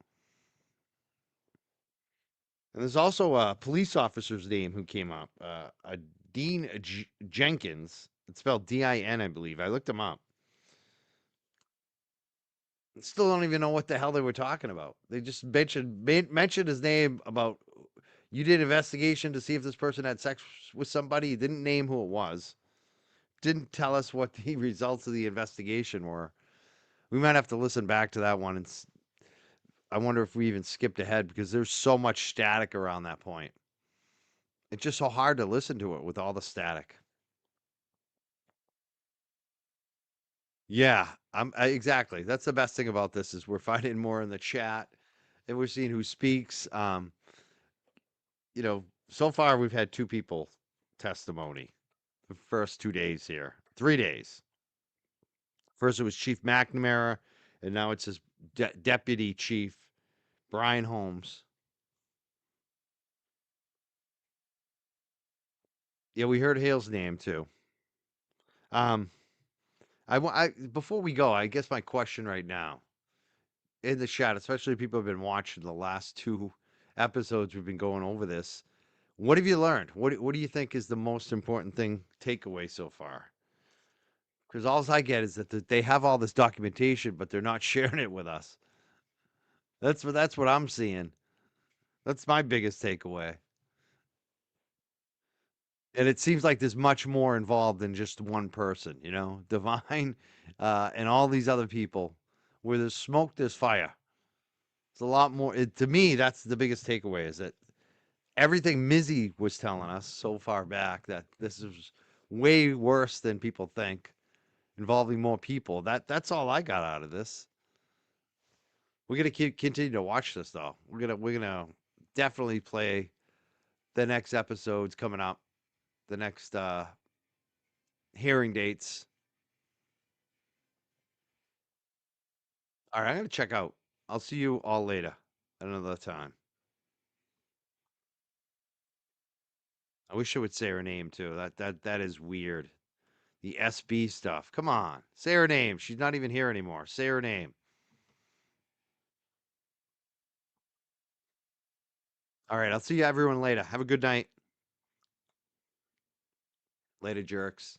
And there's also a police officer's name who came up, a Dean Jenkins. It's spelled D-I-N, I believe. I looked him up. Still don't even know what the hell they were talking about. They just mentioned his name about, you did an investigation to see if this person had sex with somebody. He didn't name who it was. Didn't tell us what the results of the investigation were. We might have to listen back to that one, and I wonder if we even skipped ahead, because there's so much static around that point. It's just so hard to listen to it with all the static. Yeah, exactly. That's the best thing about this, is we're finding more in the chat, and we're seeing who speaks. So far we've had 2 people testimony the first 2 days here. 3 days. First it was Chief McNamara, and now it's his deputy chief, Brian Holmes. Yeah, we heard Hale's name too. Before we go, I guess my question right now in the chat, especially people who have been watching the last 2 episodes, we've been going over this. What have you learned? What do you think is the most important takeaway so far? Because all I get is that they have all this documentation, but they're not sharing it with us. That's what I'm seeing. That's my biggest takeaway. And it seems like there's much more involved than just one person, Devine, and all these other people. Where there's smoke, there's fire. It's a lot more. To me, that's the biggest takeaway, is that everything Mizzy was telling us so far back, that this is way worse than people think, involving more people. That's all I got out of this. We're gonna continue to watch this, though. We're gonna definitely play the next episodes coming up, the next hearing dates. All right, I'm gonna check out. I'll see you all later at another time. I wish I would say her name too. That is weird. The SB stuff. Come on, say her name. She's not even here anymore. Say her name. All right, I'll see you everyone later. Have a good night. Later, jerks.